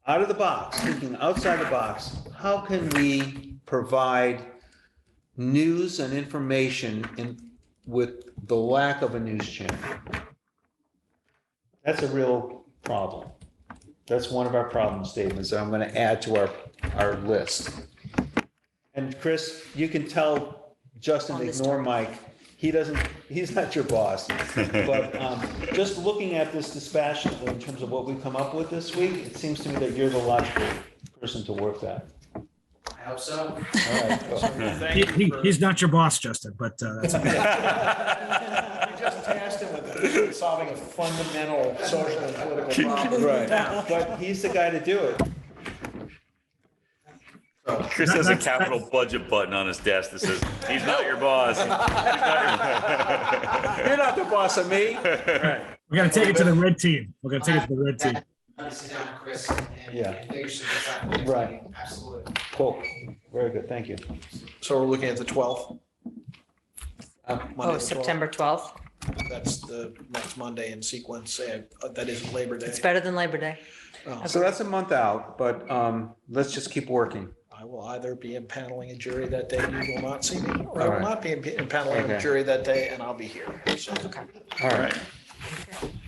out of the box, thinking outside the box, how can we provide news and information with the lack of a news channel? That's a real problem. That's one of our problem statements that I'm going to add to our list. And Chris, you can tell Justin to ignore Mike. He's not your boss. But just looking at this dispassionately in terms of what we've come up with this week, it seems to me that you're the logical person to work that. I hope so. All right. He's not your boss, Justin, but that's okay. You just tasked him with solving a fundamental social and political problem. Right. But he's the guy to do it. Chris has a capital budget button on his desk that says, he's not your boss. He's not You're not the boss of me. We're gonna take it to the red team. We're gonna take it to the red team. Sit down with Chris and figure some stuff out. Right. Absolutely. Cool. Very good. Thank you. So we're looking at the 12th. Monday the 12th. September 12th. That's the next Monday in sequence. That is Labor Day. It's better than Labor Day. Oh, So that's a month out, but let's just keep working. I will either be impaneling a jury that day, and you will not see me, or I All will right. not be impaneling a Okay. jury that day, and I'll be here. So, All right.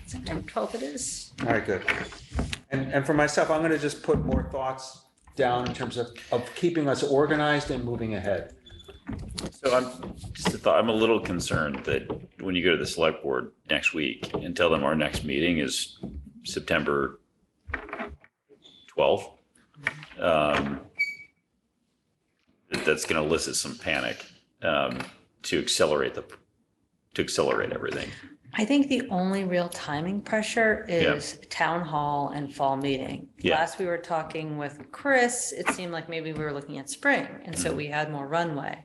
September 12th it is. All right, good. And for myself, I'm going to just put more thoughts down in terms of keeping us organized and moving ahead. So I'm a little concerned that when you go to the select board next week and tell them our next meeting is September 12th, that's going to elicit some panic to accelerate everything. I think the only real timing pressure is town hall and fall meeting. Yeah. Last we were talking with Chris, it seemed like maybe we were looking at spring, and so we had more runway.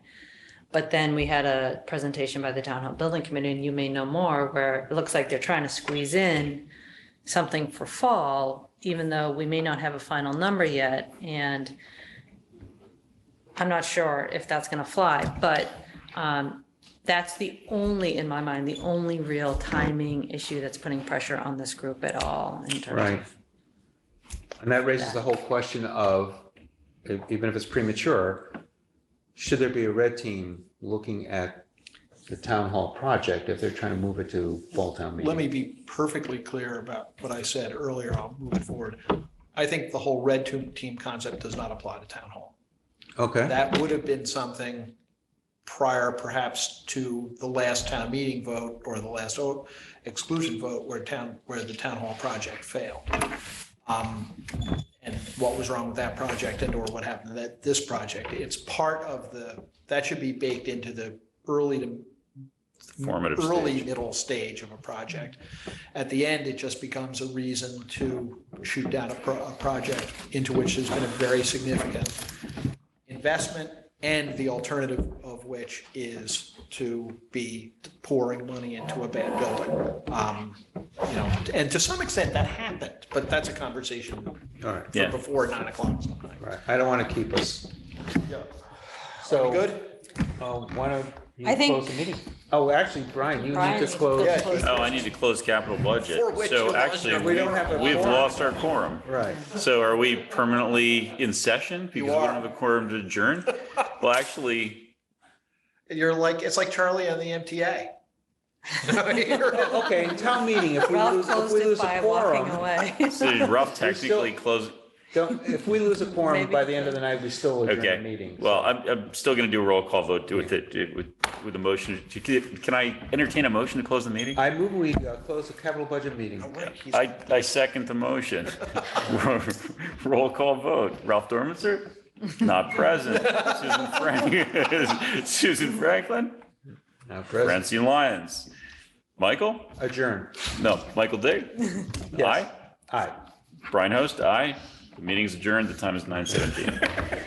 But then we had a presentation by the Town Hall Building Committee, and you may know more, where it looks like they're trying to squeeze in something for fall, even though we may not have a final number yet. And I'm not sure if that's going to fly, but that's the only, in my mind, the only real timing issue that's putting pressure on this group at all in terms Right. of. And that raises the whole question of, even if it's premature, should there be a red team looking at the town hall project if they're trying to move it to fall town meeting? Let me be perfectly clear about what I said earlier. I'll move it forward. I think the whole red team concept does not apply to town hall. Okay, That would have been something prior perhaps to the last town meeting vote or the last exclusion vote where the town hall project failed. And what was wrong with that project and or what happened to this project. It's part of that should be baked into the early middle stage of a project. At the end, it just becomes a reason to shoot down a project into which there's been a very significant investment, and the alternative of which is to be pouring money into a bad building. And to some extent that happened, but that's a conversation all right, Yeah. before 9 o'clock. right. I don't want to keep us. Are So. we good? Why don't I you think- close the meeting? Oh, actually, Brian, you Brian need needs to to close. close. Oh, I need to close capital budget. For which So you actually, lost We don't have a we've quorum. lost our quorum. Right. So are we permanently in session because we don't are. have a quorum to adjourn? Well, actually, It's like Charlie on the MTA. You're- Okay, in town meeting, if we Ralph lose, if closed we it lose a by walking quorum, away. so Ralph technically closed. if we lose a quorum Maybe. by the end of the night, we still adjourn the Okay, meeting. well, I'm still going to do a roll call vote with a motion. Can I entertain a motion to close the meeting? I move we close the capital budget meeting. I second the motion. Roll call vote. Ralph Dormitzer? Not present. Susan Franklin? Now, President, Francine Lyons? Michael? adjourn. No, Michael Dig? Yes. Aye. Aye. Brian Host? Aye. The meeting's adjourned. The time is 9:17.